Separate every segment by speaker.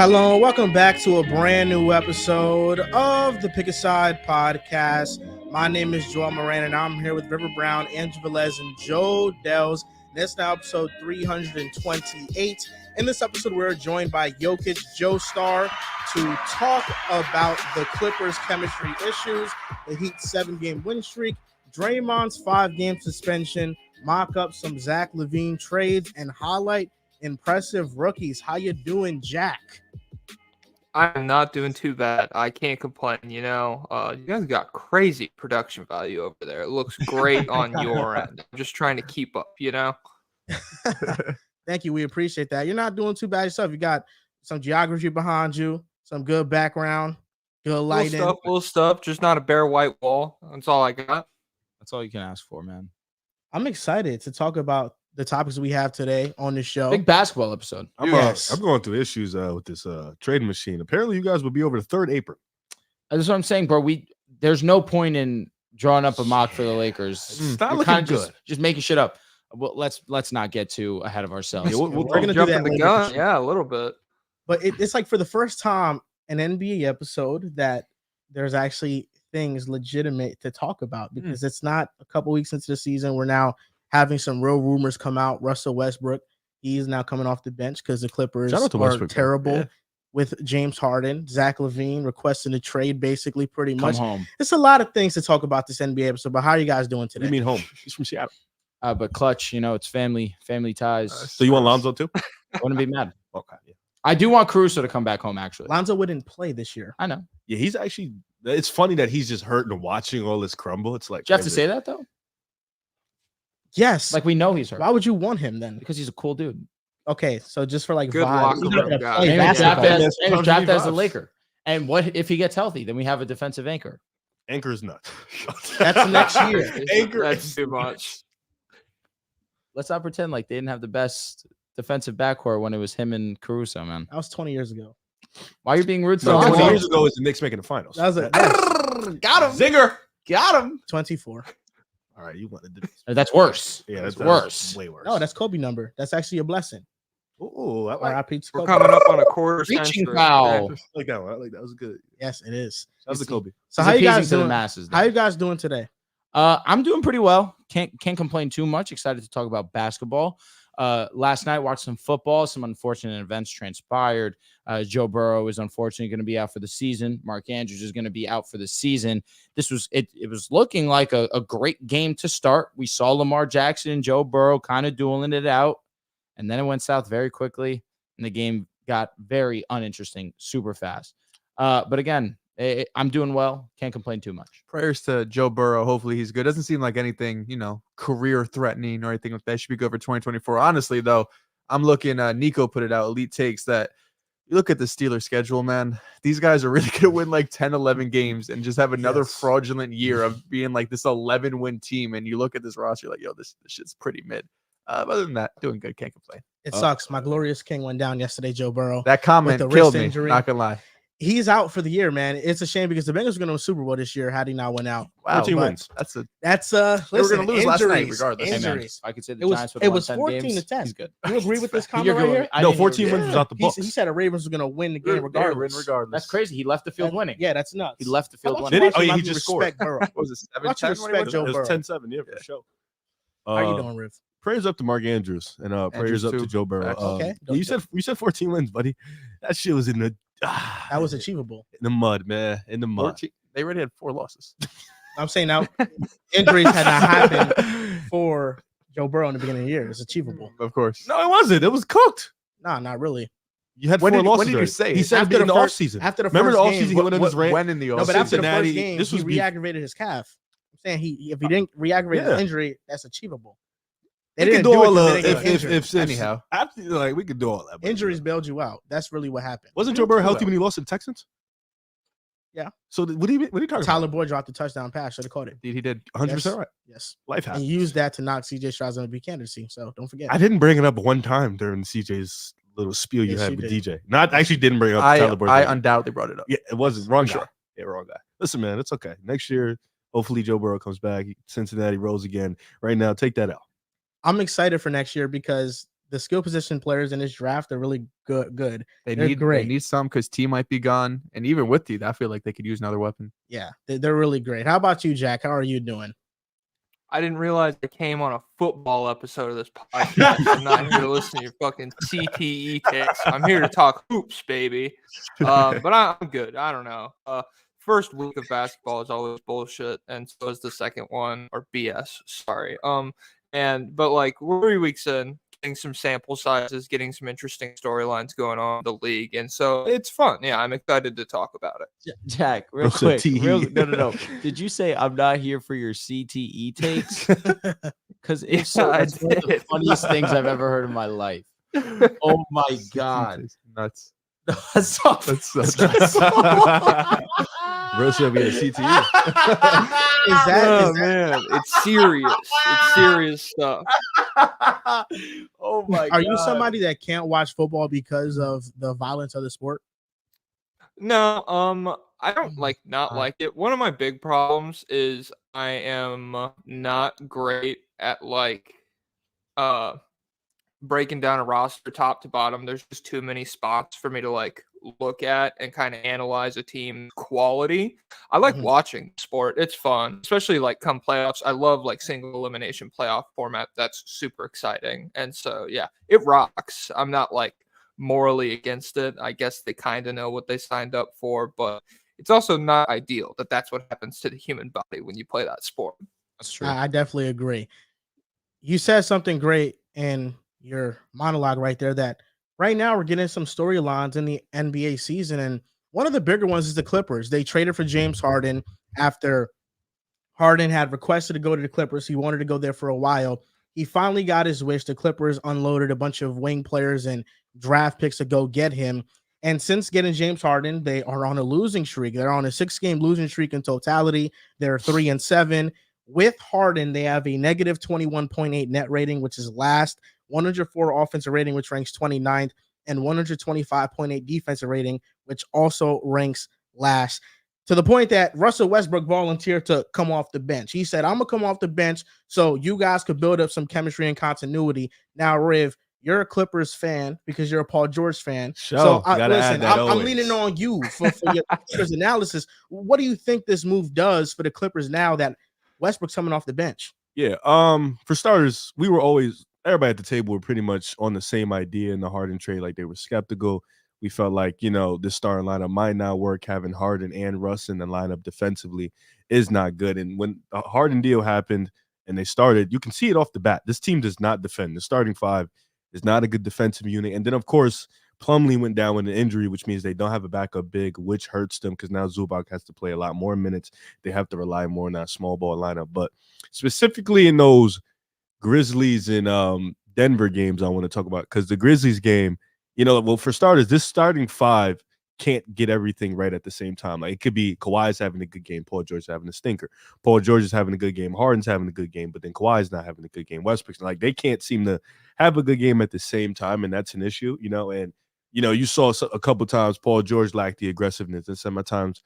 Speaker 1: Hello, welcome back to a brand new episode of the Pick a Side podcast. My name is Joel Moran, and I'm here with River Brown, Andrew Velez, and Joe Dehls. That's now episode 328. In this episode, we're joined by JokicJoestar to talk about the Clippers' chemistry issues, the Heat's 7-game win streak, Draymond's 5-game suspension, mock up some Zach Lavine trades, and highlight impressive rookies. How you doing, Jack?
Speaker 2: I'm not doing too bad. I can't complain. You guys got crazy production value over there. It looks great on your end. I'm just trying to keep up,
Speaker 1: Thank you. We appreciate that. You're not doing too bad yourself. You got some geography behind you, some good background, good lighting.
Speaker 2: Little stuff, just not a bare white wall. That's all I got.
Speaker 3: That's all you can ask for, man.
Speaker 1: I'm excited to talk about the topics we have today on the show.
Speaker 3: Big basketball episode.
Speaker 4: I'm going through issues with this trading machine. Apparently, you guys will be over the third apron.
Speaker 3: That's what I'm saying, bro. There's no point in drawing up a mock for the Lakers.
Speaker 4: It's not looking good.
Speaker 3: Just making shit up. Well, let's not get too ahead of ourselves.
Speaker 4: Yeah,
Speaker 1: we're going to
Speaker 2: jump
Speaker 1: do
Speaker 2: in
Speaker 1: that
Speaker 2: the
Speaker 1: later.
Speaker 2: gun. Yeah, a little bit.
Speaker 1: But it's like for the first time an NBA episode that there's actually things legitimate to talk about, because it's not a couple weeks into the season. We're now having some real rumors come out. Russell Westbrook, he's now coming off the bench because the Clippers are terrible with James Harden. Zach Lavine requesting a trade, basically, pretty much.
Speaker 3: Come home.
Speaker 1: It's a lot of things to talk about this NBA episode. But how are you guys doing today?
Speaker 4: You mean home? He's from Seattle.
Speaker 3: But clutch, it's family ties.
Speaker 4: So you want Lonzo too?
Speaker 3: Wouldn't be mad.
Speaker 4: Okay. Yeah.
Speaker 3: I do want Caruso to come back home, actually.
Speaker 1: Lonzo wouldn't play this year.
Speaker 3: I know.
Speaker 4: Yeah, he's actually. It's funny that he's just hurting and watching all this crumble. It's like.
Speaker 3: Do you have to say that though?
Speaker 1: Yes.
Speaker 3: Like we know he's hurt.
Speaker 1: Why would you want him then?
Speaker 3: Because he's a cool dude.
Speaker 1: Okay, so just for like
Speaker 2: Good
Speaker 1: vibes,
Speaker 2: locker room guy.
Speaker 1: play
Speaker 3: And
Speaker 1: basketball.
Speaker 3: he's drafted as a Laker. And what if he gets healthy? Then we have a defensive anchor.
Speaker 4: Anchor's nuts.
Speaker 1: That's next year.
Speaker 2: That's too much.
Speaker 3: Let's not pretend like they didn't have the best defensive backcourt when it was him and Caruso, man.
Speaker 1: That was 20 years ago.
Speaker 3: Why are you being rude to
Speaker 4: No,
Speaker 3: Lonzo?
Speaker 4: 20 years ago was the Knicks making the finals.
Speaker 1: That was a
Speaker 3: Got him.
Speaker 4: Zinger.
Speaker 3: Got him.
Speaker 1: 24.
Speaker 4: All right, you wanted to.
Speaker 3: That's worse.
Speaker 4: Yeah,
Speaker 3: that's
Speaker 4: that's
Speaker 3: worse.
Speaker 4: Way worse.
Speaker 1: No, that's Kobe number. That's actually a blessing.
Speaker 4: Oh, I like,
Speaker 1: R.I.P. to
Speaker 2: We're
Speaker 1: Kobe.
Speaker 2: coming up on a quarter
Speaker 3: Reaching
Speaker 2: century.
Speaker 3: foul.
Speaker 4: I like that one. I like that. Was good.
Speaker 1: Yes, it is.
Speaker 4: That was the Kobe.
Speaker 1: So
Speaker 3: He's
Speaker 1: how you
Speaker 3: appeasing
Speaker 1: guys
Speaker 3: to the
Speaker 1: doing?
Speaker 3: masses?
Speaker 1: How you guys doing today?
Speaker 3: I'm doing pretty well. Can't complain too much. Excited to talk about basketball. Last night watched some football. Some unfortunate events transpired. Joe Burrow is unfortunately going to be out for the season. Mark Andrews is going to be out for the season. This was it was looking like a great game to start. We saw Lamar Jackson and Joe Burrow kind of dueling it out, and then it went south very quickly, and the game got very uninteresting super fast. But again, I'm doing well. Can't complain too much.
Speaker 5: Prayers to Joe Burrow. Hopefully he's good. Doesn't seem like anything, career threatening or anything like that. Should be good for 2024. Honestly, though, I'm looking, Nico put it out, Elite Takes, that you look at the Steelers schedule, man. These guys are really going to win like 10, 11 games and just have another fraudulent year of being like this 11-win team. And you look at this roster, you're like, yo, this shit's pretty mid. Other than that, doing good. Can't complain.
Speaker 1: It sucks. My glorious king went down yesterday, Joe Burrow.
Speaker 5: That comment
Speaker 1: the
Speaker 5: killed
Speaker 1: wrist
Speaker 5: me.
Speaker 1: injury.
Speaker 5: Not gonna lie.
Speaker 1: He's out for the year, man. It's a shame because the Bengals were going to win Super Bowl this year had he not went out.
Speaker 5: Wow,
Speaker 4: 14 wins.
Speaker 1: That's
Speaker 5: they
Speaker 1: were
Speaker 5: going to lose last night, regardless.
Speaker 3: Hey, man,
Speaker 1: Injuries.
Speaker 3: I could say the
Speaker 1: It was
Speaker 3: Giants would
Speaker 1: it
Speaker 3: have
Speaker 1: was
Speaker 3: won
Speaker 1: 14
Speaker 3: games.
Speaker 1: to 10.
Speaker 3: He's good.
Speaker 1: You agree with this comment
Speaker 3: You're
Speaker 1: right
Speaker 3: good.
Speaker 1: here?
Speaker 3: I
Speaker 4: No,
Speaker 3: didn't hear
Speaker 4: 14
Speaker 3: it.
Speaker 4: wins was out the books.
Speaker 1: He said the Ravens were going to win the game
Speaker 5: They're gonna win
Speaker 1: regardless.
Speaker 5: regardless.
Speaker 3: That's crazy. He left the field winning.
Speaker 1: Yeah, that's nuts.
Speaker 3: He left the field
Speaker 1: How about
Speaker 3: winning.
Speaker 1: you
Speaker 4: Did he?
Speaker 1: watch
Speaker 4: Oh,
Speaker 1: him
Speaker 4: he
Speaker 1: not
Speaker 4: just
Speaker 1: respect Burrow?
Speaker 5: What was it,
Speaker 1: Why don't you
Speaker 5: 7-10?
Speaker 1: respect Joe
Speaker 4: It was
Speaker 1: Burrow?
Speaker 4: 10-7, yeah, for sure.
Speaker 1: How you doing, Riv?
Speaker 4: Prayers up to Mark Andrews and prayers
Speaker 5: Andrews
Speaker 4: up to
Speaker 5: too.
Speaker 4: Joe Burrow.
Speaker 1: Okay.
Speaker 4: You said 14 wins, buddy. That shit was in the
Speaker 1: That was achievable.
Speaker 4: in the mud, man. In the mud.
Speaker 5: 14 They already had 4 losses.
Speaker 1: I'm saying now injuries had not happened for Joe Burrow in the beginning of the year. It's achievable.
Speaker 5: Of course.
Speaker 4: No, it wasn't. It was cooked.
Speaker 1: Nah, not really.
Speaker 4: You had
Speaker 5: When
Speaker 4: 4
Speaker 5: did-
Speaker 4: losses.
Speaker 5: when did you
Speaker 4: already.
Speaker 5: say
Speaker 4: He
Speaker 5: it?
Speaker 4: said
Speaker 1: After
Speaker 4: it in
Speaker 1: the
Speaker 4: the
Speaker 1: first-
Speaker 4: offseason.
Speaker 1: after the
Speaker 4: Remember
Speaker 1: first
Speaker 4: the
Speaker 1: game,
Speaker 4: offseason he went in his rant?
Speaker 5: When in the
Speaker 1: No,
Speaker 5: offseason?
Speaker 1: but after the
Speaker 4: Cincinnati,
Speaker 1: first game,
Speaker 4: this was
Speaker 1: he
Speaker 4: beef.
Speaker 1: re-aggravated his calf. I'm saying if he didn't re-aggravate his
Speaker 4: Yeah.
Speaker 1: injury, that's achievable. They
Speaker 4: We
Speaker 1: didn't
Speaker 4: could do
Speaker 1: do it
Speaker 4: all
Speaker 1: 'cause
Speaker 4: the
Speaker 1: they didn't get injured.
Speaker 5: Anyhow.
Speaker 4: after, like we could do all that. but-
Speaker 1: Injuries bailed you out. That's really what happened.
Speaker 4: Wasn't Joe Burrow healthy when he lost to the Texans?
Speaker 1: Yeah.
Speaker 4: So what are you talking
Speaker 1: Tyler
Speaker 4: about?
Speaker 1: Boyd dropped the touchdown pass. Should have caught it.
Speaker 5: Indeed, he did.
Speaker 4: 100% right.
Speaker 1: Yes.
Speaker 4: Life
Speaker 1: And
Speaker 4: happens.
Speaker 1: used that to knock CJ Stroud's MVP candidacy. So don't forget.
Speaker 4: I didn't bring it up one time during CJ's little spiel you
Speaker 1: Yes,
Speaker 4: had
Speaker 1: you
Speaker 4: with
Speaker 1: did.
Speaker 4: DJ. Not actually didn't bring up Tyler Boyd.
Speaker 5: I undoubtedly brought it up.
Speaker 4: Yeah, it wasn't wrong guy.
Speaker 5: Sure.
Speaker 4: Yeah, wrong guy. Listen, man, it's okay. Next year, hopefully Joe Burrow comes back. Cincinnati rolls again. Right now, take that out.
Speaker 1: I'm excited for next year because the skill position players in this draft are really good.
Speaker 5: They
Speaker 1: They're great.
Speaker 5: need some because T might be gone, and even with T, I feel like they could use another weapon.
Speaker 1: Yeah, they're really great. How about you, Jack? How are you doing?
Speaker 2: I didn't realize I came on a football episode of this podcast. I'm not here to listen to your fucking CTE takes. I'm here to talk hoops, baby. But I'm good. I don't know. First week of basketball is always bullshit, and so is the second one, or BS. Sorry. But like we're 3 weeks in, getting some sample sizes, getting some interesting storylines going on in the league, and so it's fun. Yeah, I'm excited to talk about it.
Speaker 3: Jack, real
Speaker 4: Also
Speaker 3: quick.
Speaker 4: TE.
Speaker 3: No. Did you say I'm not here for your CTE takes? Because if so,
Speaker 2: Yeah, I
Speaker 3: that's one of the
Speaker 2: did.
Speaker 3: funniest things I've ever heard in my life. Oh my god.
Speaker 5: Nuts.
Speaker 3: That's
Speaker 4: Versus being a CTE.
Speaker 1: Is that
Speaker 2: Man, it's serious. It's serious stuff.
Speaker 3: Oh my god.
Speaker 1: are you somebody that can't watch football because of the violence of the sport?
Speaker 2: No, I don't not like it. One of my big problems is I am not great at breaking down a roster top to bottom. There's just too many spots for me to look at and kind of analyze a team quality. I like watching sport. It's fun, especially come playoffs. I love single elimination playoff format. That's super exciting. And so, yeah, it rocks. I'm not morally against it. I guess they kind of know what they signed up for, but it's also not ideal that that's what happens to the human body when you play that sport.
Speaker 3: That's true.
Speaker 1: I definitely agree. You said something great in your monologue right there that right now we're getting some storylines in the NBA season, and one of the bigger ones is the Clippers. They traded for James Harden after Harden had requested to go to the Clippers. He wanted to go there for a while. He finally got his wish. The Clippers unloaded a bunch of wing players and draft picks to go get him. And since getting James Harden, they are on a losing streak. They're on a 6-game losing streak in totality. They're 3-7. With Harden, they have a negative 21.8 net rating, which is last, 104 offensive rating, which ranks 29th, and 125.8 defensive rating, which also ranks last. To the point that Russell Westbrook volunteered to come off the bench. He said, I'm going to come off the bench so you guys could build up some chemistry and continuity. Now, Riv, you're a Clippers fan because you're a Paul George fan. I'm leaning on you for your Clippers analysis. What do you think this move does for the Clippers now that Westbrook's coming off the bench?
Speaker 4: Yeah. For starters, everybody at the table were pretty much on the same idea in the Harden trade. They were skeptical. We felt this starting lineup might not work. Having Harden and Russ in the lineup defensively is not good. And when the Harden deal happened and they started, you can see it off the bat. This team does not defend. The starting five is not a good defensive unit. And then, of course, Plumlee went down with an injury, which means they don't have a backup big, which hurts them because now Zubac has to play a lot more minutes. They have to rely more on that small ball lineup. But specifically in those Grizzlies and Denver games I want to talk about, because the Grizzlies game, for starters, this starting five can't get everything right at the same time. It could be Kawhi's having a good game, Paul George having a stinker. Paul George is having a good game, Harden's having a good game, but then Kawhi's not having a good game. Westbrook's they can't seem to have a good game at the same time, and that's an issue, and you saw a couple times Paul George lacked the aggressiveness, and sometimes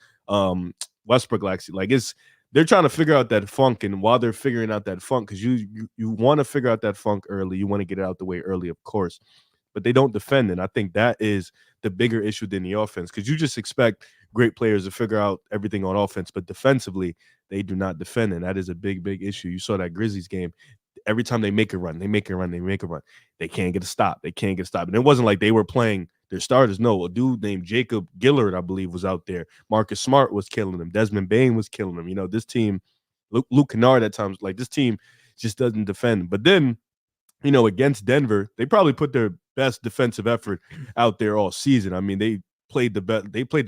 Speaker 4: Westbrook lacks it. They're trying to figure out that funk, and while they're figuring out that funk, because you want to figure out that funk early, you want to get it out the way early, of course, but they don't defend it. I think that is the bigger issue than the offense, because you just expect great players to figure out everything on offense, but defensively, they do not defend, and that is a big, big issue. You saw that Grizzlies game. Every time they make a run, they can't get a stop. And it wasn't like they were playing their starters. No, a dude named Jacob Gillard, I believe, was out there. Marcus Smart was killing them. Desmond Bane was killing them. This team, Luke Kennard at times, this team just doesn't defend. But then, against Denver, they probably put their best defensive effort out there all season. I mean, they played the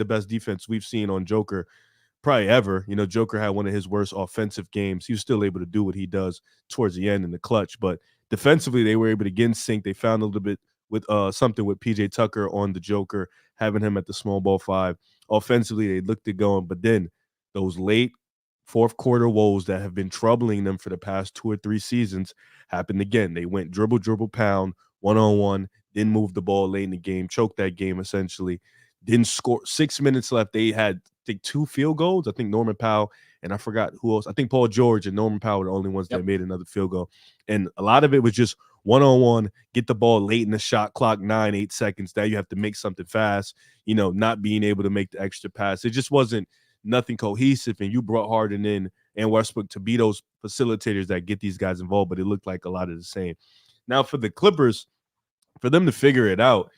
Speaker 4: best defense we've seen on Joker probably ever. Joker had one of his worst offensive games. He was still able to do what he does towards the end in the clutch, but defensively they were able to get in sync. They found a little bit with something with PJ Tucker on the Joker, having him at the small ball five. Offensively, they looked at going, but then those late fourth quarter woes that have been troubling them for the past 2 or 3 seasons happened again. They went dribble, pound, one-on-one, didn't move the ball late in the game, choked that game essentially, didn't score. 6 minutes left. They had, I think, 2 field goals. I think Norman Powell and I forgot who else. I think Paul George and Norman Powell were the only ones that made another field goal. And a lot of it was just 1-on-1, get the ball late in the shot clock, 9-8 seconds. Now you have to make something fast, not being able to make the extra pass. It just wasn't nothing cohesive, and you brought Harden in and Westbrook to be those facilitators that get these guys involved, but it looked like a lot of the same. Now for the Clippers, for them to figure it out,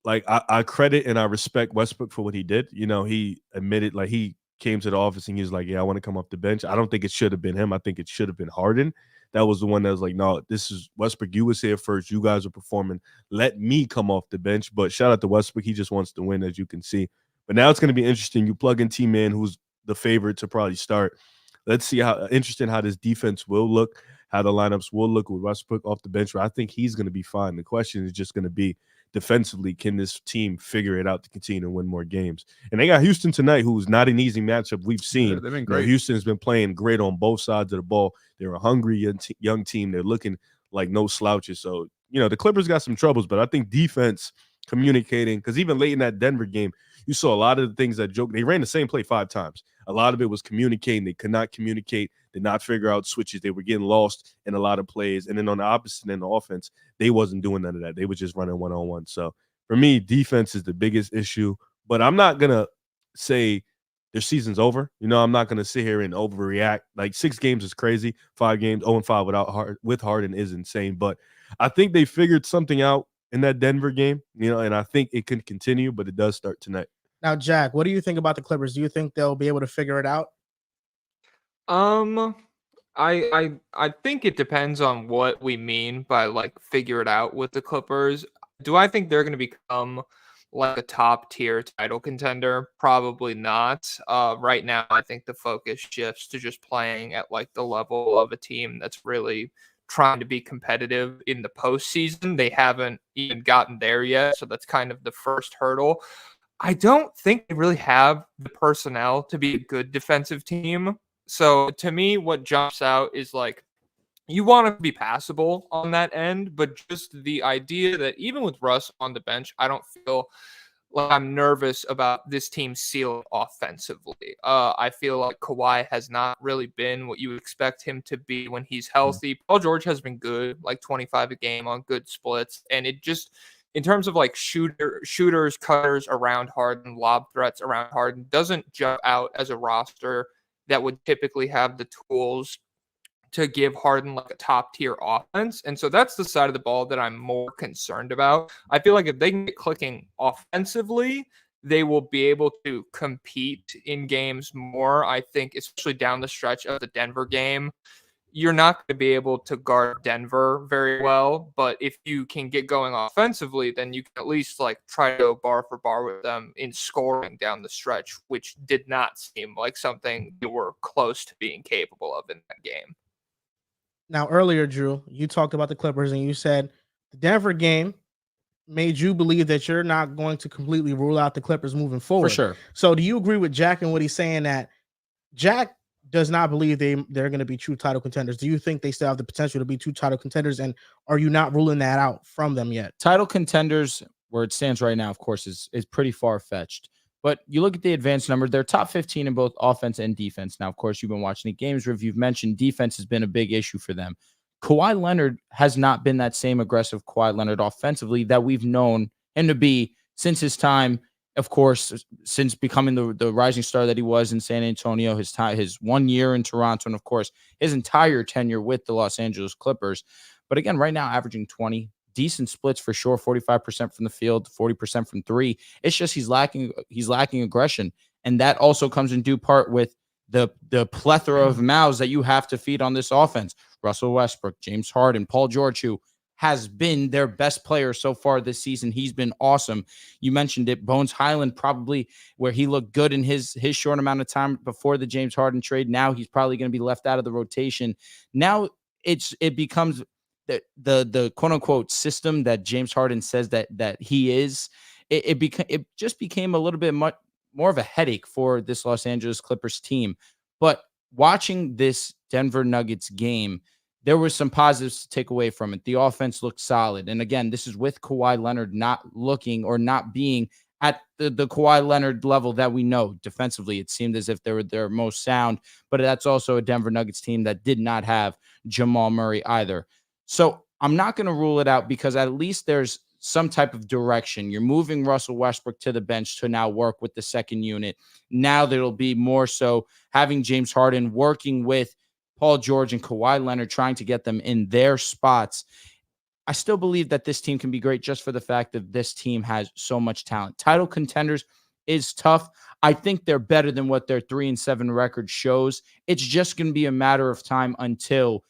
Speaker 4: I credit and I respect Westbrook for what he did. He admitted, like, he came to the office and he was like, yeah, I want to come off the bench. I don't think it should have been him. I think it should have been Harden. That was the one that was like, no, this is Westbrook. You was here first. You guys are performing. Let me come off the bench. But shout out to Westbrook. He just wants to win, as you can see. But now it's going to be interesting. You plug in T-Man, who's the favorite to probably start. Let's see how this defense will look, how the lineups will look with Westbrook off the bench. I think he's going to be fine. The question is just going to be, defensively, can this team figure it out to continue to win more games? And they got Houston tonight, who's not an easy matchup we've seen.
Speaker 5: Yeah, they've been great.
Speaker 4: Houston's been playing great on both sides of the ball. They're a hungry young team. They're looking like no slouches. So, the Clippers got some troubles, but I think defense, communicating, because even late in that Denver game, you saw a lot of the things that they ran the same play 5 times. A lot of it was communicating. They could not communicate, did not figure out switches. They were getting lost in a lot of plays. And then on the opposite end, the offense, they wasn't doing none of that. They were just running one-on-one. So for me, defense is the biggest issue. But I'm not going to say their season's over. I'm not going to sit here and overreact. Like 6 games is crazy. 5 games, 0-5 with Harden is insane. But I think they figured something out in that Denver game, and I think it can continue, but it does start tonight.
Speaker 1: Now, Jack, what do you think about the Clippers? Do you think they'll be able to figure it out?
Speaker 2: I think it depends on what we mean by like figure it out with the Clippers. Do I think they're going to become like a top tier title contender? Probably not. Right now, I think the focus shifts to just playing at like the level of a team that's really trying to be competitive in the postseason. They haven't even gotten there yet, so that's kind of the first hurdle. I don't think they really have the personnel to be a good defensive team. So to me, what jumps out is like, you want to be passable on that end, but just the idea that even with Russ on the bench, I don't feel like I'm nervous about this team's ceiling offensively. I feel like Kawhi has not really been what you would expect him to be when he's healthy. Paul George has been good, like 25 a game on good splits. And it just, in terms of like shooters, cutters around Harden, lob threats around Harden, doesn't jump out as a roster that would typically have the tools to give Harden like a top tier offense. And so that's the side of the ball that I'm more concerned about. I feel like if they can get clicking offensively, they will be able to compete in games more. I think, especially down the stretch of the Denver game, you're not going to be able to guard Denver very well. But if you can get going offensively, then you can at least like try to go bar for bar with them in scoring down the stretch, which did not seem like something you were close to being capable of in that game.
Speaker 1: Now, earlier, Drew, you talked about the Clippers and you said the Denver game made you believe that you're not going to completely rule out the Clippers moving forward.
Speaker 3: For sure.
Speaker 1: So do you agree with Jack and what he's saying, that Jack does not believe they're going to be true title contenders? Do you think they still have the potential to be true title contenders? And are you not ruling that out from them yet?
Speaker 3: Title contenders, where it stands right now, of course, is pretty far-fetched. But you look at the advanced numbers, they're top 15 in both offense and defense. Now, of course, you've been watching the games review. You've mentioned defense has been a big issue for them. Kawhi Leonard has not been that same aggressive Kawhi Leonard offensively that we've known him to be since his time, of course, since becoming the rising star that he was in San Antonio, his 1 year in Toronto, and, of course, his entire tenure with the Los Angeles Clippers. But, again, right now, averaging 20, decent splits for sure, 45% from the field, 40% from 3. It's just he's lacking aggression, and that also comes in due part with the plethora of mouths that you have to feed on this offense. Russell Westbrook, James Harden, Paul George, who has been their best player so far this season. He's been awesome. You mentioned it. Bones Highland, probably where he looked good in his short amount of time before the James Harden trade. Now he's probably going to be left out of the rotation. Now it becomes the quote unquote system that James Harden says that he is. It just became a little bit much more of a headache for this Los Angeles Clippers team. But watching this Denver Nuggets game, there were some positives to take away from it. The offense looked solid. And again, this is with Kawhi Leonard not looking or not being at the Kawhi Leonard level that we know. Defensively, it seemed as if they were their most sound, but that's also a Denver Nuggets team that did not have Jamal Murray either. So I'm not going to rule it out because at least there's some type of direction. You're moving Russell Westbrook to the bench to now work with the second unit. Now there'll be more so having James Harden working with Paul George and Kawhi Leonard, trying to get them in their spots. I still believe that this team can be great just for the fact that this team has so much talent. Title contenders is tough. I think they're better than what their 3-7 record shows. It's just going to be a matter of time until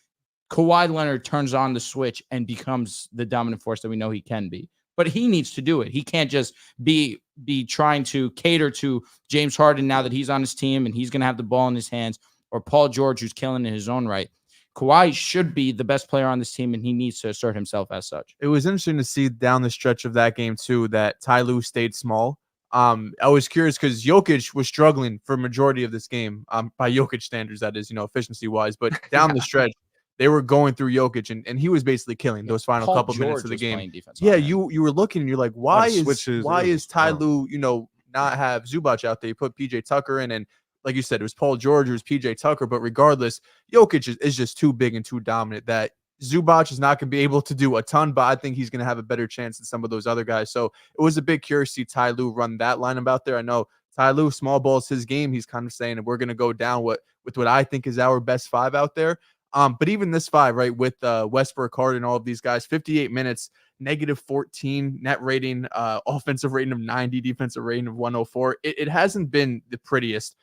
Speaker 3: Kawhi Leonard turns on the switch and becomes the dominant force that we know he can be. But he needs to do it. He can't just be trying to cater to James Harden now that he's on his team and he's going to have the ball in his hands, or Paul George, who's killing in his own right. Kawhi should be the best player on this team, and he needs to assert himself as such.
Speaker 5: It was interesting to see down the stretch of that game, too, that Ty Lue stayed small. I was curious because Jokic was struggling for a majority of this game, by Jokic standards, that is, efficiency-wise. But down the stretch, they were going through Jokic, and he was basically killing those final
Speaker 3: Paul
Speaker 5: couple
Speaker 3: George
Speaker 5: minutes of the
Speaker 3: was
Speaker 5: game.
Speaker 3: playing defense
Speaker 5: Yeah,
Speaker 3: on him.
Speaker 5: you were looking, and you're like, why is Ty
Speaker 4: wow.
Speaker 5: Lue, not have Zubac out there? You put PJ Tucker in, and like you said, it was Paul George, it was PJ Tucker. But regardless, Jokic is just too big and too dominant that Zubac is not going to be able to do a ton, but I think he's going to have a better chance than some of those other guys. So it was a big curious to see Ty Lue run that lineup out there. I know Ty Lue, small ball is his game. He's kind of saying that we're going to go down with what I think is our best five out there. But even this five, right, with Westbrook, Harden, all of these guys, 58 minutes, -14 net rating, offensive rating of 90, defensive rating of 104. It hasn't been the prettiest.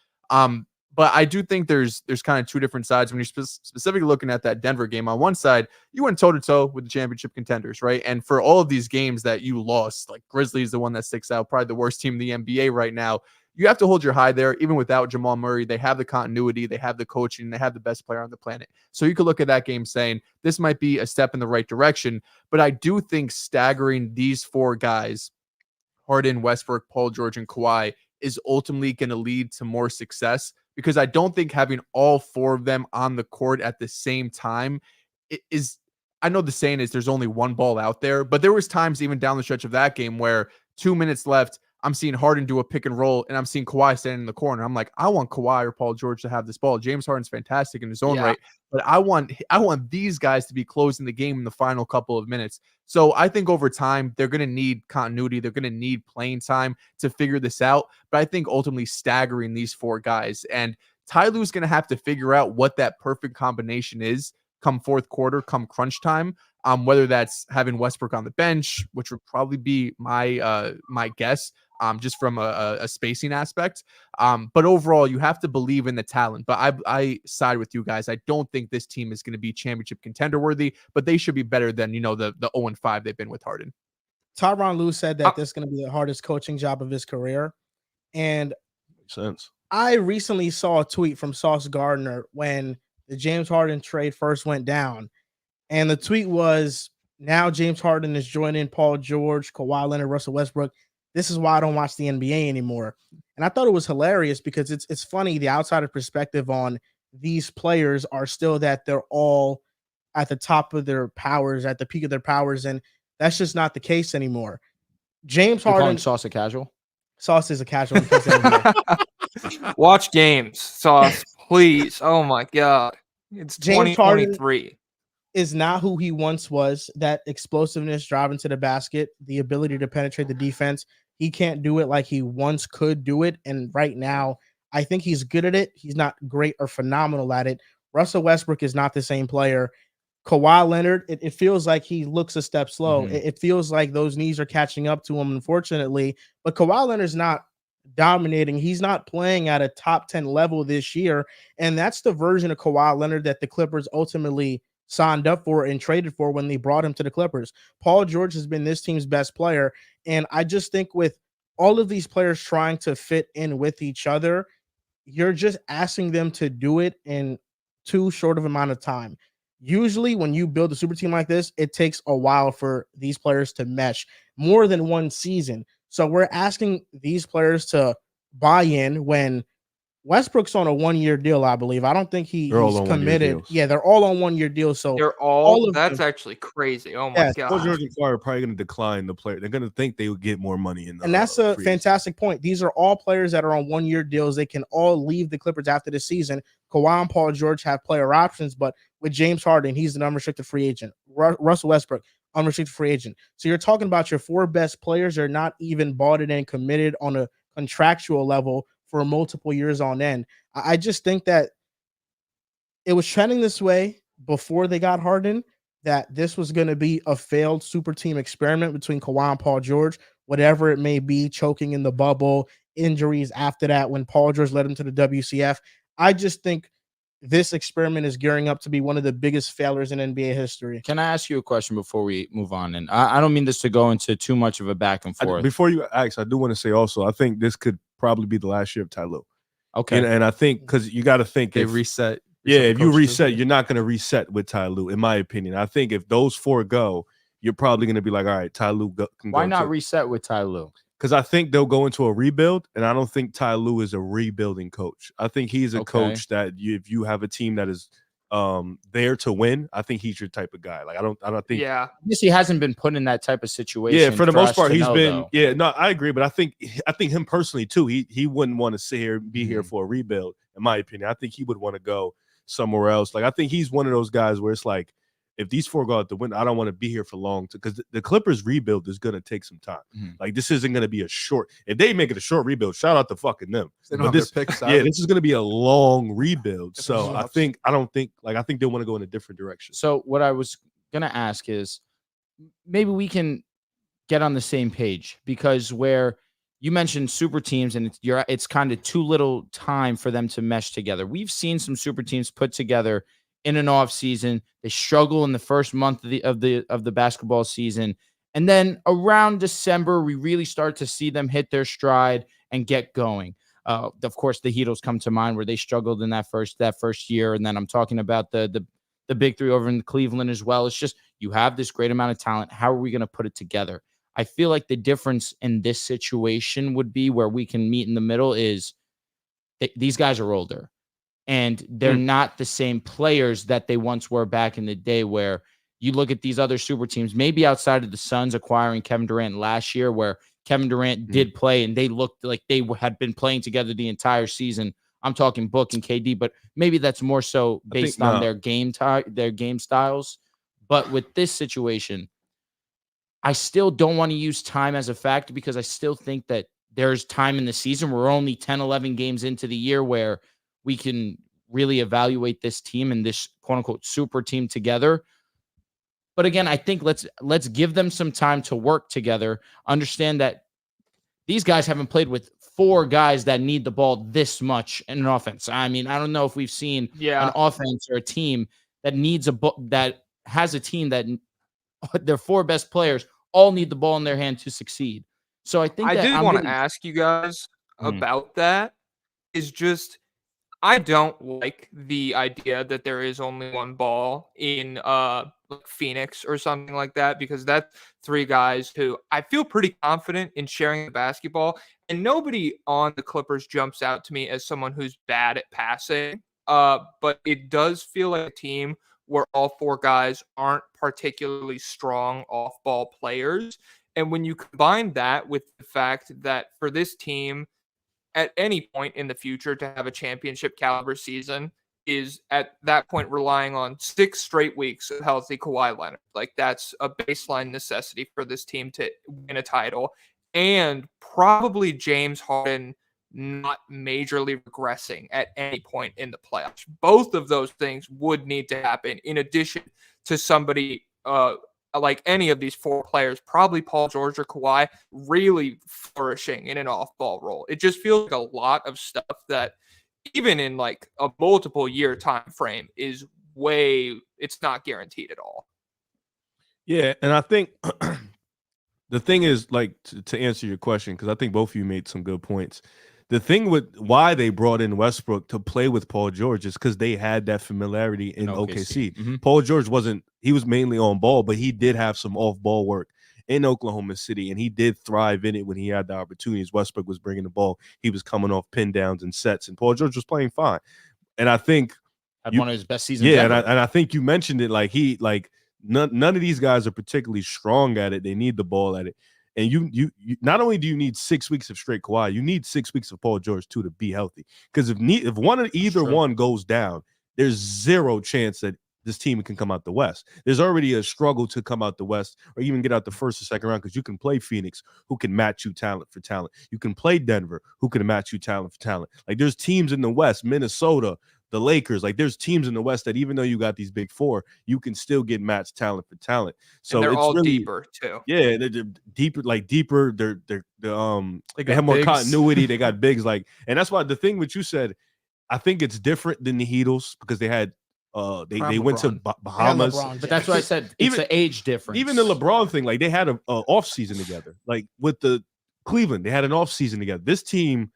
Speaker 5: But I do think there's kind of two different sides when you're specifically looking at that Denver game. On one side, you went toe-to-toe with the championship contenders, right? And for all of these games that you lost, like Grizzlies, the one that sticks out, probably the worst team in the NBA right now, you have to hold your high there. Even without Jamal Murray, they have the continuity, they have the coaching, they have the best player on the planet. So you could look at that game saying this might be a step in the right direction. But I do think staggering these four guys, Harden, Westbrook, Paul George, and Kawhi, is ultimately going to lead to more success, because I don't think having all four of them on the court at the same time is, I know the saying is there's only one ball out there, but there was times even down the stretch of that game where 2 minutes left, I'm seeing Harden do a pick and roll, and I'm seeing Kawhi standing in the corner. I'm like, I want Kawhi or Paul George to have this ball. James Harden's fantastic in his own right, but I want these guys to be closing the game in the final couple of minutes. So I think over time, they're going to need continuity. They're going to need playing time to figure this out. But I think ultimately staggering these four guys, and Ty Lue's going to have to figure out what that perfect combination is come fourth quarter, come crunch time. Whether that's having Westbrook on the bench, which would probably be my guess, just from a spacing aspect. But overall, you have to believe in the talent. But I side with you guys. I don't think this team is going to be championship contender worthy, but they should be better than, the 0-5 they've been with Harden.
Speaker 1: Tyronn Lue said that this is going to be the hardest coaching job of his career. And
Speaker 4: Makes sense.
Speaker 1: I recently saw a tweet from Sauce Gardner when the James Harden trade first went down. And the tweet was, now James Harden is joining Paul George, Kawhi Leonard, Russell Westbrook. This is why I don't watch the NBA anymore. And I thought it was hilarious because it's funny, the outsider perspective on these players are still that they're all at the top of their powers, at the peak of their powers. And that's just not the case anymore. James Harden.
Speaker 3: Sauce a casual?
Speaker 1: Sauce is a casual.
Speaker 2: Watch games, Sauce, please. Oh my God. It's
Speaker 1: James
Speaker 2: 2023.
Speaker 1: Is not who he once was. That explosiveness, driving to the basket, the ability to penetrate the defense. He can't do it like he once could do it. And right now, I think he's good at it. He's not great or phenomenal at it. Russell Westbrook is not the same player. Kawhi Leonard, it feels like he looks a step slow.
Speaker 3: Mm-hmm.
Speaker 1: It feels like those knees are catching up to him, unfortunately. But Kawhi Leonard's not dominating. He's not playing at a top 10 level this year. And that's the version of Kawhi Leonard that the Clippers ultimately signed up for and traded for when they brought him to the Clippers. Paul George has been this team's best player. And I just think with all of these players trying to fit in with each other, you're just asking them to do it in too short of amount of time. Usually when you build a super team like this, it takes a while for these players to mesh, more than one season. So we're asking these players to buy in when Westbrook's on a 1-year deal, I believe. I don't think he's committed. Yeah, they're all on 1-year deals. So
Speaker 2: they're all
Speaker 1: of
Speaker 2: that's
Speaker 1: them.
Speaker 2: actually crazy. Oh my God.
Speaker 4: Paul George and Kawhi are probably going to decline the player. They're going to think they would get more money in the
Speaker 1: And that's a fantastic point. These are all players that are on 1-year deals. They can all leave the Clippers after the season. Kawhi and Paul George have player options, but with James Harden, he's an unrestricted free agent. Russell Westbrook, unrestricted free agent. So you're talking about your 4 best players are not even bought in and committed on a contractual level for multiple years on end. I just think that it was trending this way before they got Harden, that this was going to be a failed super team experiment between Kawhi and Paul George, whatever it may be, choking in the bubble, injuries after that when Paul George led him to the WCF. I just think this experiment is gearing up to be one of the biggest failures in NBA history.
Speaker 3: Can I ask you a question before we move on? And I don't mean this to go into too much of a back and forth.
Speaker 4: Before you ask, I do want to say also, I think this could probably be the last year of Ty Lue.
Speaker 3: Okay.
Speaker 4: And I think because you got to think
Speaker 5: They
Speaker 4: if,
Speaker 5: reset.
Speaker 4: yeah, if you reset, you're not going to reset with Ty Lue, in my opinion. I think if those 4 go, you're probably going to be like, all right, Ty Lue can
Speaker 3: Why
Speaker 4: go
Speaker 3: not reset with Ty Lue?
Speaker 4: Because I think they'll go into a rebuild, and I don't think Ty Lue is a rebuilding coach. I think he's a coach that if you have a team that is there to win, I think he's your type of guy. Like I don't think.
Speaker 2: Yeah,
Speaker 3: I guess he hasn't been put in that type of situation.
Speaker 4: Yeah, for the most part, he's been.
Speaker 3: Though.
Speaker 4: Yeah, no, I agree, but I think him personally too. He wouldn't want to sit here and be here for a rebuild. In my opinion, I think he would want to go somewhere else. Like I think he's one of those guys where it's like, if these 4 go out the window, I don't want to be here for long because the Clippers rebuild is going to take some time. Like this isn't going to be a short. If they make it a short rebuild, shout out to fucking them. But this, this is going to be a long rebuild. So I think they want to go in a different direction.
Speaker 3: So what I was going to ask is maybe we can get on the same page, because where you mentioned super teams and it's kind of too little time for them to mesh together. We've seen some super teams put together in an off season. They struggle in the first month of the basketball season, and then around December we really start to see them hit their stride and get going. Of course, the Heatles come to mind, where they struggled in that first year, and then I'm talking about the big 3 over in Cleveland as well. It's just, you have this great amount of talent. How are we going to put it together? I feel like the difference in this situation would be where we can meet in the middle is these guys are older. And they're not the same players that they once were back in the day, where you look at these other super teams, maybe outside of the Suns acquiring Kevin Durant last year, where Kevin Durant did play and they looked like they had been playing together the entire season. I'm talking Book and KD, but maybe that's more so based on their game styles. But with this situation, I still don't want to use time as a factor, because I still think that there's time in the season. We're only 10, 11 games into the year where we can really evaluate this team and this quote unquote super team together. But again, I think let's give them some time to work together. Understand that these guys haven't played with 4 guys that need the ball this much in an offense. I mean, I don't know if we've seen an offense or a team that that has a team that their 4 best players all need the ball in their hand to succeed. So I think
Speaker 2: I did want to ask you guys about that. Is just, I don't like the idea that there is only 1 ball in like Phoenix or something like that, because that's 3 guys who I feel pretty confident in sharing the basketball, and nobody on the Clippers jumps out to me as someone who's bad at passing. But it does feel like a team where all 4 guys aren't particularly strong off-ball players. And when you combine that with the fact that for this team, at any point in the future to have a championship caliber season is at that point relying on 6 straight weeks of healthy Kawhi Leonard. Like that's a baseline necessity for this team to win a title, and probably James Harden not majorly regressing at any point in the playoffs. Both of those things would need to happen in addition to somebody like any of these 4 players, probably Paul George or Kawhi, really flourishing in an off-ball role. It just feels like a lot of stuff that even in like a multiple year time frame is it's not guaranteed at all.
Speaker 4: Yeah, and I think the thing is, like, to answer your question, because I think both of you made some good points. The thing with why they brought in Westbrook to play with Paul George is because they had that familiarity in OKC. Paul George he was mainly on ball, but he did have some off ball work in Oklahoma City, and he did thrive in it when he had the opportunities. Westbrook was bringing the ball. He was coming off pin downs and sets, and Paul George was playing fine. And I think
Speaker 3: had one of his best seasons.
Speaker 4: Yeah,
Speaker 3: ever.
Speaker 4: And I think you mentioned it. Like none of these guys are particularly strong at it. They need the ball at it. And you not only do you need 6 weeks of straight Kawhi, you need 6 weeks of Paul George too to be healthy. Because if either one goes down, there's zero chance that this team can come out the West. There's already a struggle to come out the West or even get out the first or second round because you can play Phoenix, who can match you talent for talent. You can play Denver, who can match you talent for talent. Like there's teams in the West, Minnesota, the Lakers. Like there's teams in the West that even though you got these big four, you can still get matched talent for talent. So
Speaker 2: and they're
Speaker 4: it's
Speaker 2: all
Speaker 4: really,
Speaker 2: deeper too.
Speaker 4: Yeah, they're deeper, like deeper. They have more
Speaker 5: bigs.
Speaker 4: continuity. They got bigs, like, and that's why the thing which you said, I think it's different than the Heatles because they had they went to Bahamas.
Speaker 3: But that's what I said. It's the age difference.
Speaker 4: Even the LeBron thing, like they had a off season together. Like with the Cleveland, they had an off season together. This team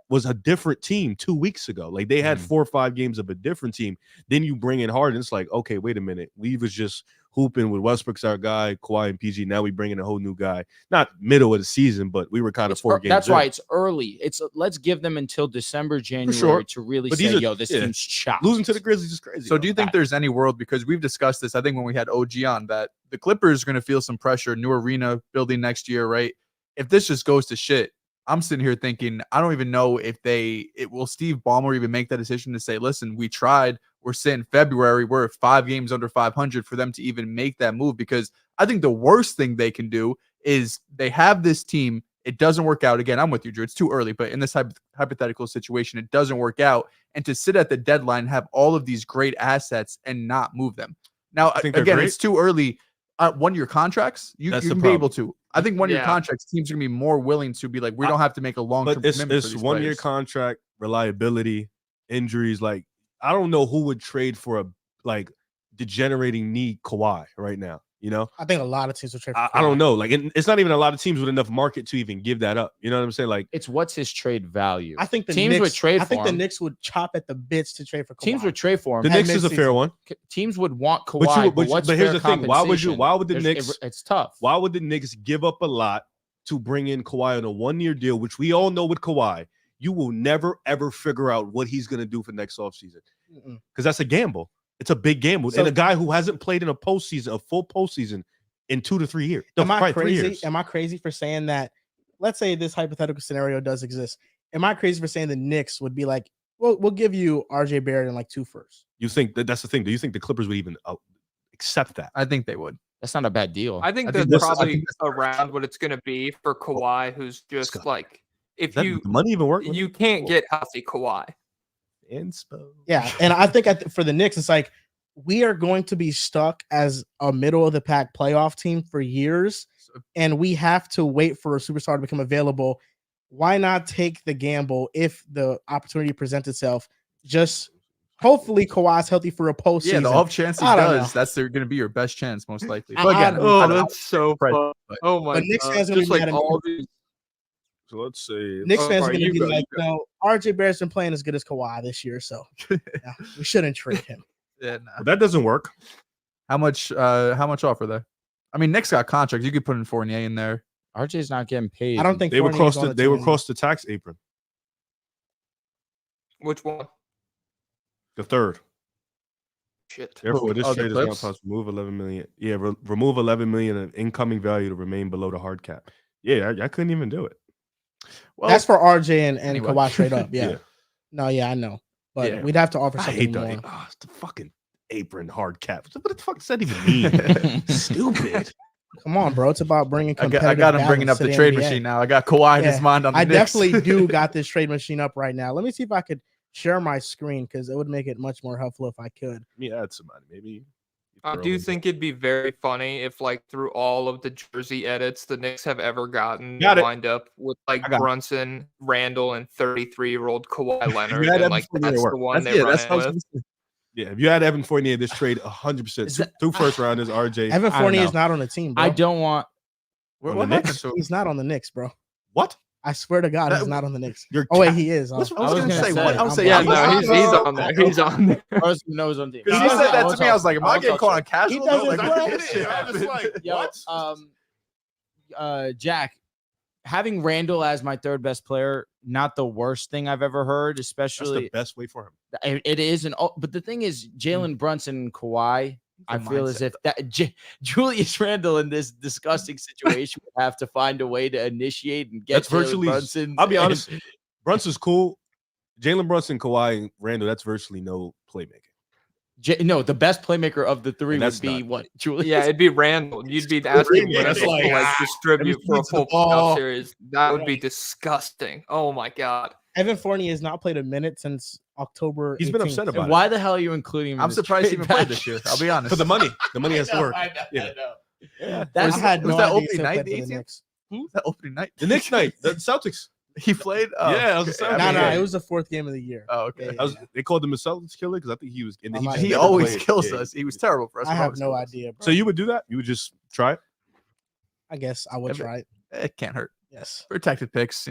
Speaker 4: was a different team 2 weeks ago. Like they had 4 or 5 games of a different team. Then you bring in Harden. It's like, okay, wait a minute. We was just hooping with Westbrook's our guy, Kawhi and PG. Now we bring in a whole new guy. Not middle of the season, but we were kind of 4 games.
Speaker 3: That's why it's early. It's let's give them until December, January to really say, yo, this team's chopped.
Speaker 4: Losing to the Grizzlies is crazy.
Speaker 5: So do you think there's any world, because we've discussed this, I think when we had OG on, that the Clippers are going to feel some pressure, new arena building next year, right? If this just goes to shit, I'm sitting here thinking, I don't even know if will Steve Ballmer even make that decision to say, listen, we tried, we're sitting February, we're at 5 games under 500 for them to even make that move. Because I think the worst thing they can do is they have this team, it doesn't work out. Again, I'm with you, Drew, it's too early, but in this hypothetical situation, it doesn't work out. And to sit at the deadline, have all of these great assets and not move them. Now, again, it's too early. 1-year contracts, you can be able to. I think 1-year contracts, teams are going to be more willing to be like, we don't have to make a long-term commitment.
Speaker 4: It's 1-year contract, reliability, injuries. Like, I don't know who would trade for a degenerating knee Kawhi right now. You know,
Speaker 1: I think a lot of teams will trade for Kawhi.
Speaker 4: I don't know. Like, it's not even a lot of teams with enough market to even give that up. You know what I'm saying? Like,
Speaker 3: it's what's his trade value.
Speaker 1: I think the
Speaker 3: teams
Speaker 1: Knicks
Speaker 3: would trade.
Speaker 1: I think the Knicks would chop at the bits to trade for Kawhi.
Speaker 3: Teams would trade for him.
Speaker 4: The Knicks is a fair one.
Speaker 3: Teams would want Kawhi,
Speaker 4: but here's the thing: why would the Knicks?
Speaker 3: It's tough.
Speaker 4: Why would the Knicks give up a lot to bring in Kawhi on a 1-year deal, which we all know with Kawhi, you will never ever figure out what he's going to do for next offseason because that's a gamble. It's a big gamble, and a guy who hasn't played in a full postseason in 2 to 3 years.
Speaker 1: Am I crazy? 3 years. Am I crazy for saying that? Let's say this hypothetical scenario does exist. Am I crazy for saying the Knicks would be like, well, we'll give you RJ Barrett and like 2 firsts?
Speaker 4: You think that's the thing? Do you think the Clippers would even accept that?
Speaker 5: I think they would.
Speaker 3: That's not a bad deal.
Speaker 2: I think that's probably around what it's going to be for Kawhi, who's just like, if you
Speaker 4: money even work,
Speaker 2: you can't get healthy Kawhi.
Speaker 1: Yeah, and I think for the Knicks, it's like we are going to be stuck as a middle of the pack playoff team for years, and we have to wait for a superstar to become available. Why not take the gamble if the opportunity presents itself? Just hopefully Kawhi's healthy for a postseason.
Speaker 5: Yeah, the off chance he does, that's going to be your best chance, most likely. But again,
Speaker 2: that's so fun. Oh my god!
Speaker 1: Knicks fans gonna be
Speaker 2: like all these.
Speaker 4: So let's say
Speaker 1: Knicks fans are going to be like, no, RJ Barrett's been playing as good as Kawhi this year, so we shouldn't trade him.
Speaker 5: Yeah,
Speaker 4: well, that doesn't work.
Speaker 5: How much offer there? I mean, Knicks got contracts. You could put in Fournier in there.
Speaker 3: RJ's not getting paid.
Speaker 1: I don't think
Speaker 4: they were across the tax apron.
Speaker 2: Which one?
Speaker 4: The third.
Speaker 2: Shit.
Speaker 4: Therefore, this trade is not possible. Remove $11 million. Yeah, remove $11 million of incoming value to remain below the hard cap. Yeah, I couldn't even do it.
Speaker 1: Well, that's for RJ and anyway. Kawhi straight up. Yeah. No, yeah, I know. But we'd have to offer something more.
Speaker 4: It's the fucking apron hard cap. What the fuck does that even mean? Stupid.
Speaker 1: Come on, bro. It's about bringing
Speaker 5: I got him bringing up the trade machine now. I got Kawhi in his mind on the Knicks.
Speaker 1: Definitely do got this trade machine up right now. Let me see if I could share my screen because it would make it much more helpful if I could.
Speaker 4: Yeah, add somebody. Maybe.
Speaker 2: I do think it'd be very funny if, like, through all of the jersey edits the Knicks have ever gotten, wind up with like Brunson, Randall, and 33-year-old Kawhi Leonard, and like that's the one they run with.
Speaker 4: Yeah, if you had Evan Fournier, this trade 100%. 2 first rounders, RJ.
Speaker 1: Evan Fournier is not on the team, bro.
Speaker 3: I don't want.
Speaker 5: What happened to him?
Speaker 1: He's not on the Knicks, bro.
Speaker 4: What?
Speaker 1: I swear to God, he's not on the Knicks. Oh wait, he is.
Speaker 5: I was going to say.
Speaker 2: He's on there. He's on there.
Speaker 3: I was on the team.
Speaker 5: Because he said that to me, I was like, "Am I getting called on casual?"
Speaker 1: He doesn't
Speaker 3: what? Jack, having Randall as my 3rd best player, not the worst thing I've ever heard. Especially
Speaker 4: that's the best way for him.
Speaker 3: It is, but the thing is, Jalen Brunson and Kawhi. I feel as if that Julius Randle in this disgusting situation would have to find a way to initiate and get
Speaker 4: that's virtually.
Speaker 3: Brunson.
Speaker 4: I'll be honest, Brunson's cool. Jalen Brunson, Kawhi, and Randle. That's virtually no playmaking.
Speaker 3: No, the best playmaker of the three
Speaker 4: And
Speaker 3: would
Speaker 4: that's
Speaker 3: be
Speaker 4: not-
Speaker 3: what? Julius?
Speaker 2: Yeah, it'd be Randall. You'd be asking
Speaker 4: Yeah, that's
Speaker 2: Randall to
Speaker 4: like,
Speaker 2: distribute for a
Speaker 4: swings the
Speaker 2: full
Speaker 4: ball.
Speaker 2: playoff series. That would be disgusting. Oh my god.
Speaker 1: Evan Fournier has not played a minute since October.
Speaker 4: He's been
Speaker 1: 18th.
Speaker 4: upset
Speaker 3: And
Speaker 4: about
Speaker 3: why the hell are you including him? in
Speaker 5: I'm
Speaker 3: this
Speaker 5: surprised he
Speaker 3: trade
Speaker 5: even played
Speaker 3: batch?
Speaker 5: this year. I'll be honest.
Speaker 4: for the money. The money has to work.
Speaker 3: I
Speaker 4: Yeah.
Speaker 3: know.
Speaker 1: I
Speaker 3: That's
Speaker 1: had
Speaker 5: was
Speaker 1: no
Speaker 5: that
Speaker 1: idea he
Speaker 5: opening
Speaker 1: still
Speaker 5: night,
Speaker 1: played
Speaker 5: the
Speaker 1: for the
Speaker 5: 18th?
Speaker 1: Knicks.
Speaker 5: That opening night.
Speaker 4: The next night, the Celtics.
Speaker 5: He played. Oh,
Speaker 4: Yeah, it was the
Speaker 5: okay.
Speaker 4: Celtics.
Speaker 1: No,
Speaker 4: Yeah.
Speaker 1: it was the fourth game of the year.
Speaker 5: Oh, okay.
Speaker 1: Yeah,
Speaker 4: They called him a Celtics killer because I think he was. And
Speaker 1: I
Speaker 4: he
Speaker 1: might
Speaker 4: just
Speaker 1: have
Speaker 5: He
Speaker 4: never
Speaker 5: always
Speaker 4: played.
Speaker 5: kills
Speaker 4: Yeah.
Speaker 5: us. He was terrible for us.
Speaker 1: I
Speaker 5: but
Speaker 1: have
Speaker 5: always
Speaker 1: no
Speaker 5: kills us.
Speaker 1: idea. Bro.
Speaker 4: So you would do that? You would just try it?
Speaker 1: I guess I would
Speaker 5: If it-
Speaker 1: try it.
Speaker 5: It can't hurt.
Speaker 1: Yes.
Speaker 5: Protected picks,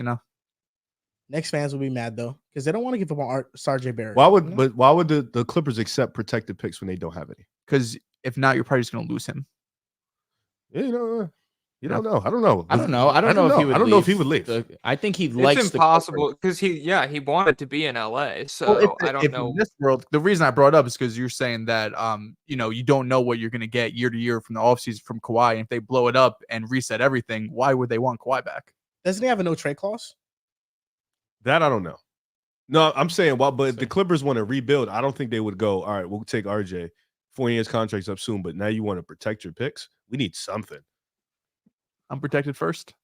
Speaker 1: Knicks fans will be mad though because they don't want to give up on Serge Barrett.
Speaker 4: Why would
Speaker 1: you know?
Speaker 4: but why would the Clippers accept protected picks when they don't have any?
Speaker 5: Because if not, you're probably just going to lose him.
Speaker 4: Yeah, you don't know. I don't know.
Speaker 3: I don't know. I don't know if he would.
Speaker 4: I don't know if he would leave.
Speaker 3: I think he likes.
Speaker 2: It's impossible because he wanted to be in LA. So I don't know.
Speaker 5: In this world, the reason I brought up is because you're saying that you don't know what you're going to get year to year from the offseason from Kawhi. And if they blow it up and reset everything, why would they want Kawhi back?
Speaker 1: Doesn't he have a no trade clause?
Speaker 4: That I don't know. No, I'm saying, but if the Clippers want to rebuild, I don't think they would go, all right, we'll take RJ. 4 years contract's up soon, but now you want to protect your picks? We need something.
Speaker 5: I'm protected first.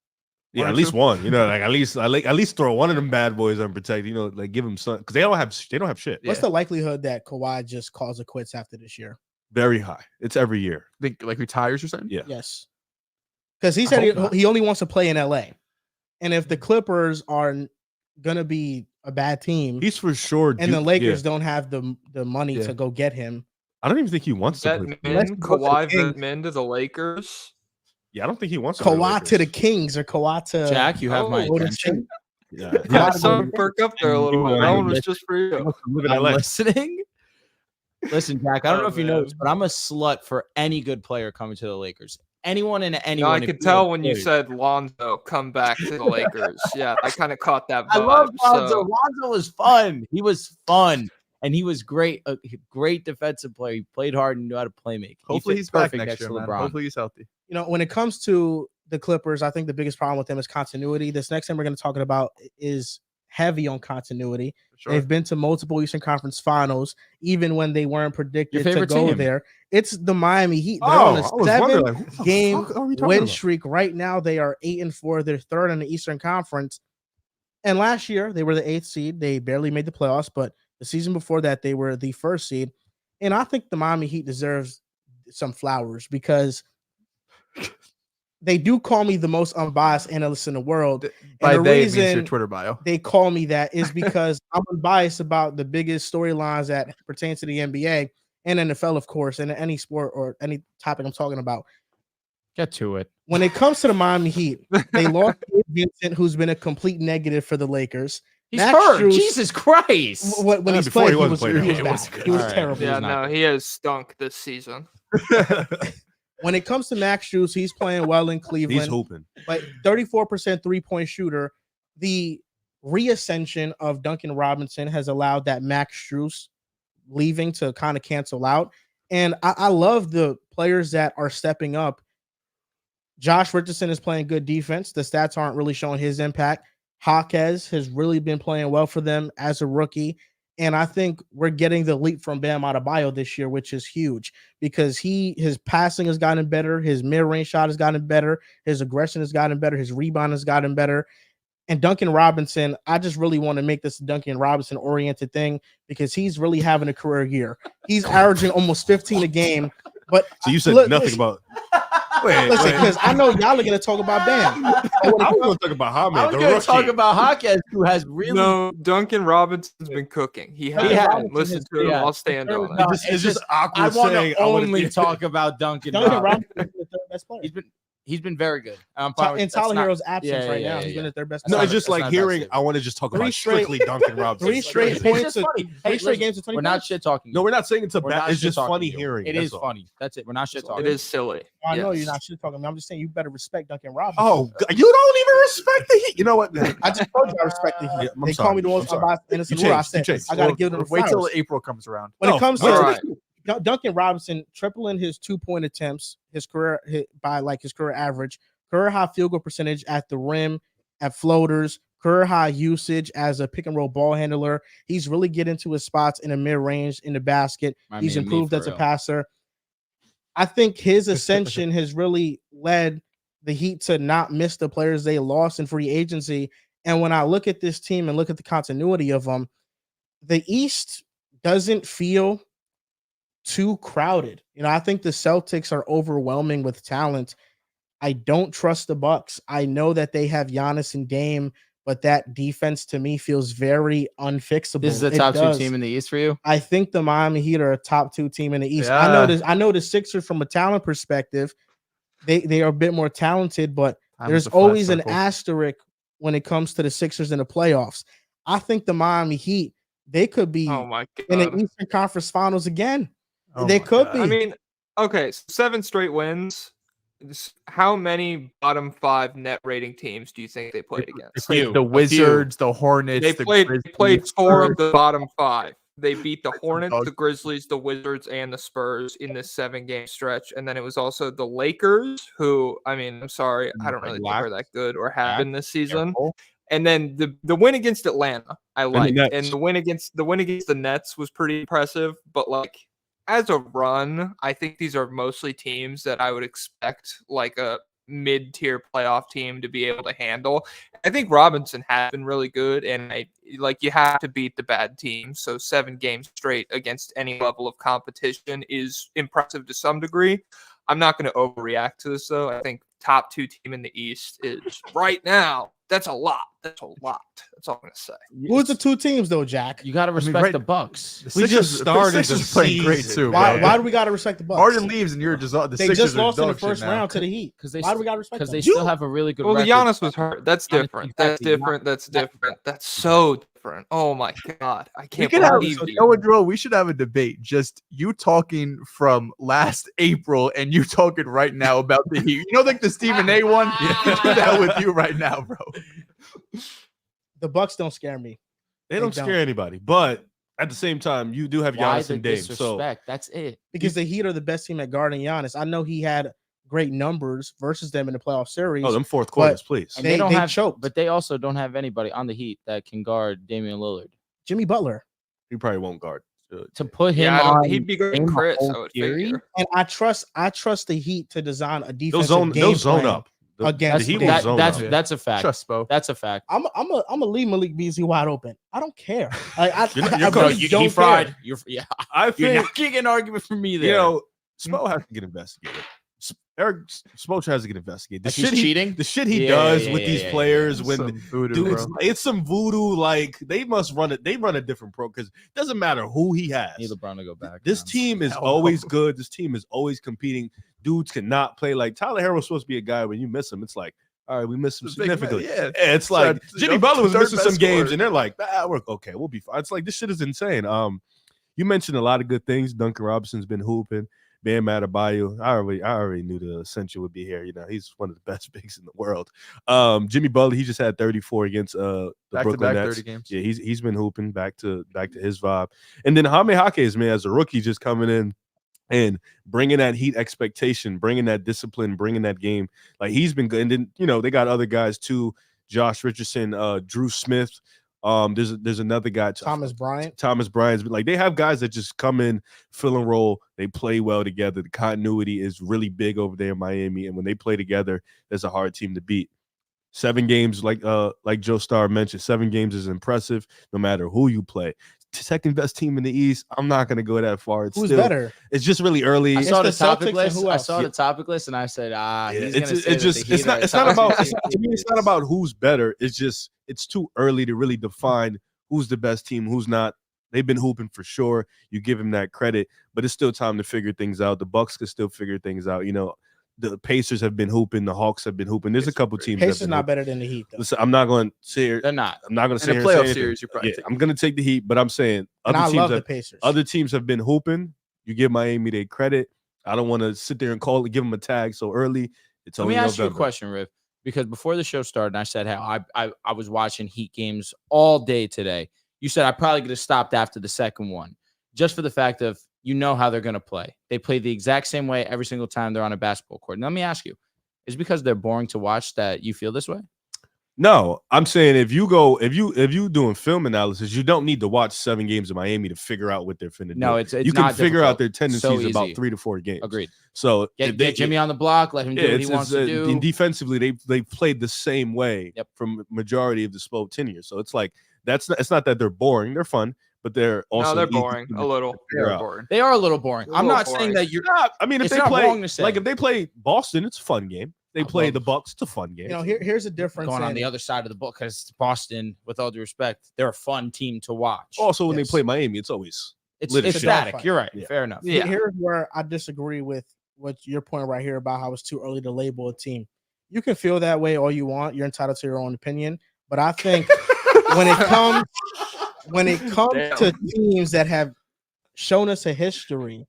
Speaker 4: Yeah,
Speaker 5: One
Speaker 4: at
Speaker 5: or
Speaker 4: least
Speaker 5: two?
Speaker 4: one. Like at least throw one of them bad boys unprotected. Like give them some because they don't have shit.
Speaker 1: What's the likelihood that Kawhi just calls it quits after this year?
Speaker 4: Very high. It's every year.
Speaker 5: Think like retires or something?
Speaker 4: Yeah.
Speaker 1: Yes. Because he
Speaker 5: I
Speaker 1: said
Speaker 5: hope not.
Speaker 1: he only wants to play in LA. And if the Clippers are going to be a bad team
Speaker 4: He's for sure.
Speaker 1: and the Lakers
Speaker 4: yeah.
Speaker 1: don't have the money
Speaker 5: Yeah.
Speaker 1: to go get him,
Speaker 4: I don't even think he wants to play.
Speaker 1: Unless he
Speaker 2: Vetman,
Speaker 1: goes to the
Speaker 2: Kawhi
Speaker 1: Kings.
Speaker 2: Vetman to the Lakers.
Speaker 4: Yeah, I don't think he wants to play
Speaker 1: Kawhi to the
Speaker 4: Lakers.
Speaker 1: Kings or Kawhi to
Speaker 3: Jack, you have my
Speaker 2: Oh,
Speaker 1: Golden
Speaker 3: attention.
Speaker 1: State.
Speaker 4: Yeah.
Speaker 2: Yeah,
Speaker 1: Yeah.
Speaker 2: some perk up there a little bit. That one was just for you.
Speaker 4: Live in
Speaker 3: I'm
Speaker 4: LA.
Speaker 3: listening. Listen, Jack. I don't
Speaker 2: Oh,
Speaker 3: know if you know
Speaker 2: man.
Speaker 3: this, but I'm a slut for any good player coming to the Lakers. Anyone and
Speaker 2: No,
Speaker 3: anyone.
Speaker 2: I
Speaker 3: if
Speaker 2: could
Speaker 3: you're
Speaker 2: tell
Speaker 3: a
Speaker 2: when you
Speaker 3: player.
Speaker 2: said Lonzo come back to the Lakers. Yeah, I kind of caught that vibe.
Speaker 3: I love Lonzo.
Speaker 2: So.
Speaker 3: Lonzo was fun. He was fun, and he was great. A great defensive player. He played hard and knew how to play make. He
Speaker 5: Hopefully
Speaker 3: fit
Speaker 5: he's back
Speaker 3: perfect
Speaker 5: next year,
Speaker 3: to
Speaker 5: man.
Speaker 3: LeBron.
Speaker 5: Hopefully he's healthy.
Speaker 1: When it comes to the Clippers, I think the biggest problem with them is continuity. This next thing we're going to talk about is heavy on continuity.
Speaker 5: Sure.
Speaker 1: They've been to multiple Eastern Conference Finals, even when they weren't predicted to
Speaker 3: favorite
Speaker 1: go
Speaker 3: team?
Speaker 1: there. It's the Miami Heat. They're
Speaker 4: Oh,
Speaker 1: on
Speaker 4: I
Speaker 1: a
Speaker 4: was wondering, like,
Speaker 1: 7
Speaker 4: what the
Speaker 1: game
Speaker 4: fuck are we talking
Speaker 1: win
Speaker 4: about?
Speaker 1: streak right now. They are 8-4. They're third in the Eastern Conference. And last year they were the 8th seed. They barely made the playoffs, but the season before that they were the 1st seed. And I think the Miami Heat deserves some flowers because they do call me the most unbiased analyst in the world.
Speaker 5: By
Speaker 1: the
Speaker 5: they, it means your
Speaker 1: reason
Speaker 5: Twitter bio.
Speaker 1: they call me that is because I'm unbiased about the biggest storylines that pertain to the NBA and NFL, of course, and any sport or any topic I'm talking about.
Speaker 3: Get to it.
Speaker 1: When it comes to the Miami Heat, they lost Gabe Vincent, who's been a complete negative for the Lakers.
Speaker 3: He's
Speaker 1: Max
Speaker 3: hurt.
Speaker 1: Strus-
Speaker 3: Jesus Christ.
Speaker 1: When he's
Speaker 4: before
Speaker 1: played,
Speaker 4: he wasn't playing.
Speaker 1: he was
Speaker 3: It
Speaker 1: bad.
Speaker 3: was good.
Speaker 1: He was
Speaker 3: All right.
Speaker 1: terrible.
Speaker 2: Yeah,
Speaker 3: He's not
Speaker 2: no, he has stunk this season.
Speaker 1: When it comes to Max Strus, he's playing well in
Speaker 4: He's
Speaker 1: Cleveland,
Speaker 4: hooping.
Speaker 1: but 34% three-point shooter. The reascension of Duncan Robinson has allowed that Max Strus leaving to kind of cancel out. And I love the players that are stepping up. Josh Richardson is playing good defense. The stats aren't really showing his impact. Jaquez has really been playing well for them as a rookie. And I think we're getting the leap from Bam Adebayo this year, which is huge because his passing has gotten better. His mid-range shot has gotten better. His aggression has gotten better. His rebound has gotten better. And Duncan Robinson, I just really want to make this a Duncan Robinson oriented thing because he's really having a career year. He's averaging almost 15 a game. But
Speaker 4: So you said
Speaker 1: look,
Speaker 4: nothing
Speaker 1: listen,
Speaker 4: about. Wait,
Speaker 1: listen, because I know y'all are going to talk about Bam. And when it
Speaker 4: I was
Speaker 1: comes-
Speaker 4: going to talk about
Speaker 3: I
Speaker 4: Hamid,
Speaker 3: was
Speaker 4: the
Speaker 3: going to
Speaker 4: rookie.
Speaker 3: talk about Jaquez, who has really.
Speaker 2: No, Duncan Robinson's been cooking. He has.
Speaker 3: has.
Speaker 2: Listen to him.
Speaker 3: Yeah.
Speaker 2: I'll stand on
Speaker 3: No,
Speaker 2: it.
Speaker 4: It's just awkward
Speaker 3: I want
Speaker 4: saying.
Speaker 3: to
Speaker 4: I wanna
Speaker 3: only
Speaker 4: be-
Speaker 3: talk about Duncan.
Speaker 1: Duncan
Speaker 3: Robinson.
Speaker 1: Robinson is the third best player.
Speaker 3: He's been very good. I'm fine with
Speaker 1: In
Speaker 3: it. That's
Speaker 1: Tyler
Speaker 3: not-
Speaker 1: Hero's absence
Speaker 3: yeah,
Speaker 1: right
Speaker 3: yeah,
Speaker 1: now,
Speaker 3: yeah,
Speaker 1: he's been
Speaker 3: yeah.
Speaker 1: the third best
Speaker 3: That's
Speaker 1: player.
Speaker 4: No, it's just
Speaker 3: That's
Speaker 4: like
Speaker 3: not a bad
Speaker 4: hearing.
Speaker 3: statement.
Speaker 4: I want to just talk
Speaker 1: Three
Speaker 4: about
Speaker 1: straight-
Speaker 4: strictly Duncan Robinson.
Speaker 1: Three straight
Speaker 3: It's
Speaker 1: points.
Speaker 3: just
Speaker 1: to-
Speaker 3: funny.
Speaker 1: Three
Speaker 3: Hey,
Speaker 1: straight
Speaker 3: listen,
Speaker 1: games of 20
Speaker 3: we're not
Speaker 1: points.
Speaker 3: shit talking.
Speaker 4: No, we're not saying it's a
Speaker 3: We're
Speaker 4: bad.
Speaker 3: not
Speaker 4: It's just
Speaker 3: shit-talking
Speaker 4: funny
Speaker 3: you.
Speaker 4: hearing.
Speaker 3: It
Speaker 4: that's
Speaker 3: is
Speaker 4: all.
Speaker 3: funny. That's it. We're not shit talking.
Speaker 2: It is silly.
Speaker 1: I know you're
Speaker 2: Yes.
Speaker 1: not shit talking. I'm just saying you better respect Duncan Robinson.
Speaker 4: Oh, God, you don't even respect the Heat. You know what?
Speaker 1: I just told you I respect the Heat.
Speaker 4: Yeah, I'm
Speaker 1: They
Speaker 4: sorry.
Speaker 1: call me the most
Speaker 4: I'm sorry.
Speaker 1: unbiased innocent
Speaker 4: You
Speaker 1: lawyer. I
Speaker 4: changed. You
Speaker 1: said
Speaker 4: changed.
Speaker 1: I got to give them the
Speaker 5: Wait till
Speaker 1: flowers.
Speaker 5: April comes around.
Speaker 1: When
Speaker 4: No,
Speaker 1: it comes
Speaker 4: wait
Speaker 1: to
Speaker 2: till-
Speaker 1: Duncan Robinson tripling his 2-point attempts, his career hit by like his career average, career high field goal percentage at the rim, at floaters, career high usage as a pick and roll ball handler. He's really getting to his spots in the mid range in the basket. He's improved as a passer. I think his ascension has really led the Heat to not miss the players they lost in free agency. And when I look at this team and look at the continuity of them, the East doesn't feel too crowded. I think the Celtics are overwhelming with talent. I don't trust the Bucks. I know that they have Giannis and Dame, but that defense to me feels very unfixable.
Speaker 3: This is the top two team in the East for you?
Speaker 1: I think the Miami Heat are a top 2 team in the East.
Speaker 5: Yeah.
Speaker 1: I know the Sixers from a talent perspective, they are a bit more talented, but there's always an asterisk when it comes to the Sixers in the playoffs. I think the Miami Heat, they could be in the Eastern Conference Finals again. They could be.
Speaker 2: I mean, okay, 7 straight wins. How many bottom 5 net rating teams do you think they played against?
Speaker 5: The Wizards, the Hornets.
Speaker 2: They played 4 of the bottom 5. They beat the Hornets, the Grizzlies, the Wizards, and the Spurs in this 7-game stretch. And then it was also the Lakers, who, I mean, I'm sorry, I don't really think are that good or have been this season. And then the win against Atlanta, I liked, and the win against the Nets was pretty impressive. But like, as a run, I think these are mostly teams that I would expect like a mid-tier playoff team to be able to handle. I think Robinson has been really good, and you have to beat the bad teams. So 7 games straight against any level of competition is impressive to some degree. I'm not going to overreact to this, though. I think top 2 team in the East is right now. That's a lot. That's all I'm going to say.
Speaker 1: Who's the 2 teams, though, Jack?
Speaker 3: You got to respect the Bucks.
Speaker 4: We just started the
Speaker 5: Sixers playing great too.
Speaker 1: Why do we got to respect the Bucks?
Speaker 5: Harden leaves, and you're just the
Speaker 1: they
Speaker 5: Sixers
Speaker 1: just lost in the
Speaker 5: dog
Speaker 1: first
Speaker 5: shit now.
Speaker 1: round to the Heat. Why do we got to respect them?
Speaker 3: Because they still have a really good record.
Speaker 2: Giannis was hurt. That's different.
Speaker 3: Exactly.
Speaker 2: That's different. That's so different. Oh my God. I can't believe it.
Speaker 5: We should have a debate. Just you talking from last April and you talking right now about the Heat. Like the Stephen A one? Yeah. Do that with you right now, bro.
Speaker 1: The Bucks don't scare me.
Speaker 4: They don't scare anybody, but at the same time, you do have Giannis and Dame. So
Speaker 3: that's it.
Speaker 1: Because the Heat are the best team at guarding Giannis. I know he had great numbers versus them in the playoff series.
Speaker 4: Oh, them fourth quarters, please.
Speaker 3: And they don't have choke, but they also don't have anybody on the Heat that can guard Damian Lillard.
Speaker 1: Jimmy Butler.
Speaker 4: He probably won't guard.
Speaker 3: To put him on,
Speaker 2: he'd be good. Chris, I would figure.
Speaker 1: And I trust the Heat to design a defensive game
Speaker 4: they'll zone up.
Speaker 1: Against
Speaker 3: that's a fact.
Speaker 5: Trust Bo.
Speaker 3: That's a fact.
Speaker 1: I'm a leave Malik Beasley wide open. I don't care.
Speaker 3: He fried. You're not getting an argument from me there.
Speaker 4: Spo has to get investigated. Eric Spoelstra has to get investigated.
Speaker 3: Cheating.
Speaker 4: The shit he does with these players when
Speaker 5: voodoo,
Speaker 4: it's some voodoo. Like they must run it. They run a different pro because it doesn't matter who he has.
Speaker 3: Need LeBron to go back.
Speaker 4: This team is always good. This team is always competing. Dudes cannot play. Like Tyler Herro's supposed to be a guy when you miss him, it's like, all right, we missed him significantly. And it's like Jimmy Butler was missing some games, and they're like, we're okay, we'll be fine. It's like this shit is insane. You mentioned a lot of good things. Duncan Robinson's been hooping. Bam Adebayo, I already knew the Essential would be here. He's one of the best bigs in the world. Jimmy Butler, he just had 34 against the Brooklyn Nets.
Speaker 5: 30 games.
Speaker 4: Yeah, he's been hooping back to his vibe. And then Jaime Jaquez, man, as a rookie, just coming in and bringing that Heat expectation, bringing that discipline, bringing that game. Like he's been good. And then they got other guys too. Josh Richardson, Drew Smith. There's another guy,
Speaker 1: Thomas Bryant.
Speaker 4: Like they have guys that just come in, fill and roll. They play well together. The continuity is really big over there in Miami, and when they play together, that's a hard team to beat. 7 games, like JokicJoestar mentioned, 7 games is impressive no matter who you play. Second best team in the East. I'm not going to go that far.
Speaker 1: Who's better?
Speaker 4: It's just really early.
Speaker 3: I saw the topic list, and I said,
Speaker 4: it's not about who's better. It's too early to really define who's the best team, who's not. They've been hooping for sure. You give them that credit, but it's still time to figure things out. The Bucks can still figure things out. The Pacers have been hooping. The Hawks have been hooping. There's a couple teams.
Speaker 1: Pacers not better than the Heat, though.
Speaker 4: Listen, I'm not going to say here.
Speaker 3: They're not.
Speaker 4: I'm not going to say
Speaker 5: in a playoff series. You're probably
Speaker 4: I'm going to take the Heat, but I'm saying
Speaker 1: the Pacers.
Speaker 4: Other teams have been hooping. You give Miami their credit. I don't want to sit there and give them a tag so early. It's only
Speaker 3: Let me ask you a question, Riv, because before the show started, I said how I was watching Heat games all day today. You said I probably could have stopped after the second one, just for the fact of how they're going to play. They play the exact same way every single time they're on a basketball court. And let me ask you, is it because they're boring to watch that you feel this way?
Speaker 4: No, I'm saying if you doing film analysis, you don't need to watch 7 games of Miami to figure out what they're finna do.
Speaker 3: No, it's
Speaker 4: you can
Speaker 3: not
Speaker 4: figure out
Speaker 3: difficult.
Speaker 4: their tendencies
Speaker 3: So
Speaker 4: about
Speaker 3: easy.
Speaker 4: 3 to 4 games.
Speaker 3: Agreed.
Speaker 4: So
Speaker 3: Get Jimmy on the block, let him do what he wants to do.
Speaker 4: And defensively, they played the same way from majority of the Spo tenure. So it's like it's not that they're boring, they're fun, but they're also
Speaker 2: they're boring a little.
Speaker 3: They're boring. They are a little boring. I'm not saying that you're
Speaker 4: not. I mean, if
Speaker 3: it's
Speaker 4: they
Speaker 3: not
Speaker 4: play
Speaker 3: wrong to say.
Speaker 4: like if they play Boston, it's a fun game. They play the Bucks, it's a fun game.
Speaker 1: You know, here's a difference.
Speaker 3: Going on the other side of the book because Boston, with all due respect, they're a fun team to watch.
Speaker 4: Also, when they play Miami, it's always
Speaker 3: it's static. You're right.
Speaker 4: Yeah.
Speaker 3: Fair enough.
Speaker 1: Yeah. Here's where I disagree with what your point right here about how it's too early to label a team. You can feel that way all you want. You're entitled to your own opinion, but I think when it comes to teams that have shown us a history,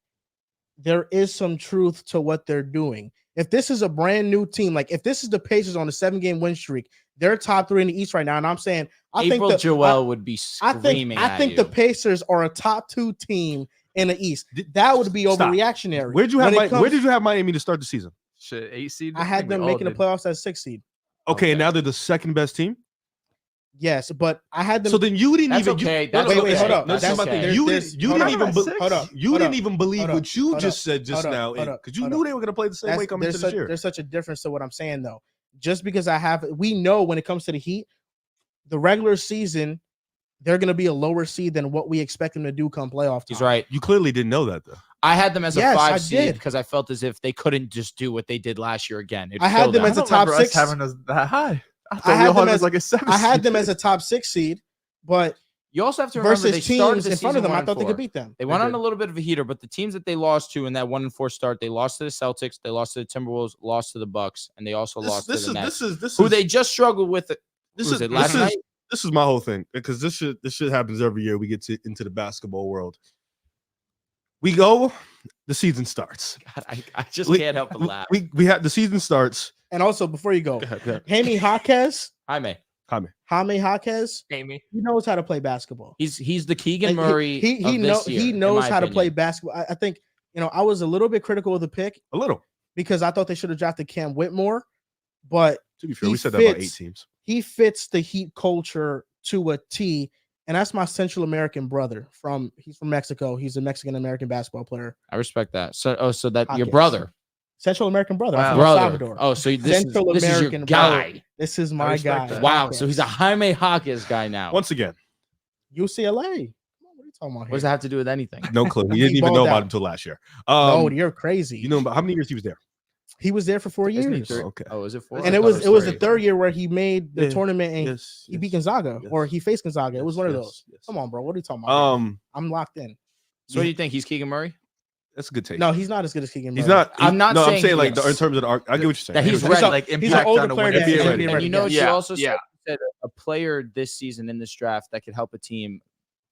Speaker 1: there is some truth to what they're doing. If this is a brand new team, like if this is the Pacers on a 7-game win streak, they're top 3 in the East right now. And I'm saying, I think
Speaker 3: Joel would be screaming.
Speaker 1: I think the Pacers are a top 2 team in the East. That would be overreactionary.
Speaker 4: Where did you have Miami to start the season?
Speaker 5: Shit, 8 seed.
Speaker 1: I had them making the playoffs as 6 seed.
Speaker 4: Okay, now they're the second best team.
Speaker 1: Yes, but I had them.
Speaker 4: So then you didn't
Speaker 3: That's
Speaker 4: even.
Speaker 3: okay.
Speaker 1: Wait, hold up.
Speaker 3: That's okay.
Speaker 4: You didn't even believe what you just said just now because you knew they were going to play the same way coming into this year.
Speaker 1: There's such a difference to what I'm saying though. Just because we know when it comes to the Heat, the regular season, they're going to be a lower seed than what we expect them to do come playoff time.
Speaker 3: He's right.
Speaker 4: You clearly didn't know that though.
Speaker 3: I had them as a 5 seed
Speaker 1: did.
Speaker 3: because I felt as if they couldn't just do what they did last year again.
Speaker 1: I had them as a top 6.
Speaker 5: Having us that high.
Speaker 1: I had them as
Speaker 5: like a 7.
Speaker 1: I had them as a top 6 seed, but
Speaker 3: you also have to remember
Speaker 1: versus teams in front of them, I thought they could beat them.
Speaker 3: They went on a little bit of a heater, but the teams that they lost to in that 1-4 start, they lost to the Celtics, they lost to the Timberwolves, lost to the Bucks, and they also lost to the Nets, who they just struggled with. Last night?
Speaker 4: This is my whole thing because this shit happens every year. We get into the basketball world. We go, the season starts.
Speaker 3: God, I just can't help but laugh.
Speaker 4: We have the season starts.
Speaker 1: And also, before you go,
Speaker 4: Go ahead.
Speaker 1: Jaime Jaquez,
Speaker 3: Jaime
Speaker 1: Jaquez,
Speaker 2: Amy.
Speaker 1: he knows how to play basketball.
Speaker 3: He's the Keegan Murray.
Speaker 1: He knows how to play basketball. I think I was a little bit critical of the pick, because I thought they should have drafted Cam Whitmore, but
Speaker 4: to be fair, we said that about 8 teams.
Speaker 1: He fits the Heat culture to a T, and that's my Central American brother. He's from Mexico. He's a Mexican American basketball player.
Speaker 3: I respect that. So that
Speaker 1: Jaquez.
Speaker 3: Your brother.
Speaker 1: Central American brother.
Speaker 3: Wow.
Speaker 1: I'm from El Salvador.
Speaker 3: Oh, so this is your guy.
Speaker 1: Brother. This is my guy.
Speaker 5: That.
Speaker 3: Wow. So he's a Jaime Jaquez guy now.
Speaker 4: Once again,
Speaker 1: UCLA. What are you talking about here?
Speaker 3: What does that have to do with anything?
Speaker 4: No clue. We didn't even know about him until last year.
Speaker 1: No, you're crazy.
Speaker 4: You know about how many years he was there?
Speaker 1: He was there for 4 years.
Speaker 4: Okay.
Speaker 3: Oh, is it 4?
Speaker 1: And it was the 3rd year where he made the tournament and he beat Gonzaga,
Speaker 4: yes,
Speaker 1: or he faced Gonzaga. It was one of those. Come on, bro. What are you talking about? I'm locked in.
Speaker 3: So what do you think? He's Keegan Murray?
Speaker 4: That's a good take.
Speaker 1: No, he's not as good as Keegan Murray.
Speaker 4: He's not.
Speaker 3: I'm not.
Speaker 4: No,
Speaker 3: saying
Speaker 4: I'm saying like
Speaker 3: yes.
Speaker 4: in terms of the arc. I get what you're saying.
Speaker 3: That he's
Speaker 5: ready.
Speaker 3: ready.
Speaker 5: Like
Speaker 1: he's an older player.
Speaker 3: And you know what you also
Speaker 2: said
Speaker 3: a player this season in this draft that could help a team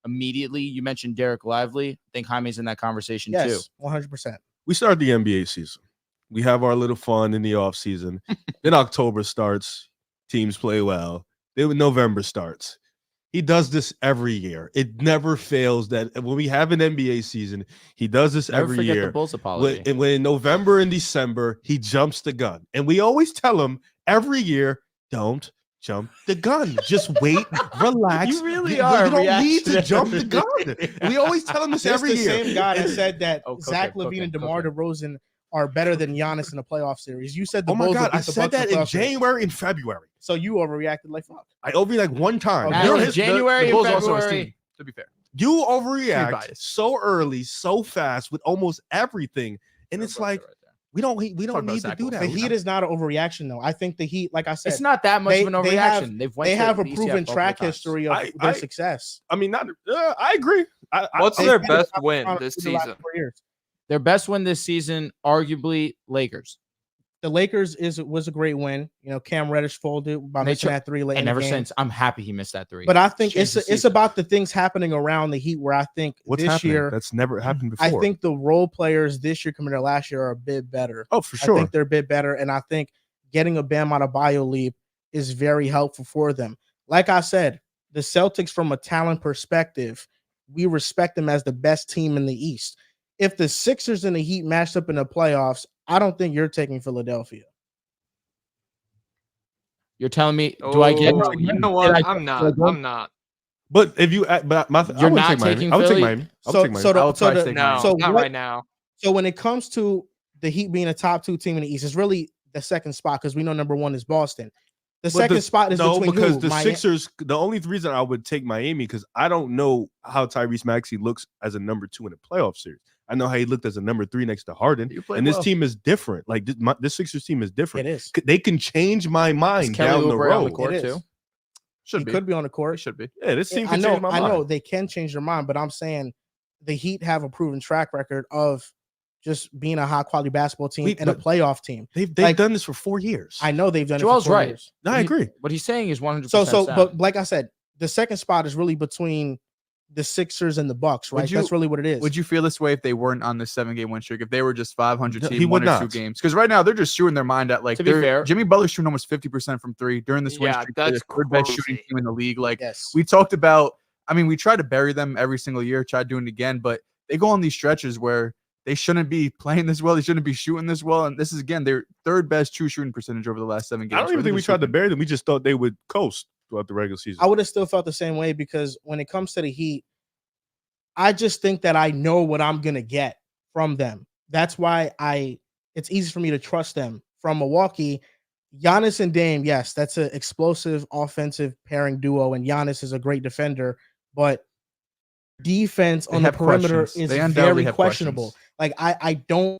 Speaker 3: immediately. You mentioned Derek Lively. I think Jaime's in that conversation too.
Speaker 1: 100%.
Speaker 4: We start the NBA season. We have our little fun in the off season. Then October starts. Teams play well. Then November starts. He does this every year. It never fails that when we have an NBA season, he does this
Speaker 3: Never
Speaker 4: every
Speaker 3: forget
Speaker 4: year.
Speaker 3: The Bulls apology.
Speaker 4: When in November and December, he jumps the gun. And we always tell him every year, don't jump the gun. Just wait, relax.
Speaker 3: You really are.
Speaker 4: You don't need to jump the gun. We always tell him this every year.
Speaker 1: The same guy that said that Zach Lavine and DeMar DeRozan are better than Giannis in the playoff series. You said the Bulls. Oh my God,
Speaker 4: I said that in January and February.
Speaker 1: So you overreacted like fuck.
Speaker 4: I overreacted one time.
Speaker 3: January and February.
Speaker 5: To be fair,
Speaker 4: you overreact so early, so fast with almost everything, and it's like we don't need to do that.
Speaker 1: The Heat is not an overreaction, though. I think the Heat, like I said,
Speaker 3: it's not that much of an overreaction.
Speaker 1: They have a proven track history of their success.
Speaker 4: I mean, I agree.
Speaker 2: What's their best win this season?
Speaker 3: Their best win this season, arguably, Lakers.
Speaker 1: The Lakers was a great win. Cam Reddish folded by missing that 3 late.
Speaker 3: And ever since, I'm happy he missed that 3.
Speaker 1: But I think it's about the things happening around the Heat where I think this year
Speaker 4: that's never happened before.
Speaker 1: I think the role players this year compared to last year are a bit better.
Speaker 4: Oh, for sure.
Speaker 1: I think they're a bit better, and I think getting a Bam Adebayo leap is very helpful for them. Like I said, the Celtics, from a talent perspective, we respect them as the best team in the East. If the Sixers and the Heat matched up in the playoffs, I don't think you're taking Philadelphia.
Speaker 3: You're telling me, do I get?
Speaker 2: Oh, you know what? I'm not.
Speaker 4: But if you, but I
Speaker 3: You're
Speaker 4: would
Speaker 3: not
Speaker 4: take Miami.
Speaker 3: taking
Speaker 4: I would take
Speaker 3: Philly?
Speaker 4: Miami. I would take Miami.
Speaker 5: I would probably take
Speaker 2: No,
Speaker 5: Miami.
Speaker 1: So
Speaker 2: not
Speaker 1: what-
Speaker 2: right now.
Speaker 1: So when it comes to the Heat being a top 2 team in the East, it's really the second spot because we know number 1 is Boston. The
Speaker 4: But
Speaker 1: second spot is between
Speaker 4: because
Speaker 1: who?
Speaker 4: the Sixers. The only reason I would take Miami because I don't know how Tyrese Maxey looks as a number 2 in a playoff series. I know how he looked as a number 3 next to Harden, and this team is different. Like this Sixers team is different.
Speaker 1: It is.
Speaker 4: They can change my mind down the
Speaker 3: Oubre on
Speaker 4: road.
Speaker 3: the court
Speaker 1: It is.
Speaker 3: too?
Speaker 5: Should
Speaker 1: He
Speaker 5: be.
Speaker 1: could be on the
Speaker 5: It
Speaker 1: court.
Speaker 5: should be.
Speaker 4: Yeah, this team
Speaker 1: I
Speaker 4: can
Speaker 1: know.
Speaker 4: change my
Speaker 1: I
Speaker 4: mind.
Speaker 1: know they can change their mind, but I'm saying the Heat have a proven track record of just being a high quality basketball team and a playoff team.
Speaker 4: They've
Speaker 1: like-
Speaker 4: done this for 4 years.
Speaker 1: I know they've done
Speaker 3: Joel's
Speaker 1: it for 4
Speaker 3: right.
Speaker 1: years.
Speaker 4: I agree.
Speaker 3: What he's saying is 100%.
Speaker 1: So,
Speaker 3: sound.
Speaker 1: but like I said, the second spot is really between the Sixers and the Bucks, right?
Speaker 5: Would
Speaker 1: That's really what it is.
Speaker 5: Would you feel this way if they weren't on this 7-game win streak? If they were just 500
Speaker 4: No,
Speaker 5: team,
Speaker 4: he
Speaker 5: one
Speaker 4: would
Speaker 5: or 2
Speaker 4: not.
Speaker 5: games? Because right now they're just shooting their mind at like.
Speaker 3: To be fair-
Speaker 5: Jimmy Butler's shooting almost 50% from 3 during this win
Speaker 2: Yeah,
Speaker 5: streak. They're
Speaker 2: that's
Speaker 5: the third best shooting
Speaker 2: crazy.
Speaker 5: team in the league. Like
Speaker 1: Yes.
Speaker 5: we talked about. I mean, we try to bury them every single year. Try doing it again, but they go on these stretches where they shouldn't be playing this well. They shouldn't be shooting this well. And this is again their third best true shooting percentage over the last 7 games.
Speaker 4: I don't even think we tried to bury them. We just thought they would coast throughout the regular season.
Speaker 1: I would have still felt the same way because when it comes to the Heat, I just think that I know what I'm gonna get from them. That's why it's easy for me to trust them. From Milwaukee, Giannis and Dame, yes, that's an explosive offensive pairing duo, and Giannis is a great defender, but defense
Speaker 5: They
Speaker 1: on the
Speaker 5: have
Speaker 1: perimeter
Speaker 5: questions.
Speaker 1: is
Speaker 5: They undoubtedly
Speaker 1: very
Speaker 5: have
Speaker 1: questionable.
Speaker 5: questions.
Speaker 1: Like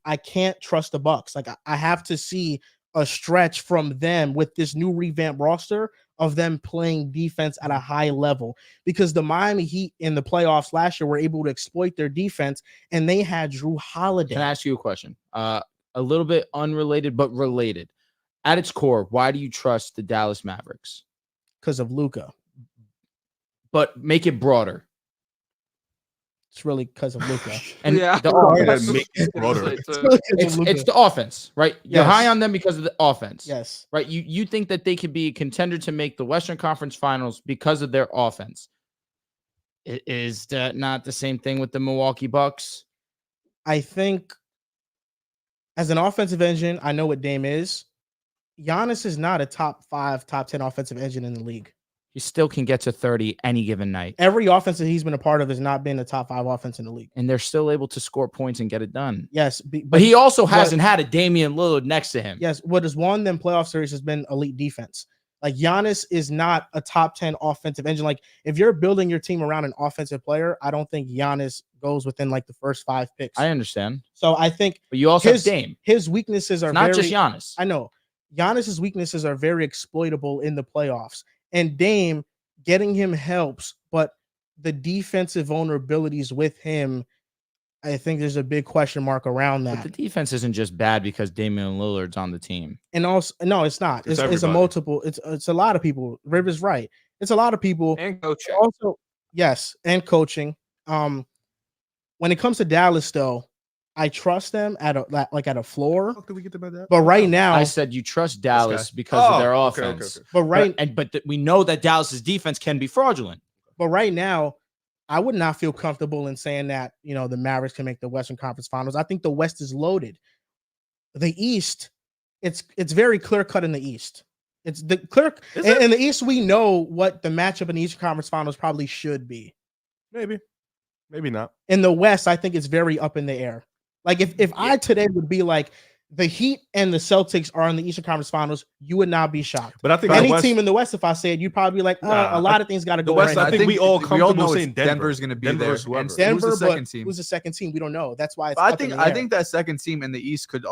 Speaker 1: I can't trust the Bucks. Like I have to see a stretch from them with this new revamped roster of them playing defense at a high level because the Miami Heat in the playoffs last year were able to exploit their defense and they had Drew Holiday.
Speaker 3: Can I ask you a question? A little bit unrelated, but related. At its core, why do you trust the Dallas Mavericks?
Speaker 1: Because of Luka.
Speaker 3: But make it broader.
Speaker 1: It's really because of Luka.
Speaker 3: And
Speaker 2: Yeah.
Speaker 3: the
Speaker 4: Sorry,
Speaker 3: offense,
Speaker 4: that makes it broader.
Speaker 3: it's the offense, right? You're high on them because of the offense.
Speaker 1: Yes.
Speaker 3: Right. You think that they could be a contender to make the Western Conference Finals because of their offense. Is that not the same thing with the Milwaukee Bucks?
Speaker 1: I think as an offensive engine, I know what Dame is. Giannis is not a top 5, top 10 offensive engine in the league.
Speaker 3: He still can get to 30 any given night.
Speaker 1: Every offense that he's been a part of has not been a top 5 offense in the league.
Speaker 3: And they're still able to score points and get it done.
Speaker 1: Yes.
Speaker 3: But he also hasn't had a Damian Lillard next to him.
Speaker 1: Yes. What has won them playoff series has been elite defense. Like Giannis is not a top 10 offensive engine. Like if you're building your team around an offensive player, I don't think Giannis goes within like the first 5 picks.
Speaker 3: I understand.
Speaker 1: So I think
Speaker 3: But you also have Dame.
Speaker 1: His weaknesses are
Speaker 3: Not just Giannis.
Speaker 1: I know. Giannis's weaknesses are very exploitable in the playoffs. And Dame, getting him helps, but the defensive vulnerabilities with him, I think there's a big question mark around that.
Speaker 3: But the defense isn't just bad because Damian Lillard's on the team.
Speaker 1: And also, no, it's not. It's a
Speaker 4: everybody.
Speaker 1: multiple. It's a lot of people. Rivers right. It's a lot of people.
Speaker 2: And coaching.
Speaker 1: Also, yes, and coaching. When it comes to Dallas, though, I trust them at a floor.
Speaker 4: How did we get about that?
Speaker 1: But right now,
Speaker 3: I said you trust Dallas because of their offense.
Speaker 1: but right,
Speaker 3: But we know that Dallas's defense can be fraudulent.
Speaker 1: but right now, I would not feel comfortable in saying that the Mavericks can make the Western Conference Finals. I think the West is loaded. The East, it's very clear cut in the East. It's the clear in the East. We know what the matchup in the Eastern Conference Finals probably should be.
Speaker 4: Maybe not.
Speaker 1: In the West, I think it's very up in the air. Like if I today would be like the Heat and the Celtics are in the Eastern Conference Finals, you would not be shocked.
Speaker 4: But I think
Speaker 1: Any
Speaker 4: the West,
Speaker 1: team in the West, if I said, you'd probably be like, a lot of things got to go
Speaker 4: West,
Speaker 1: right.
Speaker 4: I think we all comfortable
Speaker 5: know
Speaker 4: saying Denver.
Speaker 5: Denver's going to be
Speaker 4: Denver
Speaker 5: there.
Speaker 4: versus whoever.
Speaker 5: And
Speaker 1: Denver,
Speaker 5: who's the second team?
Speaker 1: Who's the second team? We don't know. That's why it's
Speaker 5: But
Speaker 1: up in the air.
Speaker 5: I think that second team in the East could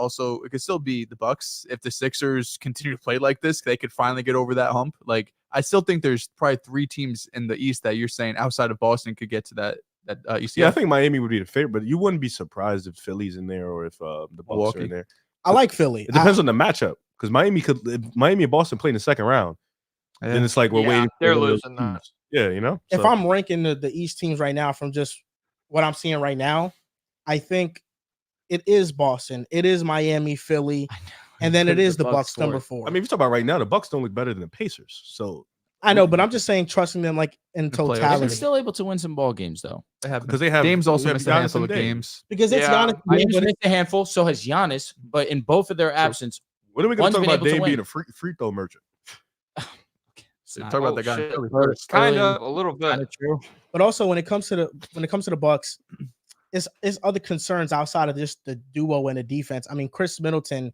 Speaker 5: still be the Bucks if the Sixers continue to play like this. They could finally get over that hump. Like I still think there's probably 3 teams in the East that you're saying outside of Boston could get to that.
Speaker 4: Yeah, I think Miami would be the favorite, but you wouldn't be surprised if Philly's in there or if the Bucks are in there.
Speaker 1: I like Philly.
Speaker 4: It depends on the matchup because if Miami and Boston play in the second round, then it's like we're waiting.
Speaker 2: They're
Speaker 4: for
Speaker 2: losing that.
Speaker 4: Yeah,
Speaker 1: If I'm ranking the East teams right now from just what I'm seeing right now, I think it is Boston, it is Miami, Philly, and then it is the Bucks number 4.
Speaker 4: I mean, if you talk about right now, the Bucks don't look better than the Pacers. So
Speaker 1: I know, but I'm just saying trusting them like in
Speaker 5: The players.
Speaker 1: totality.
Speaker 3: They're still able to win some ball games, though.
Speaker 4: because they have
Speaker 5: Dame's also
Speaker 4: they have
Speaker 5: missed a
Speaker 4: Giannis
Speaker 5: handful
Speaker 4: and
Speaker 5: of
Speaker 4: Dame.
Speaker 5: games.
Speaker 1: Because it's
Speaker 2: Yeah,
Speaker 1: Giannis.
Speaker 3: Dame's missed a handful, so has Giannis. But in both of their absence,
Speaker 4: What are we going
Speaker 3: One's
Speaker 4: to talk
Speaker 3: been
Speaker 4: about?
Speaker 3: able to
Speaker 4: Dame being
Speaker 3: win.
Speaker 4: a free throw merchant.
Speaker 3: It's not-
Speaker 5: Talk about the guy.
Speaker 2: shit.
Speaker 5: First.
Speaker 2: Kind
Speaker 3: Early-
Speaker 2: of a little bit.
Speaker 3: Kind of true.
Speaker 1: But also when it comes to the Bucks, it's other concerns outside of just the duo and the defense. I mean, Chris Middleton,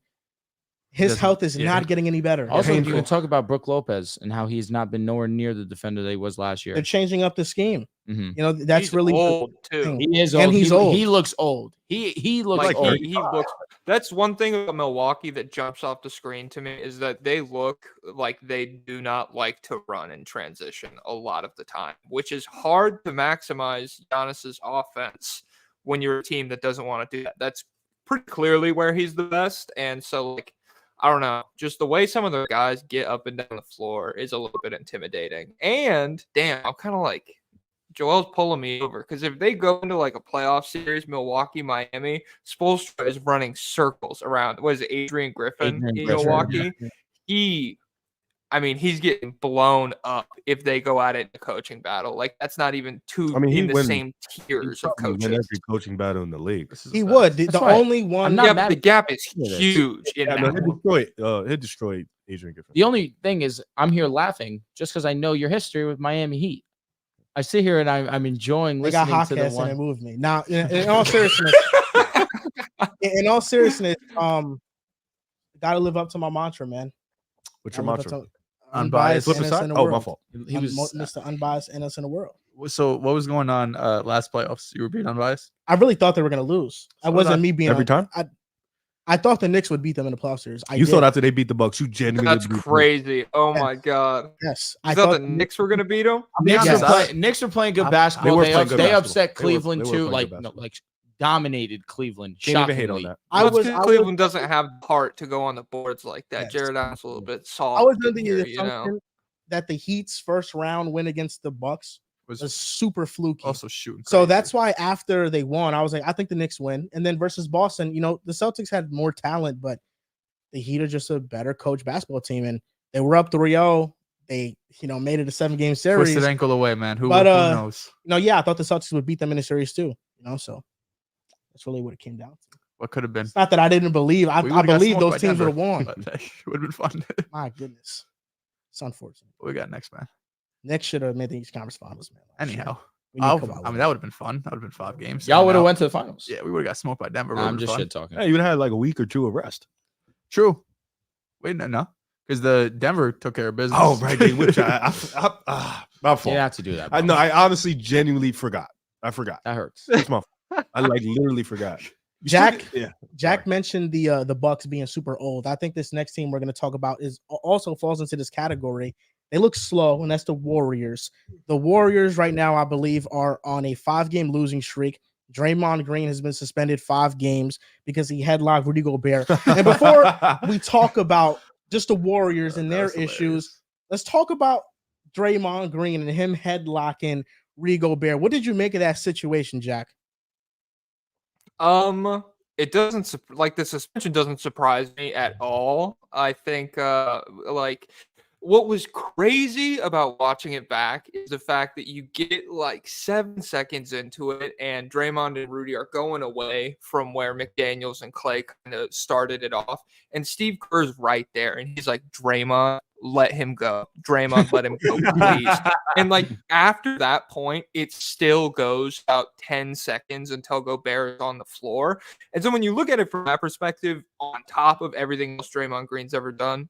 Speaker 1: his
Speaker 5: Doesn't-
Speaker 1: health is
Speaker 5: yeah.
Speaker 1: not getting any better.
Speaker 3: Also, you
Speaker 4: Painful.
Speaker 3: can talk about Brook Lopez and how he's not been nowhere near the defender that he was last year.
Speaker 1: They're changing up the scheme.
Speaker 3: Mhm.
Speaker 1: You know, that's
Speaker 2: He's
Speaker 1: really the
Speaker 2: old too.
Speaker 1: thing.
Speaker 3: He is
Speaker 1: And
Speaker 3: old.
Speaker 1: he's
Speaker 3: he,
Speaker 1: old.
Speaker 3: He looks old. He looks
Speaker 2: Like
Speaker 3: old.
Speaker 2: he looks. That's one thing about Milwaukee that jumps off the screen to me is that they look like they do not like to run in transition a lot of the time, which is hard to maximize Giannis's offense when you're a team that doesn't want to do that. That's pretty clearly where he's the best, and so like I don't know, just the way some of the guys get up and down the floor is a little bit intimidating. And damn, I'm kind of like. Joel's pulling me over because if they go into like a playoff series, Milwaukee, Miami, Spoelstra is running circles around. What is it, Adrian Griffin
Speaker 3: Adrian
Speaker 2: in
Speaker 3: Griffin,
Speaker 2: Milwaukee?
Speaker 3: yeah.
Speaker 2: He's getting blown up if they go at it in a coaching battle. Like that's not even two
Speaker 4: He
Speaker 2: in the
Speaker 4: win-
Speaker 2: same tiers of
Speaker 4: Probably win
Speaker 2: coaches.
Speaker 4: every coaching battle in the league.
Speaker 5: This is
Speaker 1: He
Speaker 5: a
Speaker 1: would.
Speaker 5: fact.
Speaker 1: The
Speaker 3: That's right.
Speaker 1: only one.
Speaker 3: I'm not
Speaker 2: Yeah,
Speaker 3: mad
Speaker 2: but the
Speaker 3: at
Speaker 2: gap is
Speaker 3: you. Yeah,
Speaker 2: huge in
Speaker 4: Yeah,
Speaker 2: that
Speaker 4: no,
Speaker 2: one.
Speaker 4: he'll destroy Adrian Griffin.
Speaker 3: The only thing is, I'm here laughing just because I know your history with Miami Heat. I sit here and I'm enjoying
Speaker 1: They got
Speaker 3: listening to the
Speaker 1: Hawkins and
Speaker 3: one.
Speaker 1: it moved me. Now, in all seriousness, gotta live up to my mantra, man.
Speaker 4: What's your
Speaker 1: Gotta live
Speaker 4: mantra?
Speaker 1: up to
Speaker 5: Unbiased.
Speaker 4: Flip
Speaker 1: innocent
Speaker 4: side?
Speaker 1: in the
Speaker 4: Oh, my
Speaker 1: world.
Speaker 4: fault.
Speaker 3: He was
Speaker 1: Mr. Unbiased innocent in the world.
Speaker 5: So what was going on last playoffs? You were being unbiased?
Speaker 1: I really thought they were gonna lose. I
Speaker 5: So did
Speaker 1: wasn't
Speaker 5: I.
Speaker 1: me being
Speaker 4: Every time?
Speaker 1: I thought the Knicks would beat them in the playoff series.
Speaker 4: You thought after they beat the Bucks, you genuinely
Speaker 2: That's
Speaker 4: believed them.
Speaker 2: crazy. Oh
Speaker 1: Yes.
Speaker 2: my god.
Speaker 1: yes.
Speaker 2: You
Speaker 1: I
Speaker 2: thought
Speaker 1: thought
Speaker 2: the Knicks were gonna beat them?
Speaker 3: Knicks,
Speaker 1: Yes.
Speaker 3: Knicks are playing good
Speaker 5: They
Speaker 3: basketball.
Speaker 4: were
Speaker 3: They,
Speaker 4: playing good
Speaker 3: they
Speaker 4: basketball.
Speaker 3: upset
Speaker 4: They were
Speaker 3: Cleveland
Speaker 4: playing
Speaker 3: too,
Speaker 4: good
Speaker 3: like
Speaker 4: basketball.
Speaker 3: like dominated Cleveland.
Speaker 4: Can't even hate on
Speaker 3: shockingly.
Speaker 4: that.
Speaker 1: I
Speaker 2: That's
Speaker 1: was
Speaker 2: 'cause
Speaker 1: I was
Speaker 2: Cleveland doesn't have the heart to go on the boards like that.
Speaker 1: Yes.
Speaker 2: Jared Allen's a little bit soft.
Speaker 1: I was
Speaker 2: in
Speaker 1: under the
Speaker 2: here, you know.
Speaker 1: assumption that the Heat's first round win against the Bucks
Speaker 5: Was
Speaker 1: was super fluky.
Speaker 5: also shooting.
Speaker 1: So
Speaker 5: crazy.
Speaker 1: that's why after they won, I was like, I think the Knicks win. And then versus Boston, you know, the Celtics had more talent, but the Heat are just a better coach basketball team. And they were up 3-0. They, made it a 7-game series.
Speaker 5: twisted ankle away, man. Who
Speaker 1: But,
Speaker 5: knows?
Speaker 1: Yeah, I thought the Celtics would beat them in the series too. So that's really what it came down to.
Speaker 5: What could have been?
Speaker 1: It's not that I didn't believe. I
Speaker 5: We would've got
Speaker 1: believe
Speaker 5: smoked by
Speaker 1: those teams would have
Speaker 5: Denver,
Speaker 1: won.
Speaker 5: but that would have been fun.
Speaker 1: My goodness. It's unfortunate.
Speaker 5: What we got next, man?
Speaker 1: Knicks should have made the East Conference Finals, man. last year.
Speaker 5: Anyhow,
Speaker 1: We need Kawhi
Speaker 5: that
Speaker 1: Leonard.
Speaker 5: would have been fun. That would have been 5 games.
Speaker 3: Y'all would have
Speaker 5: Anyhow,
Speaker 3: went to the finals.
Speaker 5: Yeah, we would have got smoked by Denver.
Speaker 3: Nah,
Speaker 5: but it
Speaker 3: I'm
Speaker 5: would've
Speaker 3: just
Speaker 5: been
Speaker 3: shit talking.
Speaker 4: Yeah, you would have had like a week or two of rest.
Speaker 5: True. Wait, no, because the Denver took care of business.
Speaker 4: Oh, right. Which my fault.
Speaker 3: You didn't have to do that.
Speaker 4: I
Speaker 3: bro.
Speaker 4: know. I honestly, genuinely forgot. I forgot.
Speaker 3: That hurts.
Speaker 4: It's my fault. I like literally forgot. You
Speaker 1: Jack-
Speaker 4: still- yeah.
Speaker 1: Jack mentioned the Bucks being super old. I think this next team we're going to talk about is also falls into this category. They look slow, and that's the Warriors. The Warriors right now, I believe, are on a 5-game losing streak. Draymond Green has been suspended 5 games because he headlocked Rudy Gobert. And before we talk about just the Warriors and their
Speaker 5: That's hilarious.
Speaker 1: issues, let's talk about Draymond Green and him headlocking Rudy Gobert. What did you make of that situation, Jack?
Speaker 2: It doesn't like the suspension doesn't surprise me at all. I think like what was crazy about watching it back is the fact that you get like 7 seconds into it and Draymond and Rudy are going away from where McDaniels and Clay kind of started it off. And Steve Kerr's right there. And he's like, Draymond, let him go. Draymond, let him go, please. And like after that point, it still goes about 10 seconds until Gobert is on the floor. And so when you look at it from that perspective, on top of everything else Draymond Green's ever done,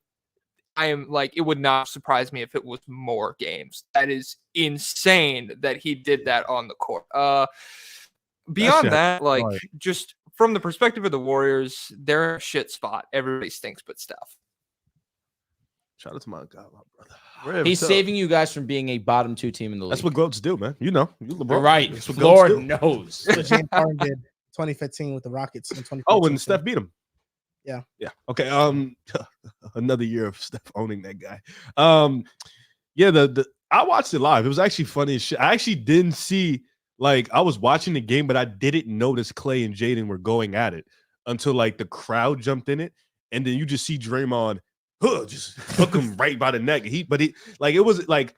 Speaker 2: I am like, it would not surprise me if it was more games. That is insane that he did that on the court. Beyond
Speaker 4: shit.
Speaker 2: that, like
Speaker 4: Right.
Speaker 2: just from the perspective of the Warriors, they're in a shit spot. Everybody stinks but Steph.
Speaker 4: Shout out to my God, my brother.
Speaker 3: He's saving you guys from being a bottom 2 team in the league.
Speaker 4: That's what goats do, man. You know, you LeBron.
Speaker 3: You're right.
Speaker 4: That's what goats
Speaker 3: Lord
Speaker 4: do.
Speaker 3: knows.
Speaker 1: That's what James Harden did 2015 with the Rockets. In 2014.
Speaker 4: Oh, when Steph beat him.
Speaker 1: Yeah.
Speaker 4: Yeah. Okay. Another year of Steph owning that guy. Yeah, the I watched it live. It was actually funny as shit. I actually didn't see, like, I was watching the game, but I didn't notice Clay and Jaden were going at it until like the crowd jumped in it. And then you just see Draymond just hook him right by the neck. It was like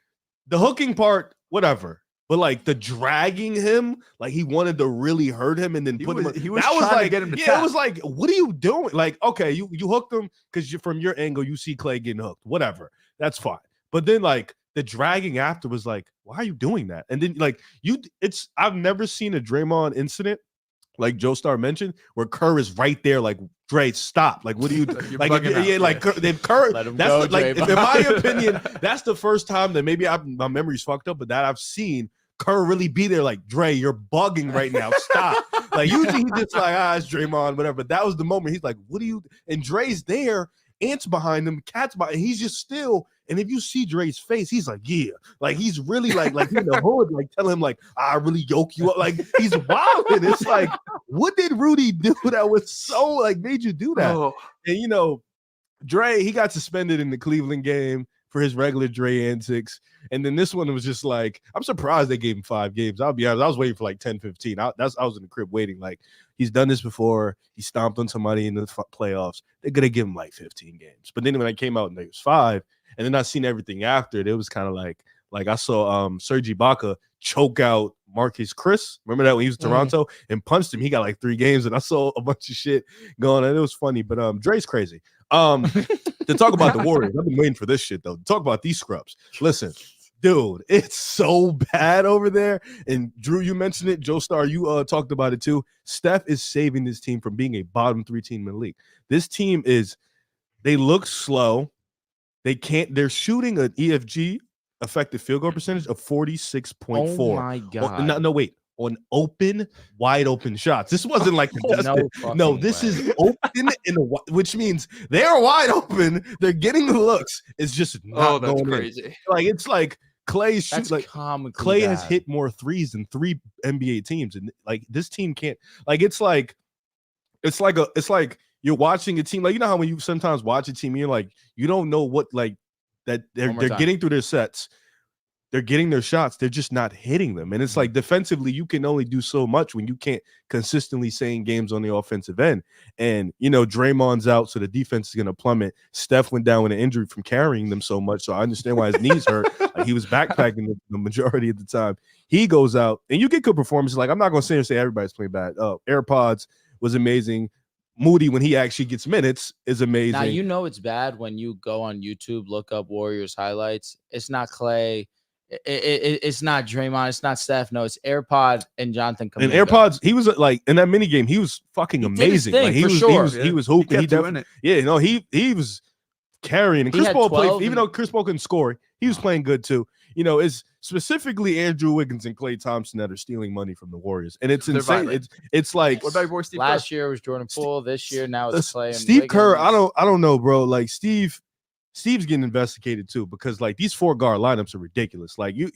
Speaker 4: the hooking part, whatever. But like the dragging him, like he wanted to really hurt him and then put him.
Speaker 5: He was
Speaker 4: that was
Speaker 5: trying
Speaker 4: like,
Speaker 5: to get him to
Speaker 4: yeah,
Speaker 5: tap.
Speaker 4: it was like, what are you doing? Like, okay, you hooked him because from your angle you see Clay getting hooked. Whatever, that's fine. But then like the dragging after was like, why are you doing that? And then like I've never seen a Draymond incident like JokicJoestar mentioned, where Kerr is right there, like, Dray, stop. Like, what do you like? Kerr.
Speaker 3: Let him
Speaker 4: That's
Speaker 3: go,
Speaker 4: like,
Speaker 3: Draymond.
Speaker 4: in my opinion, that's the first time that maybe my memory's fucked up, but that I've seen Kerr really be there. Like, Dray, you're bugging right now. Stop. Like, usually he just like, it's Draymond, whatever. But that was the moment. He's like, what do you? And Dray's there. Ant's behind him, Cat's behind him. He's just still. And if you see Dray's face, he's like, yeah. Like, he's really like in the hood, like, tell him, like, I really yoke you up. Like, he's wild. And it's like, what did Rudy do that was so, like, made you do that?
Speaker 2: Oh.
Speaker 4: And, you know, Dray, he got suspended in the Cleveland game for his regular Dray antics. And then this one was just like, I'm surprised they gave him 5 games. I'll be honest. I was waiting for like 10, 15. I was in the crib waiting. Like, he's done this before. He stomped on somebody in the playoffs. They're going to give him like 15 games. But then when I came out and it was 5, and then I seen everything after it, it was kind of like I saw Serge Ibaka choke out Marcus Chris. Remember that when he was in Toronto and punched him? He got like 3 games, and I saw a bunch of shit going on. It was funny, but Dre's crazy. To talk about the Warriors, I've been waiting for this shit, though. To talk about these scrubs. Listen, dude, it's so bad over there. And Drew, you mentioned it. JokicJoestar, you talked about it too. Steph is saving this team from being a bottom 3 team in the league. This team they look slow. They're shooting an EFG effective field goal percentage of 46.4.
Speaker 3: Oh my God.
Speaker 4: No, wait. On wide open shots. This wasn't like contested. No, this is open which means they're wide open. They're getting the looks. It's just not
Speaker 2: that's
Speaker 4: going
Speaker 2: crazy.
Speaker 4: in. Like, it's like Clay
Speaker 3: That's
Speaker 4: like Clay has hit more threes than 3 NBA teams, and like this team can't. Like, it's like you're watching a team, like, you know how when you sometimes watch a team, you're like, you don't know what, like, that they're getting through their sets, they're getting their shots, they're just not hitting them. And it's like, defensively, you can only do so much when you can't consistently stay in games on the offensive end. And, you know, Draymond's out, so the defense is going to plummet. Steph went down with an injury from carrying them so much, so I understand why his knees hurt. Like, he was backpacking the majority of the time. He goes out, and you get good performances. Like, I'm not going to sit here and say everybody's playing bad. AirPods was amazing. Moody, when he actually gets minutes, is amazing.
Speaker 3: Now, you know it's bad when you go on YouTube, look up Warriors highlights. It's not Clay. It's not Draymond. It's not Steph. No, it's AirPod and Jonathan Kuminga.
Speaker 4: And AirPods, he was like in that mini game, he was fucking amazing. Like, he was hooping. He definitely, yeah, no, he was carrying. And Chris Paul played, even though Chris Paul couldn't score, he was playing good too. You know, it's specifically Andrew Wiggins and Klay Thompson that are stealing money from the Warriors, and it's insane. It's like,
Speaker 5: what about your boy Steve
Speaker 3: last
Speaker 5: Kerr?
Speaker 3: year was Jordan Poole. This year now it's Klay and
Speaker 4: Steve
Speaker 3: Wiggins.
Speaker 4: Kerr. I don't know, bro. Like, Steve's getting investigated too, because like these 4-guard lineups are ridiculous. Like, you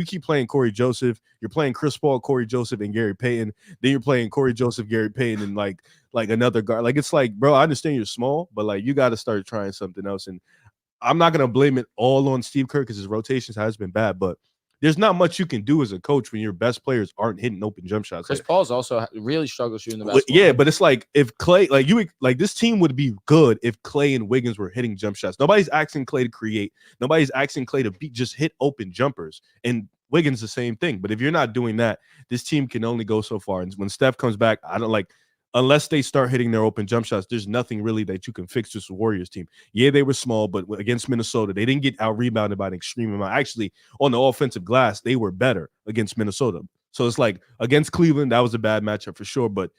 Speaker 4: keep playing Corey Joseph, you're playing Chris Paul, Corey Joseph, and Gary Payton. Then you're playing Corey Joseph, Gary Payton, and like another guard. Like, it's like, bro, I understand you're small, but like, you got to start trying something else. And I'm not gonna blame it all on Steve Kerr because his rotations has been bad, but there's not much you can do as a coach when your best players aren't hitting open jump shots.
Speaker 3: Chris Paul's also really struggled shooting the
Speaker 4: best.
Speaker 3: basketball.
Speaker 4: Yeah, but it's like, if Clay, like this team would be good if Clay and Wiggins were hitting jump shots. Nobody's asking Clay to create. Nobody's asking Clay to just hit open jumpers. And Wiggins the same thing. But if you're not doing that, this team can only go so far. And when Steph comes back, I don't like. Unless they start hitting their open jump shots, there's nothing really that you can fix this Warriors team. Yeah, they were small, but against Minnesota, they didn't get out-rebounded by an extreme amount. Actually, on the offensive glass, they were better against Minnesota. So it's like, against Cleveland, that was a bad matchup for sure, but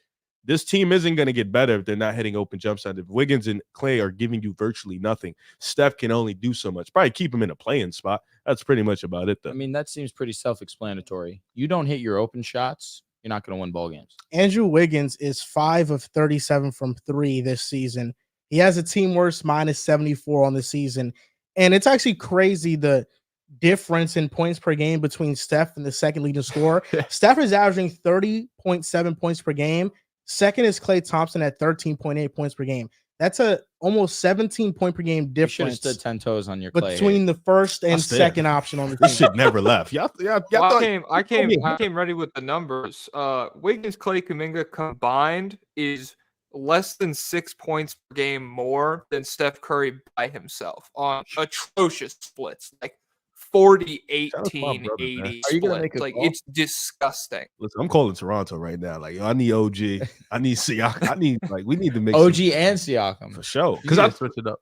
Speaker 4: this team isn't going to get better if they're not hitting open jump shots. If Wiggins and Clay are giving you virtually nothing, Steph can only do so much. Probably keep him in a playing spot. That's pretty much about it, though.
Speaker 3: I mean, that seems pretty self-explanatory. You don't hit your open shots, you're not going to win ball games.
Speaker 1: Andrew Wiggins is 5 of 37 from 3 this season. He has a team worst -74 on the season. And it's actually crazy the difference in points per game between Steph and the second leading scorer. Steph is averaging 30.7 points per game. Second is Klay Thompson at 13.8 points per game. That's a almost 17 point per game difference.
Speaker 3: You should have stood 10 toes on your Klay
Speaker 1: between the first and second option on the team.
Speaker 4: This shit never left.
Speaker 2: I came ready with the numbers. Wiggins, Klay, Kuminga combined is less than 6 points per game more than Steph Curry by himself on atrocious splits, like 40-18,
Speaker 4: brother,
Speaker 2: 80
Speaker 4: man.
Speaker 5: Are you gonna
Speaker 2: split.
Speaker 5: make a
Speaker 2: Like,
Speaker 5: call?
Speaker 2: it's disgusting.
Speaker 4: Listen, I'm calling Toronto right now. Like, I need OG. I need Siakam. we need to make
Speaker 3: OG
Speaker 4: some,
Speaker 3: and Siakam.
Speaker 4: for sure.
Speaker 5: You
Speaker 4: Because
Speaker 5: need
Speaker 4: I
Speaker 5: to switch it up.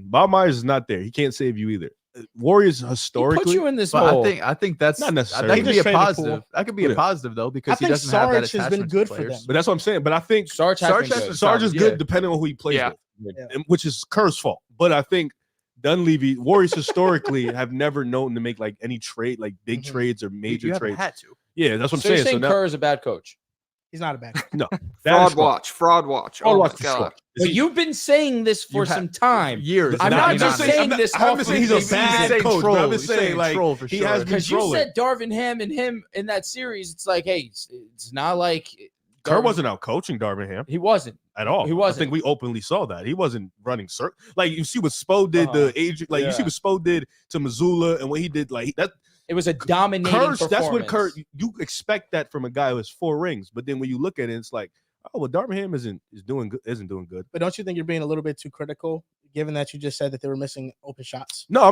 Speaker 4: Bob Myers is not there. He can't save you either. Warriors
Speaker 3: He
Speaker 4: historically.
Speaker 3: put you in this
Speaker 5: But
Speaker 3: hole.
Speaker 5: I think that's
Speaker 4: Not necessarily.
Speaker 5: that could be
Speaker 1: Just
Speaker 5: a
Speaker 1: traded
Speaker 5: positive.
Speaker 1: Poole.
Speaker 5: That could be a
Speaker 4: Yeah.
Speaker 5: positive though
Speaker 1: I
Speaker 5: because he
Speaker 1: think
Speaker 5: doesn't have that
Speaker 1: Sarge has been
Speaker 5: attachment to
Speaker 1: good for
Speaker 5: players.
Speaker 1: them.
Speaker 4: But that's what I'm saying. But I think
Speaker 3: Sarge has been
Speaker 5: Sarge
Speaker 3: good.
Speaker 4: Sarge is
Speaker 5: Yeah.
Speaker 4: good depending on who he plays
Speaker 2: Yeah.
Speaker 4: with,
Speaker 1: Yeah.
Speaker 4: which is Kerr's fault. But I think Dunleavy, Warriors historically have never known to make like any trade, like big
Speaker 1: Mhm.
Speaker 4: trades or major
Speaker 5: You haven't
Speaker 4: trades.
Speaker 5: had to.
Speaker 4: Yeah, that's what I'm
Speaker 3: So you're
Speaker 4: saying. So
Speaker 3: saying
Speaker 4: now,
Speaker 3: Kerr is a bad coach.
Speaker 1: He's not a bad.
Speaker 4: no, that is
Speaker 2: Fraud
Speaker 4: fault.
Speaker 2: watch. Fraud watch.
Speaker 4: Fraud
Speaker 2: Oh,
Speaker 4: watch
Speaker 2: my
Speaker 4: for
Speaker 2: God.
Speaker 4: sure.
Speaker 3: But you've been saying this for
Speaker 5: You have-
Speaker 3: some time.
Speaker 5: Years.
Speaker 3: I'm
Speaker 5: and
Speaker 3: not
Speaker 5: you're
Speaker 3: just saying
Speaker 4: I'm not-
Speaker 3: this
Speaker 4: I haven't
Speaker 3: off
Speaker 4: been
Speaker 3: of
Speaker 4: saying he's a
Speaker 3: these
Speaker 4: bad
Speaker 3: seasons.
Speaker 4: coach, but I'm just
Speaker 5: You're
Speaker 4: saying like
Speaker 5: troll for
Speaker 4: he
Speaker 5: sure.
Speaker 4: has been
Speaker 3: Because you
Speaker 4: trolling.
Speaker 3: said Darvin Ham and him in that series, it's like, hey, it's not like
Speaker 4: Kerr
Speaker 3: Darvin-
Speaker 4: wasn't out coaching Darvingham
Speaker 3: He wasn't.
Speaker 4: at all.
Speaker 3: He
Speaker 4: I
Speaker 3: wasn't.
Speaker 4: think we openly saw that. He wasn't running circle. Like you see what Spo did
Speaker 3: Uh-huh.
Speaker 4: to Adrian, like you see
Speaker 3: Yeah.
Speaker 4: what Spo did to Missoula and what he did, like that
Speaker 3: It was a dominating
Speaker 4: Kerr, that's what
Speaker 3: performance.
Speaker 4: Kerr, you expect that from a guy who has 4 rings, but then when you look at it, it's like, oh well, Darvingham isn't doing good.
Speaker 1: But don't you think you're being a little bit too critical, given that you just said that they were missing open shots?
Speaker 4: No,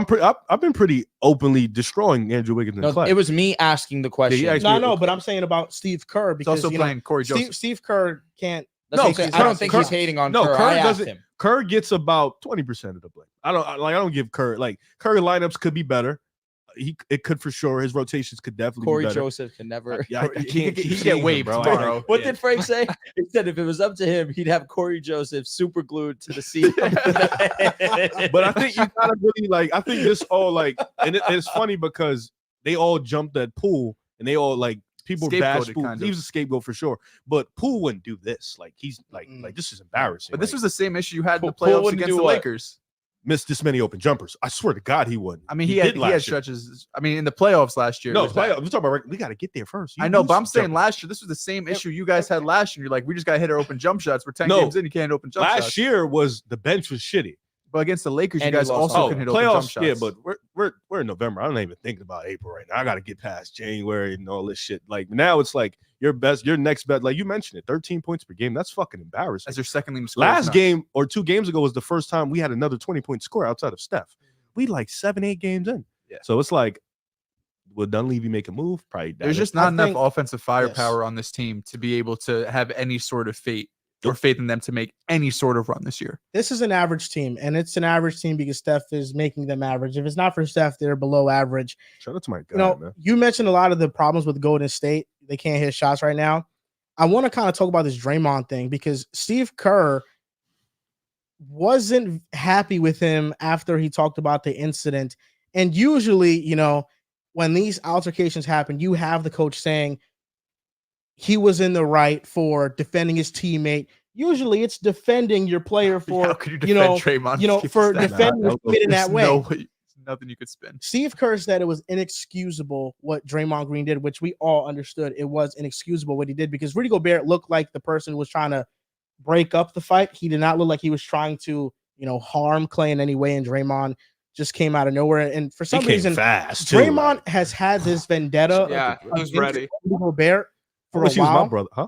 Speaker 4: I've been pretty openly destroying Andrew Wiggins and
Speaker 3: No,
Speaker 4: Clay.
Speaker 3: it was me asking the question.
Speaker 4: asked-
Speaker 1: No, no, but I'm saying about Steve Kerr
Speaker 5: It's
Speaker 1: because
Speaker 5: also
Speaker 1: you know,
Speaker 5: playing Corey Joseph.
Speaker 1: Steve Kerr can't.
Speaker 3: That's
Speaker 4: No,
Speaker 3: what I'm saying.
Speaker 1: Kerr-
Speaker 3: I don't think
Speaker 1: Kerr-
Speaker 3: he's hating on
Speaker 4: no,
Speaker 3: Kerr.
Speaker 4: Kerr
Speaker 3: I asked
Speaker 4: doesn't-
Speaker 3: him.
Speaker 4: Kerr gets about 20% of the blame. I don't give Kerr like Kerr lineups could be better. It could for sure. His rotations could definitely
Speaker 3: Corey
Speaker 4: be better.
Speaker 3: Joseph can never.
Speaker 4: Yeah, I
Speaker 5: He
Speaker 4: can't.
Speaker 5: could
Speaker 4: keep
Speaker 5: get
Speaker 4: seeing him,
Speaker 5: waived
Speaker 4: bro.
Speaker 5: tomorrow.
Speaker 3: What
Speaker 4: Yeah.
Speaker 3: did Frank say? He said if it was up to him, he'd have Corey Joseph super glued to the seat.
Speaker 4: But I think you gotta really like. I think this all like, and it's funny because they all jumped at Poole, and they all like people bash
Speaker 5: Scapegoated,
Speaker 4: Poole.
Speaker 5: kind
Speaker 4: He
Speaker 5: of.
Speaker 4: was a scapegoat for sure, but Poole wouldn't do this. Like he's like this is embarrassing.
Speaker 5: But this
Speaker 4: Like,
Speaker 5: was the same issue you had in the
Speaker 3: Poole
Speaker 5: playoffs
Speaker 3: wouldn't
Speaker 5: against
Speaker 3: do
Speaker 5: the
Speaker 3: what?
Speaker 5: Lakers.
Speaker 4: missed this many open jumpers. I swear to God, he wouldn't.
Speaker 5: I mean, he had
Speaker 4: last year.
Speaker 5: stretches. I mean, in the playoffs last year. it
Speaker 4: No,
Speaker 5: was bad.
Speaker 4: playoff. We're talking about. We got to get there first.
Speaker 5: I know, but I'm
Speaker 4: You
Speaker 5: saying
Speaker 4: jumpers.
Speaker 5: last year, this was the same issue you guys had last year. You're like, we just got to hit our open jump shots. We're 10
Speaker 4: No.
Speaker 5: games in, you can't hit open jump
Speaker 4: last
Speaker 5: shots.
Speaker 4: year was the bench was shitty.
Speaker 5: But against the Lakers,
Speaker 3: And
Speaker 5: you
Speaker 3: he
Speaker 5: guys
Speaker 3: lost
Speaker 5: also
Speaker 3: all
Speaker 5: couldn't hit
Speaker 4: playoffs,
Speaker 5: open jump shots.
Speaker 4: yeah, but we're in November. I'm not even thinking about April right now. I got to get past January and all this shit. Like now, it's like your next bet. Like you mentioned it, 13 points per game. That's fucking embarrassing.
Speaker 5: as your second leading scorer.
Speaker 4: Last game or 2 games ago was the first time we had another 20-point score outside of Steph. We like 7-8 games in.
Speaker 5: Yeah.
Speaker 4: So it's like, will Dunleavy make a move? Probably.
Speaker 5: There's
Speaker 4: doubt it.
Speaker 5: just not
Speaker 1: I
Speaker 5: enough
Speaker 1: think-
Speaker 5: offensive firepower on this team to be able to have any sort of fate or faith in them to make any sort of run this year.
Speaker 1: This is an average team, and it's an average team because Steph is making them average. If it's not for Steph, they're below average.
Speaker 4: Shout out to my guy,
Speaker 1: You know,
Speaker 4: man.
Speaker 1: you mentioned a lot of the problems with Golden State. They can't hit shots right now. I want to kind of talk about this Draymond thing because Steve Kerr wasn't happy with him after he talked about the incident. And usually, you know, when these altercations happen, you have the coach saying he was in the right for defending his teammate. Usually it's defending your player for,
Speaker 5: How could you
Speaker 1: you
Speaker 5: defend
Speaker 1: know,
Speaker 5: Draymond?
Speaker 1: for
Speaker 5: Defend
Speaker 1: defending his teammate in that way.
Speaker 5: No way, nothing you could spin.
Speaker 1: Steve Kerr said it was inexcusable what Draymond Green did, which we all understood. It was inexcusable what he did because Rudy Gobert looked like the person who was trying to break up the fight. He did not look like he was trying to, you know, harm Clay in any way. And Draymond just came out of nowhere. And for
Speaker 4: He
Speaker 1: some
Speaker 4: came
Speaker 1: reason,
Speaker 4: fast. Too.
Speaker 1: Draymond has had this vendetta.
Speaker 2: Yeah, he was
Speaker 1: against
Speaker 2: ready.
Speaker 1: Rudy Gobert
Speaker 4: I
Speaker 1: for a
Speaker 4: wish he was my
Speaker 1: while.
Speaker 4: brother, huh?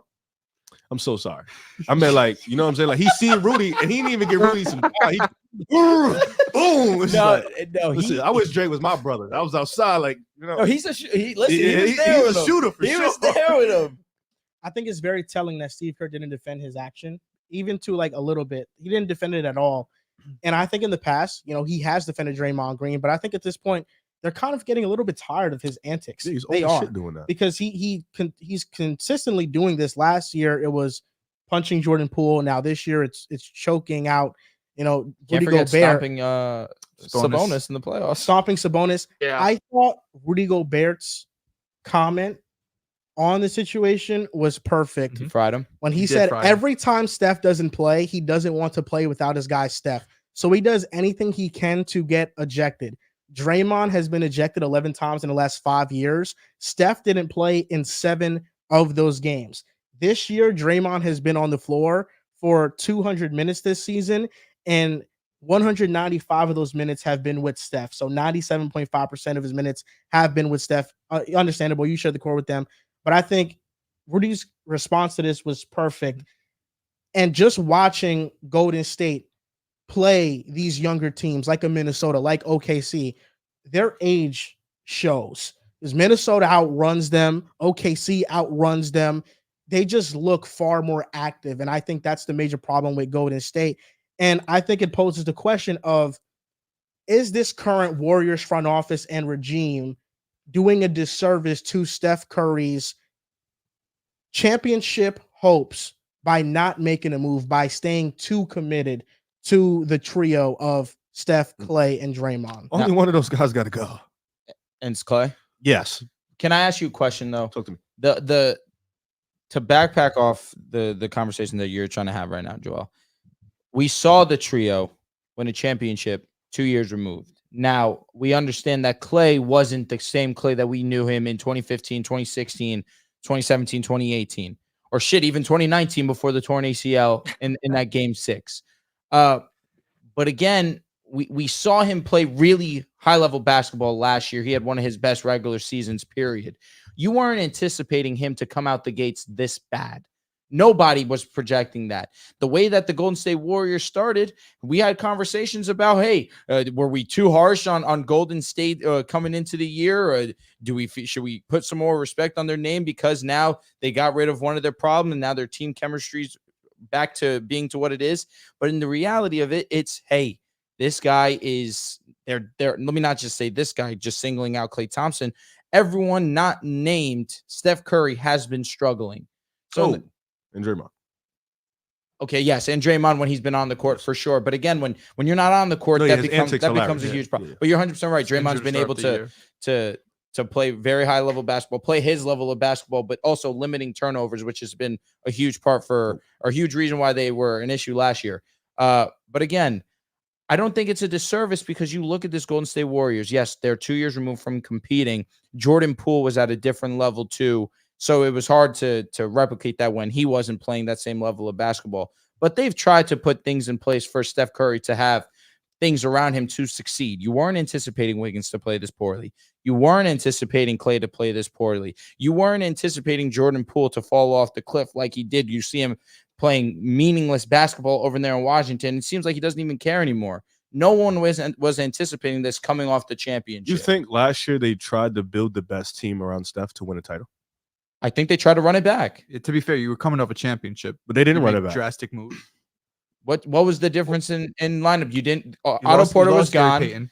Speaker 4: I'm so sorry. I meant like, you know what I'm saying? Like he seen Rudy and he didn't even give Rudy some. He, boom. It's like,
Speaker 3: no,
Speaker 4: listen, I wish Dre was my brother. I was outside, like you know.
Speaker 3: he's a listen.
Speaker 4: Yeah,
Speaker 3: he was there
Speaker 4: he's
Speaker 3: with
Speaker 4: a
Speaker 3: him.
Speaker 4: shooter for
Speaker 3: He
Speaker 4: sure.
Speaker 3: was there with him.
Speaker 1: I think it's very telling that Steve Kerr didn't defend his action, even to like a little bit. He didn't defend it at all. And I think in the past, you know, he has defended Draymond Green, but I think at this point, they're kind of getting a little bit tired of his antics.
Speaker 4: Yeah, he's
Speaker 1: They
Speaker 4: old as
Speaker 1: are
Speaker 4: shit doing that.
Speaker 1: because he's consistently doing this. Last year, it was punching Jordan Poole. Now this year, it's choking out, you know,
Speaker 3: Can't
Speaker 1: Rudy
Speaker 3: forget
Speaker 1: Gobert,
Speaker 3: stomping Sabonis in the playoffs.
Speaker 1: stomping Sabonis.
Speaker 2: Yeah.
Speaker 1: I thought Rudy Gobert's comment on the situation was perfect.
Speaker 3: He fried him.
Speaker 1: When he
Speaker 5: He did
Speaker 1: said
Speaker 5: fry him.
Speaker 1: every time Steph doesn't play, he doesn't want to play without his guy Steph. So he does anything he can to get ejected. Draymond has been ejected 11 times in the last 5 years. Steph didn't play in 7 of those games. This year, Draymond has been on the floor for 200 minutes this season, and 195 of those minutes have been with Steph. So 97.5% of his minutes have been with Steph. Understandable. You shared the core with them. But I think Rudy's response to this was perfect. And just watching Golden State play these younger teams like a Minnesota, like OKC, their age shows. Because Minnesota outruns them, OKC outruns them. They just look far more active, and I think that's the major problem with Golden State. And I think it poses the question of, is this current Warriors front office and regime doing a disservice to Steph Curry's championship hopes by not making a move, by staying too committed to the trio of Steph, Clay, and Draymond?
Speaker 4: Only one of those guys got to go.
Speaker 3: And it's Clay.
Speaker 4: Yes.
Speaker 3: Can I ask you a question though?
Speaker 4: Talk to me.
Speaker 3: To backpack off the conversation that you're trying to have right now, Joel. We saw the trio win a championship 2 years removed. Now, we understand that Clay wasn't the same Clay that we knew him in 2015, 2016, 2017, 2018, or shit, even 2019 before the torn ACL in that game 6. But again, we saw him play really high-level basketball last year. He had one of his best regular seasons, period. You weren't anticipating him to come out the gates this bad. Nobody was projecting that. The way that the Golden State Warriors started, we had conversations about, hey, were we too harsh on Golden State coming into the year? Or should we put some more respect on their name because now they got rid of one of their problems and now their team chemistry's back to being to what it is? But in the reality of it, it's, hey, this guy is there. Let me not just say this guy, just singling out Klay Thompson. Everyone not named Steph Curry has been struggling. So,
Speaker 4: and Draymond.
Speaker 3: Okay, yes, and Draymond when he's been on the court for sure. But again, when you're not on the court, that becomes a huge problem. Yeah. But you're 100% right. Draymond's been able to play very high level basketball, play his level of basketball, but also limiting turnovers, which has been a huge part for or a huge reason why they were an issue last year. But again, I don't think it's a disservice because you look at this Golden State Warriors. Yes, they're 2 years removed from competing. Jordan Poole was at a different level too. So it was hard to replicate that when he wasn't playing that same level of basketball. But they've tried to put things in place for Steph Curry to have things around him to succeed. You weren't anticipating Wiggins to play this poorly. You weren't anticipating Clay to play this poorly. You weren't anticipating Jordan Poole to fall off the cliff like he did. You see him playing meaningless basketball over there in Washington. It seems like he doesn't even care anymore. No one was anticipating this coming off the championship.
Speaker 4: You think last year they tried to build the best team around Steph to win a title?
Speaker 3: I think they tried to run it back.
Speaker 5: To be fair, you were coming off a championship,
Speaker 4: but they didn't run it back.
Speaker 5: Drastic move.
Speaker 3: What was the difference in lineup? You didn't. Otto Porter was gone.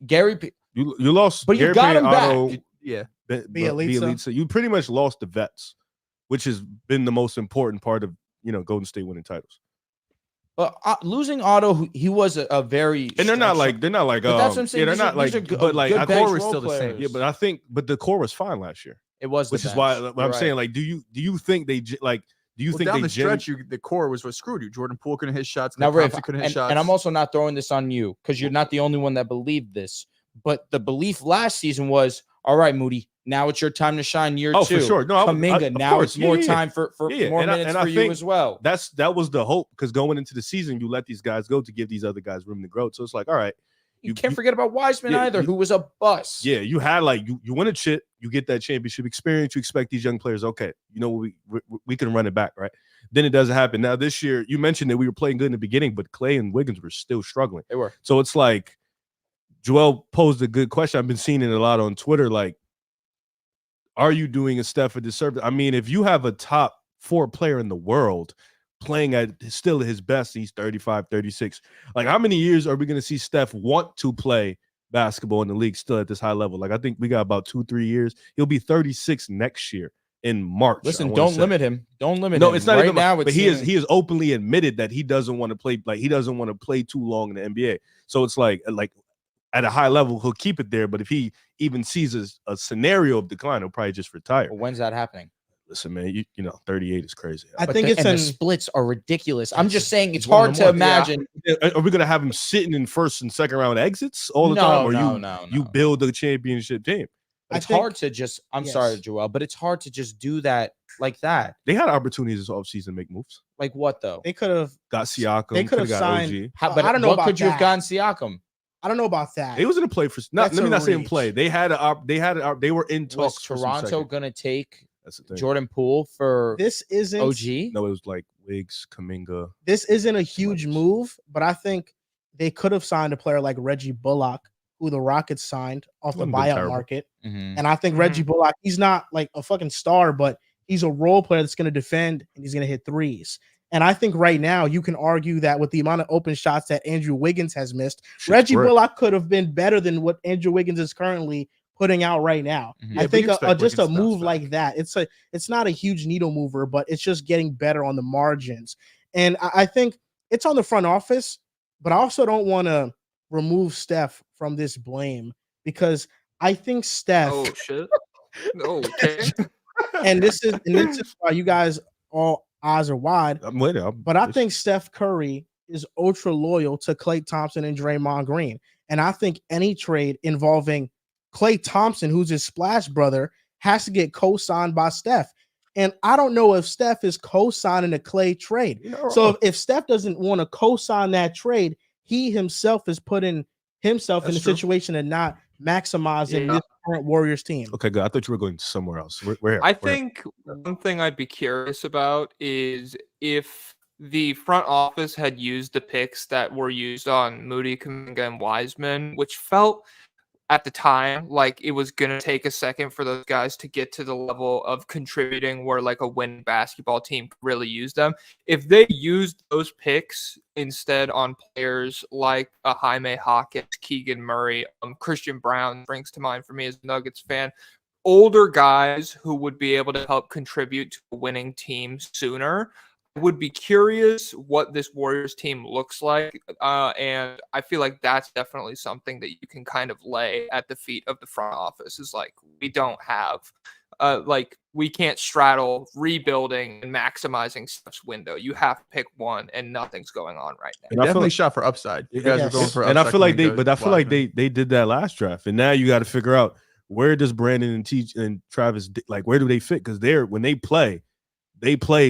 Speaker 3: Gary,
Speaker 4: you lost,
Speaker 3: but you got him
Speaker 4: Otto,
Speaker 3: back.
Speaker 5: Yeah,
Speaker 1: Bielitsa.
Speaker 4: You pretty much lost the vets, which has been the most important part of Golden State winning titles.
Speaker 3: Losing Otto, he was a very
Speaker 4: and they're not like
Speaker 3: but that's what I'm saying.
Speaker 4: Yeah, they're not like, but like
Speaker 5: the core was still the same.
Speaker 4: Yeah, but the core was fine last year.
Speaker 3: It was,
Speaker 4: which is why I'm saying, like, do you think they like? Do you think
Speaker 5: down
Speaker 4: they
Speaker 5: the stretch? The core was what screwed you. Jordan Poole couldn't hit shots.
Speaker 3: Now,
Speaker 5: Thompson couldn't hit shots.
Speaker 3: And I'm also not throwing this on you because you're not the only one that believed this. But the belief last season was, all right, Moody, now it's your time to shine. Year 2,
Speaker 4: for sure. No,
Speaker 3: Kuminga, now it's more time for more minutes for you as well.
Speaker 4: That was the hope because going into the season, you let these guys go to give these other guys room to grow. So it's like, all right.
Speaker 3: You can't forget about Wiseman either, who was a bust.
Speaker 4: Yeah, you had you win a chip, you get that championship experience. You expect these young players, okay, we can run it back, right? Then it doesn't happen. Now this year, you mentioned that we were playing good in the beginning, but Clay and Wiggins were still struggling.
Speaker 3: They were.
Speaker 4: So it's like Joel posed a good question. I've been seeing it a lot on Twitter. Like, are you doing a Steph a disservice? I mean, if you have a top 4 player in the world playing at still his best, he's 35, 36. Like, how many years are we going to see Steph want to play basketball in the league still at this high level? Like, I think we got about 2-3 years. He'll be 36 next year in March.
Speaker 3: Listen, don't limit him. Don't limit him.
Speaker 4: No, it's not
Speaker 3: right
Speaker 4: even
Speaker 3: now.
Speaker 4: But he has openly admitted that he doesn't want to play. Like, he doesn't want to play too long in the NBA. So it's like at a high level, he'll keep it there. But if he even sees a scenario of decline, he'll probably just retire.
Speaker 3: Well, when's that happening?
Speaker 4: Listen, man, 38 is crazy.
Speaker 1: I think
Speaker 3: the splits are ridiculous. I'm just saying it's hard to imagine.
Speaker 4: Yeah. Are we gonna have him sitting in first and second round exits all the time? Or you build a championship team?
Speaker 3: It's hard to just. I'm sorry, Joel, but it's hard to just do that like that.
Speaker 4: They had opportunities this offseason to make moves.
Speaker 3: Like what though?
Speaker 1: They could have
Speaker 4: got Siakam.
Speaker 1: They could have
Speaker 3: signed. But I don't know. What could you have gotten Siakam?
Speaker 1: I don't know about that.
Speaker 4: It was in a play for. Let me not say in play. They had they were in talks.
Speaker 3: Was Toronto gonna take Jordan Poole for
Speaker 1: this? Isn't
Speaker 3: OG?
Speaker 4: No, it was like Wiggs, Kuminga.
Speaker 1: This isn't a huge move, but I think they could have signed a player like Reggie Bullock, who the Rockets signed off the
Speaker 4: Wouldn't been
Speaker 1: buyout
Speaker 4: terrible.
Speaker 1: market.
Speaker 3: Mhm.
Speaker 1: And I think Reggie Bullock, he's not like a fucking star, but he's a role player that's going to defend and he's going to hit threes. And I think right now you can argue that with the amount of open shots that Andrew Wiggins has missed, Reggie Bullock could have been better than what Andrew Wiggins is currently putting out right now.
Speaker 3: Mhm.
Speaker 1: I
Speaker 5: Yeah, but
Speaker 1: think
Speaker 5: you expect
Speaker 1: just a
Speaker 5: Wiggins to bounce
Speaker 1: move
Speaker 5: back.
Speaker 1: like that, it's not a huge needle mover, but it's just getting better on the margins. And I think it's on the front office, but I also don't want to remove Steph from this blame because I think Steph.
Speaker 2: Oh shit. Okay.
Speaker 1: and this is why you guys all eyes are wide.
Speaker 4: I'm waiting.
Speaker 1: But I think Steph Curry is ultra loyal to Klay Thompson and Draymond Green. And I think any trade involving Klay Thompson, who's his splash brother, has to get co-signed by Steph. And I don't know if Steph is co-signing a Klay trade. So if Steph doesn't want to co-sign that trade, he himself is putting himself in a situation and not maximizing this current Warriors team.
Speaker 4: Okay, good. I thought you were going somewhere else. We're here.
Speaker 2: I think one thing I'd be curious about is if the front office had used the picks that were used on Moody, Kuminga, and Wiseman, which felt at the time like it was going to take a second for those guys to get to the level of contributing where like a winning basketball team could really use them. If they used those picks instead on players like a Jaime Hawkins, Keegan Murray, Christian Brown springs to mind for me as a Nuggets fan, older guys who would be able to help contribute to a winning team sooner. I would be curious what this Warriors team looks like. And I feel like that's definitely something that you can kind of lay at the feet of the front office is like, we don't have, we can't straddle rebuilding and maximizing Steph's window. You have to pick one and nothing's going on right now.
Speaker 4: And I feel
Speaker 5: Definitely
Speaker 4: like-
Speaker 5: shot for upside. You guys are going for upside.
Speaker 4: And I feel like
Speaker 5: Kuminga,
Speaker 4: they did that last draft, and now you got to figure out where does Brandon and Travis like where do they fit? Because when they play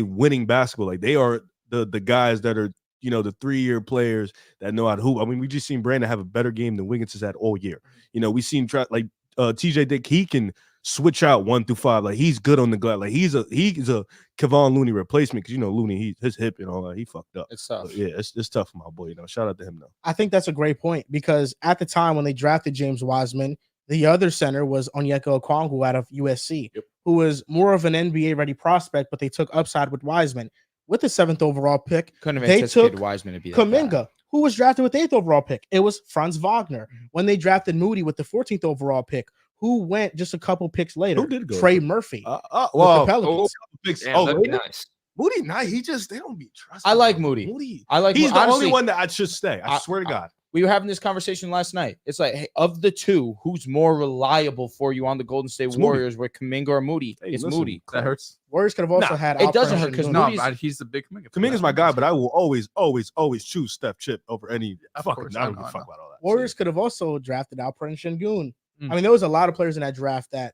Speaker 4: winning basketball. Like they are the guys that are the 3-year players that know how to hoop. I mean, we just seen Brandon have a better game than Wiggins has had all year. We seen TJ Dick. He can switch out 1 through 5. Like he's good on the glass. Like he's a Kevon Looney replacement because Looney his hip and all that he fucked up.
Speaker 3: It's tough.
Speaker 4: But yeah, it's tough for my boy. Shout out to him though.
Speaker 1: I think that's a great point because at the time when they drafted James Wiseman, the other center was Onyeka Okongwu out of USC, who was more of an NBA-ready prospect, but they took upside with Wiseman. With the 7th overall pick,
Speaker 3: Couldn't have
Speaker 1: they
Speaker 3: anticipated
Speaker 1: took
Speaker 3: Wiseman to be that
Speaker 1: Kuminga,
Speaker 3: bad.
Speaker 1: who was drafted with the 8th overall pick. It was Franz Wagner. When they drafted Moody with the 14th overall pick, who went just a couple picks later?
Speaker 4: Who did go?
Speaker 1: Trey Murphy.
Speaker 4: Well,
Speaker 1: with the Pelicans.
Speaker 2: That'd be nice.
Speaker 4: Moody, they don't be trusted.
Speaker 3: I like Moody.
Speaker 4: He's the
Speaker 3: honestly,
Speaker 4: only one that I should stay. I swear to God.
Speaker 3: We were having this conversation last night. It's like, hey, of the two, who's more reliable for you on the Golden State Warriors, with Kuminga or Moody?
Speaker 4: Hey,
Speaker 3: it's
Speaker 4: listen,
Speaker 3: Moody.
Speaker 5: That hurts.
Speaker 1: Warriors could have also had.
Speaker 3: it doesn't hurt because
Speaker 1: Alperen Sengun.
Speaker 3: Moody's-
Speaker 5: He's the big Kuminga.
Speaker 4: Kuminga's my guy, but I will always choose Steph Chip over any fucking.
Speaker 5: course,
Speaker 4: I
Speaker 5: I
Speaker 4: don't
Speaker 5: know,
Speaker 4: give a
Speaker 5: I
Speaker 4: fuck
Speaker 5: know.
Speaker 4: about all that.
Speaker 1: Warriors could have also drafted Alperen Sengun.
Speaker 5: Mm.
Speaker 1: I mean, there was a lot of players in that draft that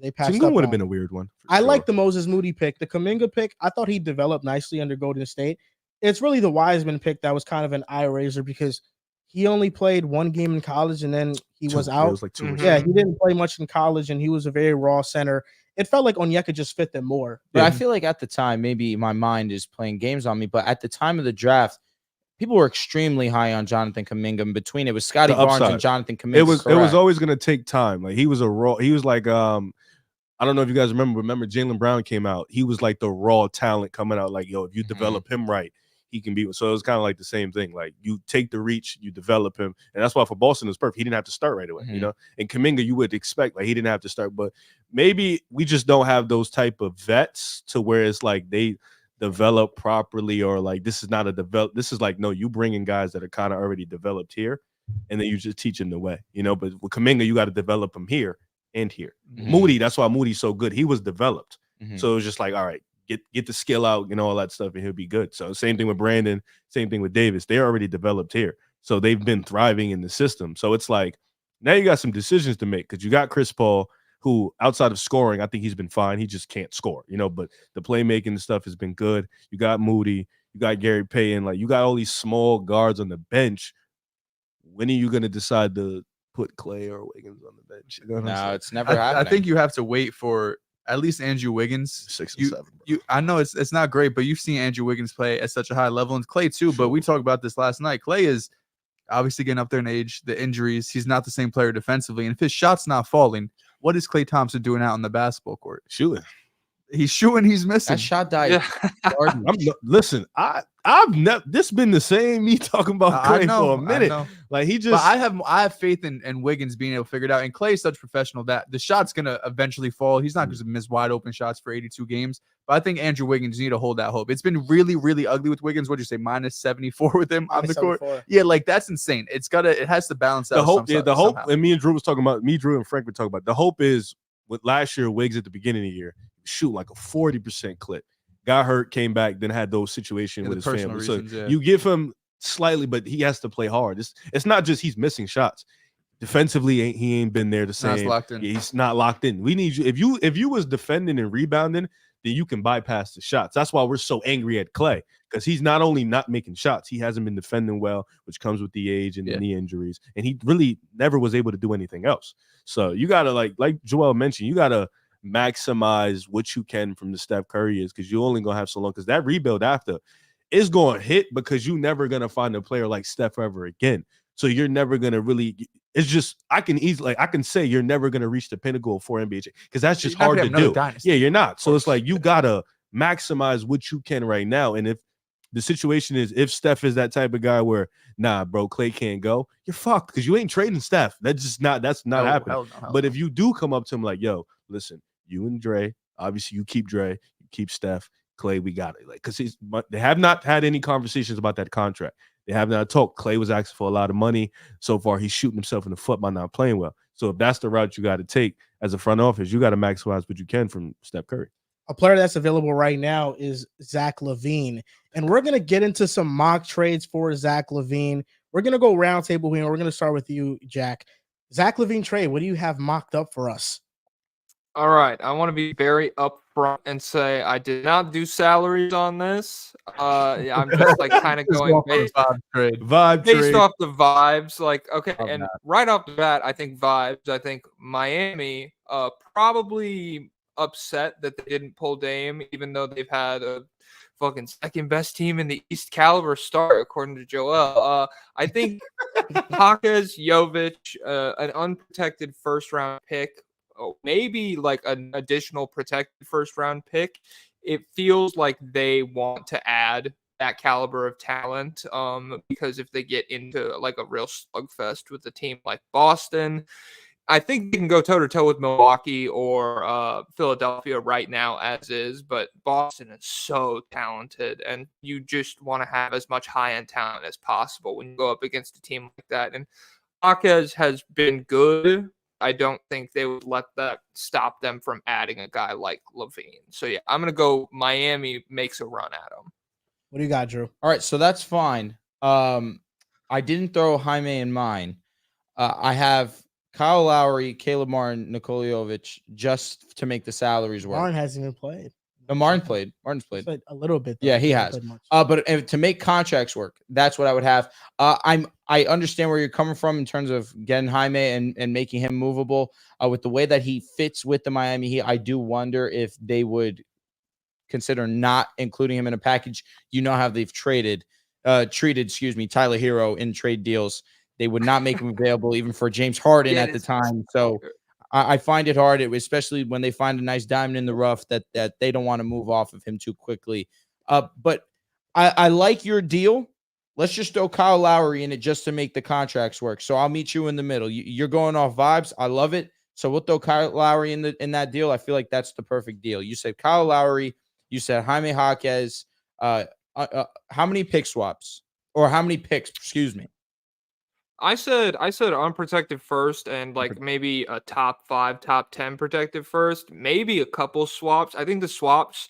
Speaker 1: they passed.
Speaker 4: Sengun
Speaker 1: up
Speaker 4: would have
Speaker 1: on.
Speaker 4: been a weird one. for
Speaker 1: I
Speaker 4: sure.
Speaker 1: like the Moses Moody pick. The Kuminga pick, I thought he developed nicely under Golden State. It's really the Wiseman pick that was kind of an eye raiser because he only played 1 game in college and then he was
Speaker 4: It
Speaker 1: out.
Speaker 4: was like 2
Speaker 2: Mhm.
Speaker 4: weeks.
Speaker 1: Yeah, he didn't play much in college and he was a very raw center. It felt like Onyeka just fit them more.
Speaker 3: But I feel like at the time, maybe my mind is playing games on me, but at the time of the draft, people were extremely high on Jonathan Kuminga. In between, it was Scotty
Speaker 4: The
Speaker 3: Barnes
Speaker 4: upside.
Speaker 3: and Jonathan Kuminga.
Speaker 4: It was
Speaker 3: correct.
Speaker 4: always gonna take time. Like he was like I don't know if you guys remember Jaylen Brown came out. He was like the raw talent coming out. Like, yo, if you develop him right, he can be. So it was kind of like the same thing. Like you take the reach, you develop him, and that's why for Boston it was perfect. He didn't have to start right away, And Kuminga, you would expect like he didn't have to start, but maybe we just don't have those type of vets to where it's like they develop properly, or like this is not a develop. This is like no, you bring in guys that are kind of already developed here, and then you just teach them the way, But with Kuminga, you got to develop him here and here. Moody, that's why Moody's so good. He was developed, so it was just like, all right, get the skill out, all that stuff, and he'll be good. So same thing with Brandon, same thing with Davis. They're already developed here, so they've been thriving in the system. So it's like now you got some decisions to make because you got Chris Paul, who outside of scoring, I think he's been fine. He just can't score, but the playmaking and stuff has been good. You got Moody, you got Gary Payton, like you got all these small guards on the bench. When are you going to decide to put Klay or Wiggins on the bench?
Speaker 3: No, it's never
Speaker 5: I
Speaker 3: happening.
Speaker 5: think you have to wait for at least Andrew Wiggins.
Speaker 4: 6 and 7. Bro.
Speaker 5: I know it's not great, but you've seen Andrew Wiggins play at such a high level, and Klay too. But we talked about this last night. Klay is obviously getting up there in age, the injuries. He's not the same player defensively. And if his shot's not falling, what is Klay Thompson doing out on the basketball court?
Speaker 4: Shooting.
Speaker 5: He's shooting. He's missing.
Speaker 3: That shot died.
Speaker 2: Yeah.
Speaker 4: Listen, I've never. This been the same. Me talking about Klay for a minute. Like he just.
Speaker 5: But I have faith in Wiggins being able to figure it out. And Klay's such professional that the shot's gonna eventually fall. He's not going to miss wide open shots for 82 games. But I think Andrew Wiggins need to hold that hope. It's been really, really ugly with Wiggins. What'd you say? Minus 74 with him on the court. Yeah, like that's insane. It has to balance out.
Speaker 4: The hope. The hope.
Speaker 5: Somehow.
Speaker 4: And me and Drew was talking about. Drew and Frank were talking about. The hope is with last year Wiggs at the beginning of the year. Shoot like a 40% clip. Got hurt, came back, then had those situations with his family.
Speaker 5: Reasons,
Speaker 4: so you give him slightly, but he has to play hard. It's not just he's missing shots. Defensively, he ain't been there the same.
Speaker 5: Locked in.
Speaker 4: Yeah, he's not locked in. We need you. If you was defending and rebounding, then you can bypass the shots. That's why we're so angry at Klay, because he's not only not making shots, he hasn't been defending well, which comes with the age and the knee injuries, and he really never was able to do anything else. So you gotta like Joel mentioned, you gotta maximize what you can from the Steph Curry is, because you're only gonna have so long, because that rebuild after is going to hit, because you're never gonna find a player like Steph ever again. So you're never gonna really. It's just I can say you're never gonna reach the pinnacle of 4 NBA because that's just hard to do.
Speaker 5: Dynasty.
Speaker 4: Yeah, you're not. So it's like you gotta maximize what you can right now. And if the situation is if Steph is that type of guy where nah, bro, Klay can't go, you're fucked because you ain't trading Steph. That's not happening. But if you do come up to him like, yo, listen. You and Dray, obviously you keep Dray, you keep Steph, Klay, we got it. Like, because they have not had any conversations about that contract. They have not talked. Klay was asking for a lot of money. So far, he's shooting himself in the foot by not playing well. So if that's the route you got to take as a front office, you got to maximize what you can from Steph Curry.
Speaker 1: A player that's available right now is Zach Lavine. And we're going to get into some mock trades for Zach Lavine. We're going to go round table here. We're going to start with you, Jack. Zach Lavine trade, what do you have mocked up for us?
Speaker 2: All right, I want to be very upfront and say I did not do salaries on this. I'm just like kind of going based off the vibes. Like, okay, and right off the bat, I think vibes. I think Miami probably upset that they didn't pull Dame, even though they've had a fucking second best team in the East caliber start, according to Joel. I think Hawkes, Jovic, an unprotected first round pick. Maybe like an additional protected first round pick. It feels like they want to add that caliber of talent because if they get into like a real slugfest with a team like Boston, I think they can go toe-to-toe with Milwaukee or Philadelphia right now as is, but Boston is so talented and you just want to have as much high-end talent as possible when you go up against a team like that. And Hawkes has been good. I don't think they would let that stop them from adding a guy like Lavine. So, yeah, I'm going to go Miami makes a run at him.
Speaker 1: What do you got, Drew?
Speaker 3: All right, so that's fine. I didn't throw Jaime in mine. I have Kyle Lowry, Caleb Martin, Nikola Jovic just to make the salaries work.
Speaker 1: Martin hasn't even played.
Speaker 3: No, Martin's played.
Speaker 1: A little bit. Though.
Speaker 3: Yeah, he has. But to make contracts work, that's what I would have. I understand where you're coming from in terms of getting Jaime and making him movable. With the way that he fits with the Miami Heat, I do wonder if they would consider not including him in a package. You know how they've treated Tyler Hero in trade deals. They would not make him available even for James Harden at the time. So I find it hard, especially when they find a nice diamond in the rough that they don't want to move off of him too quickly. But I like your deal. Let's just throw Kyle Lowry in it just to make the contracts work. So I'll meet you in the middle. You're going off vibes. I love it. So we'll throw Kyle Lowry in that deal. I feel like that's the perfect deal. You said Kyle Lowry. You said Jaime Hawkes. How many pick swaps or how many picks? Excuse me.
Speaker 2: I said unprotected first and like maybe a top 5, top 10 protected first, maybe a couple swaps. I think the swaps,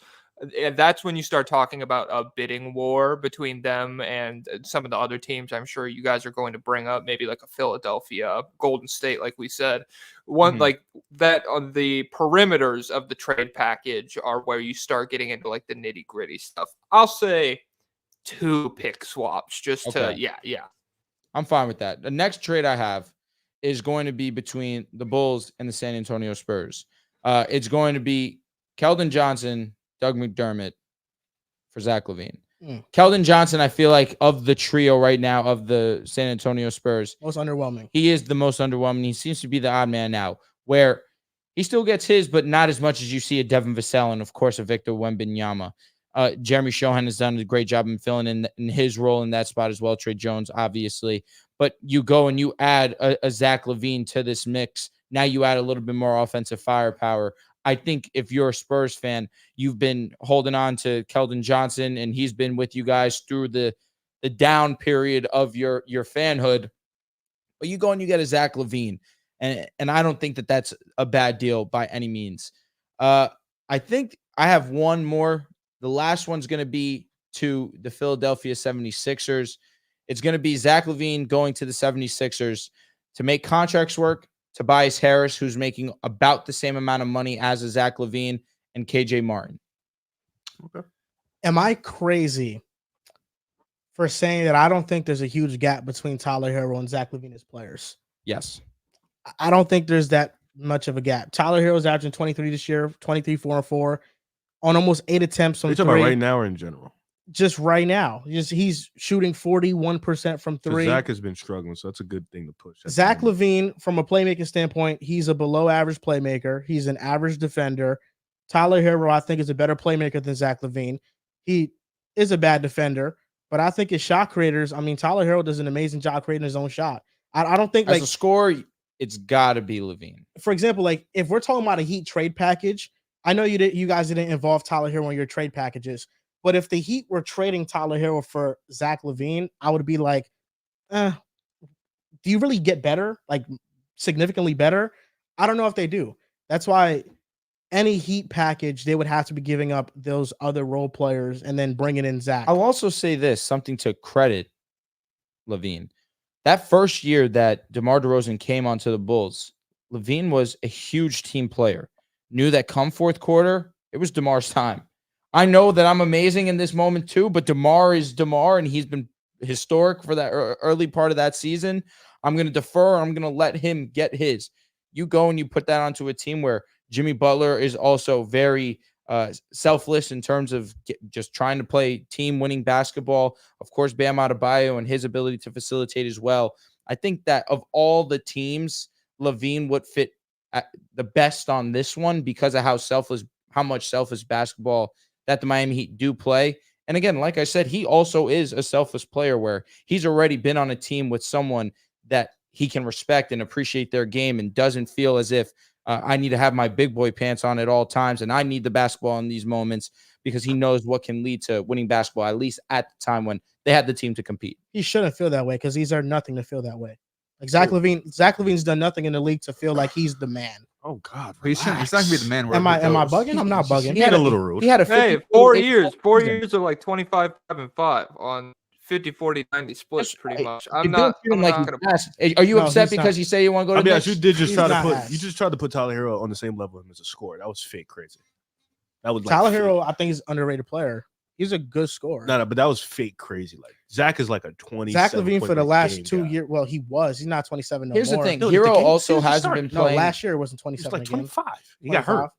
Speaker 2: that's when you start talking about a bidding war between them and some of the other teams. I'm sure you guys are going to bring up maybe like a Philadelphia, Golden State, like we said. Like that on the perimeters of the trade package are where you start getting into like the nitty gritty stuff. I'll say 2 pick swaps just to, yeah.
Speaker 3: I'm fine with that. The next trade I have is going to be between the Bulls and the San Antonio Spurs. It's going to be Keldon Johnson, Doug McDermott for Zach Lavine. Keldon Johnson, I feel like of the trio right now of the San Antonio Spurs,
Speaker 1: Most underwhelming.
Speaker 3: he is the most underwhelming. He seems to be the odd man now, where he still gets his, but not as much as you see a Devin Vassell and, of course, a Victor Wembanyama. Jeremy Shohan has done a great job in filling in his role in that spot as well. Trey Jones, obviously. But you go and you add a Zach Lavine to this mix. Now you add a little bit more offensive firepower. I think if you're a Spurs fan, you've been holding on to Keldon Johnson, and he's been with you guys through the down period of your fanhood. But you go and you get a Zach Lavine, and I don't think that that's a bad deal by any means. I think I have one more. The last one's going to be to the Philadelphia 76ers. It's going to be Zach Lavine going to the 76ers to make contracts work. Tobias Harris, who's making about the same amount of money as a Zach Lavine, and KJ Martin.
Speaker 4: Okay.
Speaker 1: Am I crazy for saying that I don't think there's a huge gap between Tyler Hero and Zach Lavine as players?
Speaker 3: Yes.
Speaker 1: I don't think there's that much of a gap. Tyler Hero's averaging 23 this year, 23, 4-4 on almost 8 attempts
Speaker 4: Are
Speaker 1: on
Speaker 4: you talking
Speaker 1: three.
Speaker 4: about right now or in general?
Speaker 1: Just right now. He's shooting 41% from three.
Speaker 4: Zach has been struggling, so that's a good thing to push.
Speaker 1: Zach Lavine, from a playmaking standpoint, he's a below average playmaker. He's an average defender. Tyler Hero, I think, is a better playmaker than Zach Lavine. He is a bad defender, but I think his shot creators, Tyler Hero does an amazing job creating his own shot. I don't think
Speaker 3: As a scorer, it's got to be Lavine.
Speaker 1: For example, like if we're talking about a Heat trade package, I know you guys didn't involve Tyler Hero in your trade packages, but if the Heat were trading Tyler Hero for Zach Lavine, I would be like, do you really get better? Like significantly better? I don't know if they do. That's why any Heat package, they would have to be giving up those other role players and then bringing in Zach.
Speaker 3: I'll also say this, something to credit Lavine. That first year that DeMar DeRozan came onto the Bulls, Lavine was a huge team player. Knew that come fourth quarter, it was DeMar's time. I know that I'm amazing in this moment too, but DeMar is DeMar, and he's been historic for that early part of that season. I'm going to defer. I'm going to let him get his. You go and you put that onto a team where Jimmy Butler is also very selfless in terms of just trying to play team-winning basketball. Of course, Bam Adebayo and his ability to facilitate as well. I think that of all the teams, Lavine would fit the best on this one because of how much selfless basketball that the Miami Heat do play. And again, like I said, he also is a selfless player where he's already been on a team with someone that he can respect and appreciate their game and doesn't feel as if I need to have my big boy pants on at all times and I need the basketball in these moments, because he knows what can lead to winning basketball, at least at the time when they had the team to compete.
Speaker 1: He shouldn't feel that way because he's earned nothing to feel that way. Like Zach Lavine's done nothing in the league to feel like he's the man.
Speaker 4: Oh God,
Speaker 5: He's not gonna be the man.
Speaker 1: Am I bugging? I'm not bugging.
Speaker 4: He had a little rude.
Speaker 3: He had a
Speaker 2: 4 years. 4 years of like 25, 5, and 5 on 50, 40, 90 splits, pretty much. I'm not gonna.
Speaker 3: Are you
Speaker 1: No,
Speaker 3: upset
Speaker 1: he's
Speaker 3: because
Speaker 1: not.
Speaker 3: you say you want to go to
Speaker 4: I
Speaker 3: the
Speaker 4: mean,
Speaker 3: Knicks?
Speaker 4: you did just
Speaker 1: He's
Speaker 4: try to
Speaker 1: not
Speaker 4: put
Speaker 1: ass.
Speaker 4: you just tried to put Tyler Hero on the same level as a scorer. That was fake crazy. That was like
Speaker 1: Tyler
Speaker 4: fake.
Speaker 1: Hero, I think, is an underrated player. He's a good scorer.
Speaker 4: No, but that was fake crazy. Like Zach is like a 20.
Speaker 1: Zach Lavine for the last 2 years. Well, he was. He's not 27 no
Speaker 3: Here's
Speaker 1: more.
Speaker 3: the thing.
Speaker 4: No,
Speaker 3: Hero
Speaker 4: the game
Speaker 3: also
Speaker 4: season
Speaker 3: hasn't
Speaker 4: started.
Speaker 3: been
Speaker 1: No,
Speaker 3: playing.
Speaker 1: last year it wasn't
Speaker 4: He's
Speaker 1: 27
Speaker 4: like
Speaker 1: again.
Speaker 4: 25. He got
Speaker 1: 25.
Speaker 4: hurt.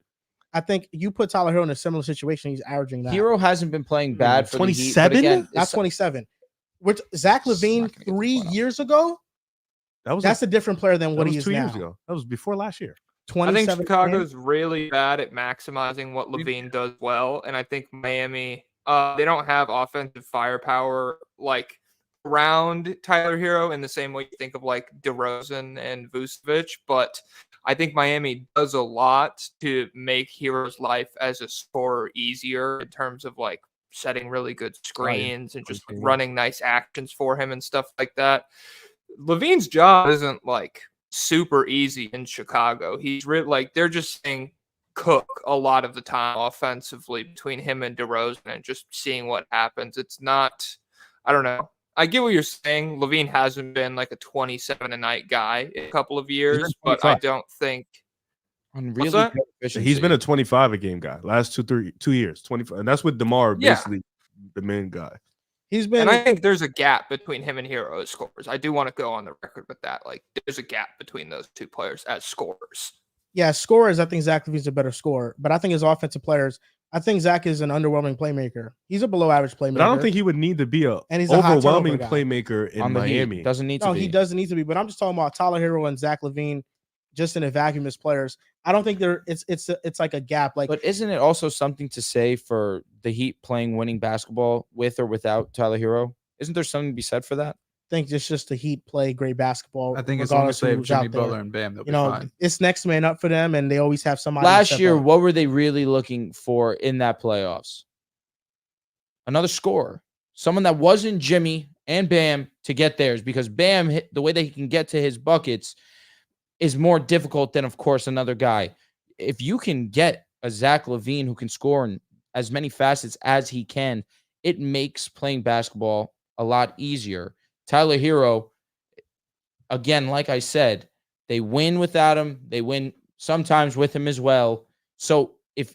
Speaker 1: I think you put Tyler Hero in a similar situation. He's averaging that.
Speaker 3: Hero hasn't been playing bad for the Heat. But
Speaker 4: 27?
Speaker 3: again,
Speaker 1: Not 27. Which Zach
Speaker 3: It's not
Speaker 1: Lavine
Speaker 3: gonna get the
Speaker 1: 3
Speaker 3: point out.
Speaker 1: years ago,
Speaker 4: That was
Speaker 1: that's a different player than
Speaker 4: that
Speaker 1: what
Speaker 4: was
Speaker 1: he is
Speaker 4: 2
Speaker 1: now.
Speaker 4: years ago. That was before last year.
Speaker 2: I
Speaker 1: 27
Speaker 2: think Chicago's really bad at maximizing what Lavine does well, and I think Miami, they don't have offensive firepower like around Tyler Hero in the same way you think of like DeRozan and Vucevic, but I think Miami does a lot to make Hero's life as a scorer easier in terms of like setting really good screens and just running nice actions for him and stuff like that. Lavine's job isn't like super easy in Chicago. He's really like they're just saying cook a lot of the time offensively between him and DeRozan and just seeing what happens. It's not, I don't know. I get what you're saying. Lavine hasn't been like a 27 a night guy in a couple of years, but I don't think
Speaker 3: on
Speaker 2: What's
Speaker 3: really
Speaker 2: that?
Speaker 3: good efficiency.
Speaker 4: He's been a 25 a game guy last 2 years. 25, and that's with DeMar
Speaker 2: Yeah.
Speaker 4: basically the main guy.
Speaker 1: He's been.
Speaker 2: and I think there's a gap between him and Hero as scorers. I do want to go on the record with that. Like there's a gap between those two players as scorers.
Speaker 1: Yeah, scorers, I think Zach Lavine's a better scorer, but I think his offensive players, I think Zach is an underwhelming playmaker. He's a below average playmaker.
Speaker 4: But I don't think he would need to be
Speaker 1: And he's a high
Speaker 4: overwhelming
Speaker 1: turnover guy.
Speaker 4: playmaker in
Speaker 3: On the
Speaker 4: Miami.
Speaker 3: Heat. Doesn't need to
Speaker 1: No,
Speaker 3: be.
Speaker 1: he doesn't need to be. But I'm just talking about Tyler Hero and Zach Lavine, just in a vacuum as players. I don't think it's like a gap. Like,
Speaker 3: But isn't it also something to say for the Heat playing winning basketball with or without Tyler Hero? Isn't there something to be said for that?
Speaker 1: I think it's just the Heat play great basketball.
Speaker 5: I think as long as
Speaker 1: regardless
Speaker 5: they
Speaker 1: of
Speaker 5: have
Speaker 1: who's
Speaker 5: Jimmy
Speaker 1: out there.
Speaker 5: Butler and Bam, they'll be
Speaker 1: You know,
Speaker 5: fine.
Speaker 1: it's next man up for them, and they always have somebody. to
Speaker 3: Last
Speaker 1: step
Speaker 3: year,
Speaker 1: up.
Speaker 3: what were they really looking for in that playoffs? Another scorer. Someone that wasn't Jimmy and Bam to get theirs, because Bam, the way that he can get to his buckets is more difficult than, of course, another guy. If you can get a Zach Lavine who can score in as many facets as he can, it makes playing basketball a lot easier. Tyler Hero, again, like I said, they win without him. They win sometimes with him as well. So if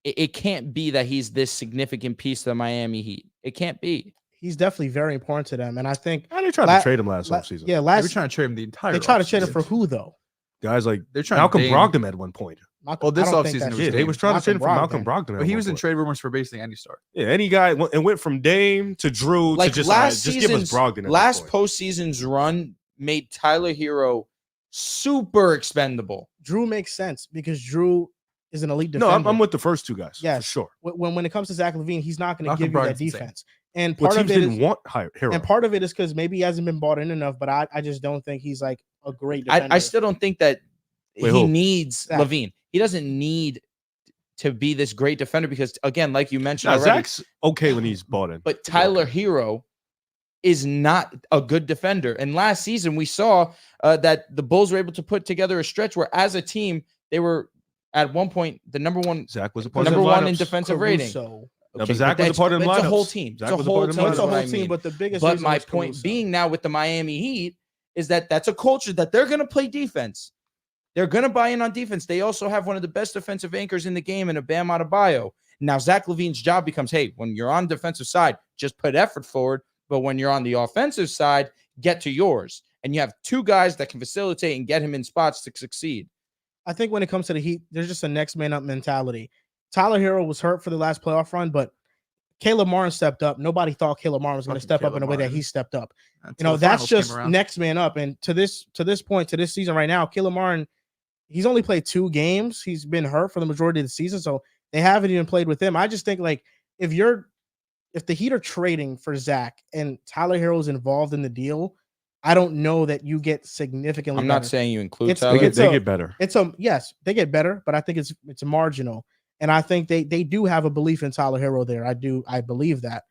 Speaker 3: it can't be that he's this significant piece of the Miami Heat, it can't be.
Speaker 1: He's definitely very important to them, and I think
Speaker 4: They tried to trade him last offseason.
Speaker 1: yeah,
Speaker 5: They were
Speaker 1: last
Speaker 5: trying to trade him the entire.
Speaker 1: they tried to trade him
Speaker 5: offseason.
Speaker 1: for who though?
Speaker 4: Guys like
Speaker 5: They're trying
Speaker 4: Malcolm
Speaker 5: Dame.
Speaker 4: Brogdon at one point.
Speaker 5: Well, this
Speaker 1: I don't think
Speaker 5: offseason
Speaker 1: that's
Speaker 5: was
Speaker 4: Yeah,
Speaker 1: true.
Speaker 4: they was trying to trade him for Malcolm
Speaker 1: Brogdon.
Speaker 4: Brogdon.
Speaker 5: But he was in trade rumors for basically any star.
Speaker 4: Yeah, any guy and went from Dame to Drew
Speaker 3: Like
Speaker 4: to just
Speaker 3: last
Speaker 4: just give us
Speaker 3: season's
Speaker 4: Brogdon. At this
Speaker 3: last
Speaker 4: point.
Speaker 3: postseason's run made Tyler Hero super expendable.
Speaker 1: Drew makes sense because Drew is an elite
Speaker 4: No,
Speaker 1: defender.
Speaker 4: I'm with the first two guys.
Speaker 1: Yes.
Speaker 4: for sure.
Speaker 1: When it comes to Zach Lavine, he's not going to
Speaker 5: Malcolm
Speaker 1: give you that
Speaker 5: Brogdon's insane.
Speaker 1: defense. And
Speaker 4: Well,
Speaker 1: part of
Speaker 4: teams
Speaker 1: it
Speaker 4: didn't
Speaker 1: is,
Speaker 4: want Hero.
Speaker 1: and part of it is because maybe he hasn't been bought in enough. But I just don't think he's like a great defender.
Speaker 3: I still don't think that
Speaker 4: Wait,
Speaker 3: he
Speaker 4: who?
Speaker 3: needs
Speaker 1: Zach.
Speaker 3: Lavine. He doesn't need to be this great defender because, again, like you mentioned
Speaker 4: Now,
Speaker 3: already,
Speaker 4: Zach's okay when he's bought in.
Speaker 3: but Tyler Hero is not a good defender. And last season, we saw that the Bulls were able to put together a stretch where, as a team, they were at one point the number one
Speaker 4: Zach was a part
Speaker 3: number
Speaker 4: of the
Speaker 3: one in
Speaker 4: lineups.
Speaker 3: defentive rating.
Speaker 1: Caruso.
Speaker 4: No, but Zach was a
Speaker 3: that's-
Speaker 4: part of the
Speaker 3: It's a whole
Speaker 4: lineups.
Speaker 3: team.
Speaker 4: Zach
Speaker 3: It's a
Speaker 4: was a
Speaker 3: whole
Speaker 4: part of the
Speaker 3: team.
Speaker 1: It's a
Speaker 3: is what
Speaker 1: whole
Speaker 3: I
Speaker 1: team,
Speaker 3: mean.
Speaker 1: but the biggest
Speaker 3: But
Speaker 1: reason
Speaker 3: my
Speaker 1: was
Speaker 3: point
Speaker 1: Caruso.
Speaker 3: being now with the Miami Heat is that that's a culture that they're going to play defense. They're going to buy in on defense. They also have one of the best defensive anchors in the game in a Bam Adebayo. Now, Zach Lavine's job becomes, hey, when you're on the defensive side, just put effort forward. But when you're on the offensive side, get to yours. And you have two guys that can facilitate and get him in spots to succeed.
Speaker 1: I think when it comes to the Heat, there's just a next man up mentality. Tyler Hero was hurt for the last playoff run, but Caleb Moran stepped up. Nobody thought Caleb Moran was going to
Speaker 5: Fucking
Speaker 1: step up
Speaker 5: Caleb
Speaker 1: in the way that
Speaker 5: Moran.
Speaker 1: he stepped up.
Speaker 5: Until
Speaker 1: You know,
Speaker 5: the
Speaker 1: that's
Speaker 5: finals came
Speaker 1: just
Speaker 5: around.
Speaker 1: next man up. And to this point, to this season right now, Caleb Moran, he's only played 2 games. He's been hurt for the majority of the season, so they haven't even played with him. I just think like if the Heat are trading for Zach and Tyler Hero is involved in the deal, I don't know that you get significantly.
Speaker 3: I'm not
Speaker 1: better.
Speaker 3: saying you include
Speaker 1: It's-
Speaker 3: Tyler.
Speaker 4: They
Speaker 1: it's
Speaker 4: get,
Speaker 1: a-
Speaker 4: they get better.
Speaker 1: It's yes, they get better, but I think it's marginal. And I think they do have a belief in Tyler Hero there. I believe that.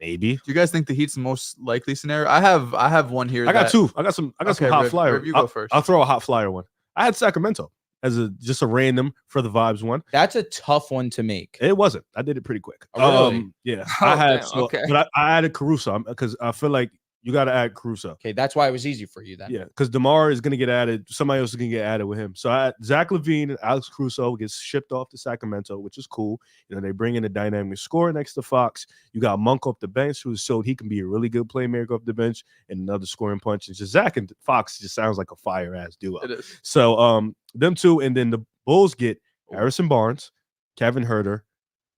Speaker 4: Maybe.
Speaker 5: Do you guys think the Heat's the most likely scenario? I have one here.
Speaker 4: I got
Speaker 5: that-
Speaker 4: two. I got some
Speaker 5: Okay,
Speaker 4: hot
Speaker 5: Riv,
Speaker 4: flyer.
Speaker 5: Riv, you go
Speaker 4: I'll,
Speaker 5: first.
Speaker 4: I'll throw a hot flyer one. I had Sacramento as just a random for the vibes one.
Speaker 3: That's a tough one to make.
Speaker 4: It wasn't. I did it pretty quick.
Speaker 3: Oh, really?
Speaker 4: Yeah.
Speaker 2: Oh,
Speaker 4: I had
Speaker 2: damn, okay.
Speaker 4: but I added Caruso because I feel like you got to add Caruso.
Speaker 3: Okay, that's why it was easy for you then.
Speaker 4: Yeah, because DeMar is going to get added. Somebody else is going to get added with him. So Zach Lavine and Alex Caruso gets shipped off to Sacramento, which is cool. You know, they bring in a dynamic scorer next to Fox. You got Monk off the bench, who showed he can be a really good playmaker off the bench and another scoring punch. And just Zach and Fox just sounds like a fire ass duo.
Speaker 5: It is.
Speaker 4: So them two, and then the Bulls get Harrison Barnes, Kevin Huerter,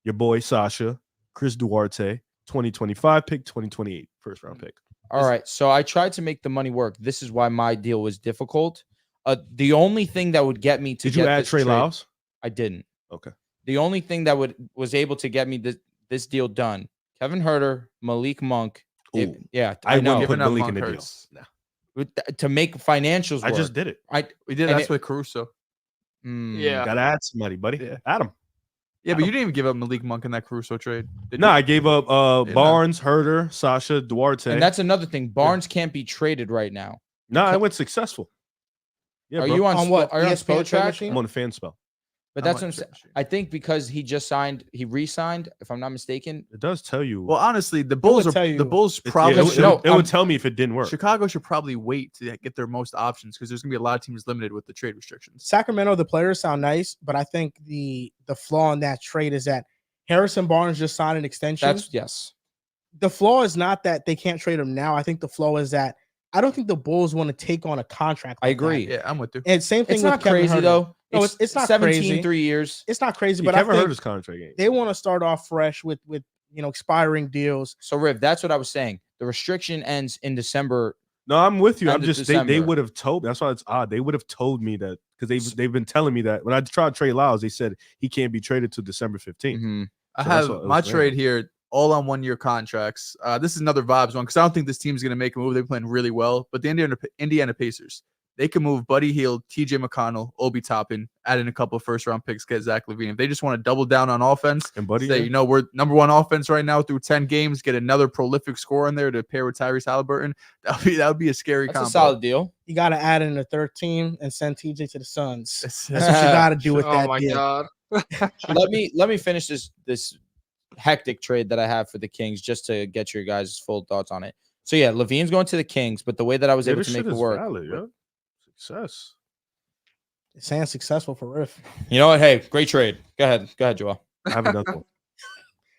Speaker 4: your boy Sasha, Chris Duarte, 2025 pick, 2028 first round pick.
Speaker 3: All right. So I tried to make the money work. This is why my deal was difficult. The only thing that would get me to
Speaker 4: Did you
Speaker 3: get
Speaker 4: add
Speaker 3: this
Speaker 4: Trey
Speaker 3: trade-
Speaker 4: Lyles?
Speaker 3: I didn't.
Speaker 4: Okay.
Speaker 3: The only thing that was able to get me this deal done: Kevin Huerter, Malik Monk.
Speaker 4: Ooh.
Speaker 3: Yeah,
Speaker 4: I
Speaker 3: I know.
Speaker 4: wouldn't put
Speaker 5: Giving up
Speaker 4: Malik
Speaker 5: Monk
Speaker 4: in the deal.
Speaker 5: hurts.
Speaker 3: To make financials
Speaker 4: I
Speaker 3: work.
Speaker 4: just did it.
Speaker 5: We did.
Speaker 3: And
Speaker 5: That's with Caruso.
Speaker 2: Yeah.
Speaker 4: Gotta add somebody, buddy.
Speaker 5: Yeah.
Speaker 4: Add him.
Speaker 5: Yeah, but you didn't even give up Malik Monk in that Caruso trade. Did
Speaker 4: No,
Speaker 5: you?
Speaker 4: I gave up
Speaker 5: Yeah,
Speaker 4: Barnes, Herder, Sasha, Duarte.
Speaker 3: And that's another thing. Barnes can't be traded right now.
Speaker 4: no, I went successful. Yeah,
Speaker 3: Are
Speaker 4: bro.
Speaker 3: you on
Speaker 1: what?
Speaker 3: Are you on
Speaker 1: ESPN trade
Speaker 3: Spotrac?
Speaker 1: machine?
Speaker 4: I'm on the fan spell.
Speaker 3: But
Speaker 5: I'm
Speaker 3: that's
Speaker 5: on
Speaker 3: what I'm
Speaker 5: trade
Speaker 3: saying.
Speaker 5: machine.
Speaker 3: I think because he just signed, he re-signed, if I'm not mistaken.
Speaker 4: It does tell you.
Speaker 5: Well, honestly, the Bulls
Speaker 1: would tell
Speaker 5: are
Speaker 1: you-
Speaker 5: the Bulls
Speaker 4: It-
Speaker 5: probably
Speaker 4: yeah,
Speaker 5: should.
Speaker 3: No,
Speaker 4: it would tell me if it didn't work.
Speaker 5: Chicago should probably wait to get their most options because there's gonna be a lot of teams limited with the trade restrictions.
Speaker 1: Sacramento, the players sound nice, but I think the flaw in that trade is that Harrison Barnes just signed an extension.
Speaker 3: That's yes.
Speaker 1: The flaw is not that they can't trade him now. I think the flaw is that I don't think the Bulls want to take on a contract.
Speaker 3: I
Speaker 1: like that.
Speaker 3: agree.
Speaker 5: Yeah, I'm with you.
Speaker 1: And same thing
Speaker 3: It's
Speaker 1: with
Speaker 3: not
Speaker 1: Kevin
Speaker 3: crazy
Speaker 1: Huerter.
Speaker 3: though.
Speaker 1: No, it's not
Speaker 3: 17,
Speaker 1: crazy.
Speaker 3: 3 years.
Speaker 1: It's not crazy,
Speaker 4: Yeah,
Speaker 1: but I
Speaker 4: Kevin
Speaker 1: think
Speaker 4: Huerter's contract game.
Speaker 1: they want to start off fresh with expiring deals.
Speaker 3: So Riv, that's what I was saying. The restriction ends in December.
Speaker 4: No, I'm with you. I'm
Speaker 3: End of
Speaker 4: just they
Speaker 3: December.
Speaker 4: would have told. That's why it's odd. They would have told me that because they've been telling me that when I tried Trey Lyles, they said he can't be traded to December 15th.
Speaker 3: Mhm.
Speaker 5: I
Speaker 4: So that's
Speaker 5: have
Speaker 4: what I
Speaker 5: my
Speaker 4: was saying.
Speaker 5: trade here all on 1 year contracts. This is another vibes one because I don't think this team's going to make a move. They're playing really well, but the Indiana Pacers, they can move Buddy Hield, TJ McConnell, Obi Toppin, add in a couple of first round picks, get Zach Lavine. If they just want to double down on offense
Speaker 4: And Buddy,
Speaker 5: say, we're number one offense right now through 10 games, get another prolific scorer in there to pair with Tyrese Halliburton. That would be a scary
Speaker 3: That's
Speaker 5: combo.
Speaker 3: a solid deal.
Speaker 1: You got to add in a third team and send TJ to the Suns.
Speaker 5: That's
Speaker 1: That's what you got to do with
Speaker 2: Oh
Speaker 1: that
Speaker 2: my
Speaker 1: deal.
Speaker 2: god.
Speaker 3: let me finish this hectic trade that I have for the Kings just to get your guys' full thoughts on it. So yeah, Levine's going to the Kings, but the way that I was able
Speaker 4: this
Speaker 3: to make
Speaker 4: shit
Speaker 3: it
Speaker 4: is
Speaker 3: work.
Speaker 4: valid, yeah. Success.
Speaker 1: It sounds successful for Riff.
Speaker 3: You know what? Hey, great trade. Go ahead, Joel.
Speaker 4: I have another one.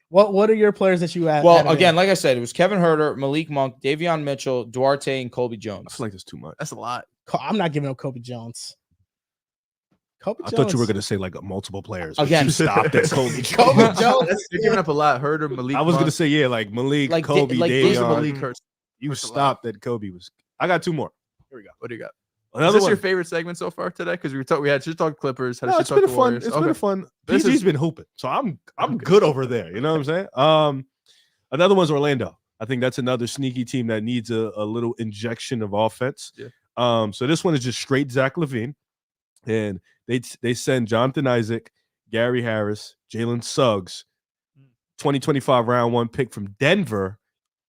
Speaker 1: What are your players that you add?
Speaker 3: Well,
Speaker 1: added in?
Speaker 3: again, like I said, it was Kevin Huerter, Malik Monk, Davion Mitchell, Duarte, and Colby
Speaker 4: I
Speaker 3: Jones.
Speaker 4: feel like there's too much.
Speaker 5: That's a lot.
Speaker 1: I'm not giving up Kobe Jones. Kobe
Speaker 4: I
Speaker 1: Jones.
Speaker 4: thought you were gonna say like multiple players. but
Speaker 3: Again,
Speaker 4: you stopped at Kobe.
Speaker 1: Kobe Jones.
Speaker 5: They're giving up a lot. Herder, Malik.
Speaker 4: I was gonna
Speaker 5: Monk.
Speaker 4: say like Malik,
Speaker 3: Like,
Speaker 4: Kobe,
Speaker 3: like,
Speaker 5: Those are
Speaker 4: Davion.
Speaker 5: Malik Hurst.
Speaker 4: You
Speaker 5: That's a lot.
Speaker 4: stopped at Kobe was. I got two more. Here we go.
Speaker 5: What do you got?
Speaker 4: Another
Speaker 5: Is this
Speaker 4: one.
Speaker 5: your favorite segment so far today? Because we had just talked Clippers. Had
Speaker 4: No,
Speaker 5: just
Speaker 4: it's been
Speaker 5: talked
Speaker 4: a
Speaker 5: the
Speaker 4: fun.
Speaker 5: Warriors.
Speaker 4: It's
Speaker 5: Okay.
Speaker 4: been a fun.
Speaker 5: This
Speaker 4: PG's
Speaker 5: is-
Speaker 4: been hooping, so I'm good over there. You know what I'm saying? Another one's Orlando. I think that's another sneaky team that needs a little injection of offense.
Speaker 5: Yeah.
Speaker 4: So this one is just straight Zach Lavine, and they send Jonathan Isaac, Gary Harris, Jalen Suggs, 2025 round one pick from Denver,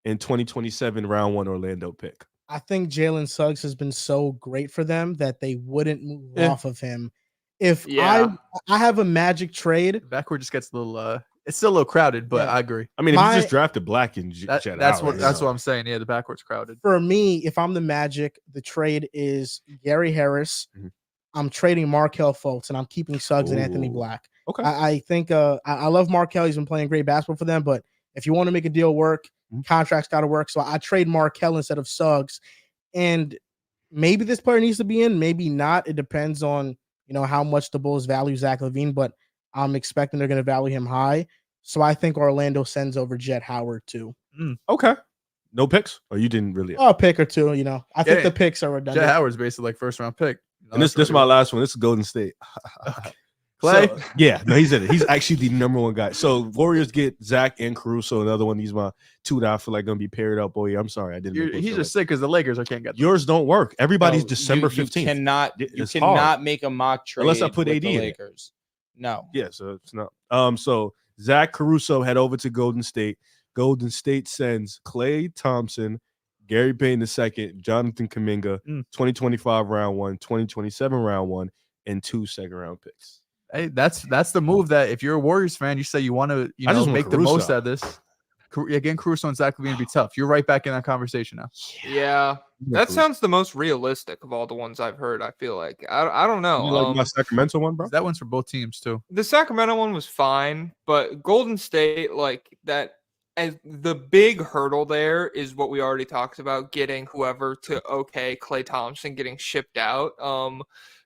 Speaker 4: and 2027 round one Orlando pick.
Speaker 1: I think Jalen Suggs has been so great for them that they wouldn't move
Speaker 5: Yeah.
Speaker 1: off of him. If
Speaker 2: Yeah.
Speaker 1: I have a Magic trade,
Speaker 5: Backcourt just gets a little. It's still a little crowded, but
Speaker 1: Yeah.
Speaker 5: I agree.
Speaker 4: I mean, if
Speaker 1: My-
Speaker 4: you just drafted Black and Jet
Speaker 5: That's
Speaker 4: Howard,
Speaker 5: what I'm saying. Yeah, the backcourt's crowded.
Speaker 1: for me, if I'm the Magic, the trade is Gary Harris.
Speaker 4: Mhm.
Speaker 1: I'm trading Markelle Fultz, and I'm keeping Suggs and Anthony
Speaker 4: Ooh.
Speaker 1: Black.
Speaker 4: Okay.
Speaker 1: I think I love Markelle. He's been playing great basketball for them, but if you want to make a deal work,
Speaker 4: Mhm.
Speaker 1: contracts got to work. So I trade Markelle instead of Suggs. And maybe this player needs to be in, maybe not. It depends on how much the Bulls value Zach Lavine, but I'm expecting they're going to value him high. So I think Orlando sends over Jet Howard too.
Speaker 4: Okay. No picks? Or you didn't really?
Speaker 1: A pick or two, I think
Speaker 5: Yeah.
Speaker 1: the picks are
Speaker 5: Jet
Speaker 1: redundant.
Speaker 5: Howard's basically like first round pick.
Speaker 4: And this is my last one. This is Golden State.
Speaker 5: Clay.
Speaker 4: So, yeah, no, he's in it. He's actually the number one guy. So Warriors get Zach and Caruso, another one. These my two that I feel like gonna be paired up. Oh yeah, I'm sorry, I didn't. make
Speaker 5: He's
Speaker 4: those
Speaker 5: just sick because the Lakers I can't get.
Speaker 4: yours don't work. Everybody's
Speaker 3: No,
Speaker 4: December
Speaker 3: you
Speaker 4: 15th.
Speaker 3: Cannot
Speaker 4: It-
Speaker 3: you
Speaker 4: it's
Speaker 3: cannot
Speaker 4: hard.
Speaker 3: make a mock trade
Speaker 4: Unless I put
Speaker 3: with
Speaker 4: AD
Speaker 3: the
Speaker 4: in it.
Speaker 3: Lakers. No.
Speaker 4: Yeah, so it's not. So Zach Caruso head over to Golden State. Golden State sends Klay Thompson, Gary Payton II, Jonathan Kuminga, 2025 round one, 2027 round one, and 2 second-round picks.
Speaker 5: Hey, that's the move that if you're a Warriors fan, you say you want to
Speaker 4: I just want
Speaker 5: make the most
Speaker 4: Caruso.
Speaker 5: out of this. Again, Caruso and Zach Lavine would be tough. You're right back in that conversation now.
Speaker 2: Yeah. That sounds the most realistic of all the ones I've heard. I feel like I don't know.
Speaker 4: You like my Sacramento one, bro?
Speaker 5: That one's for both teams too.
Speaker 2: The Sacramento one was fine, but Golden State, like that, as the big hurdle there is what we already talked about, getting whoever to Klay Thompson getting shipped out.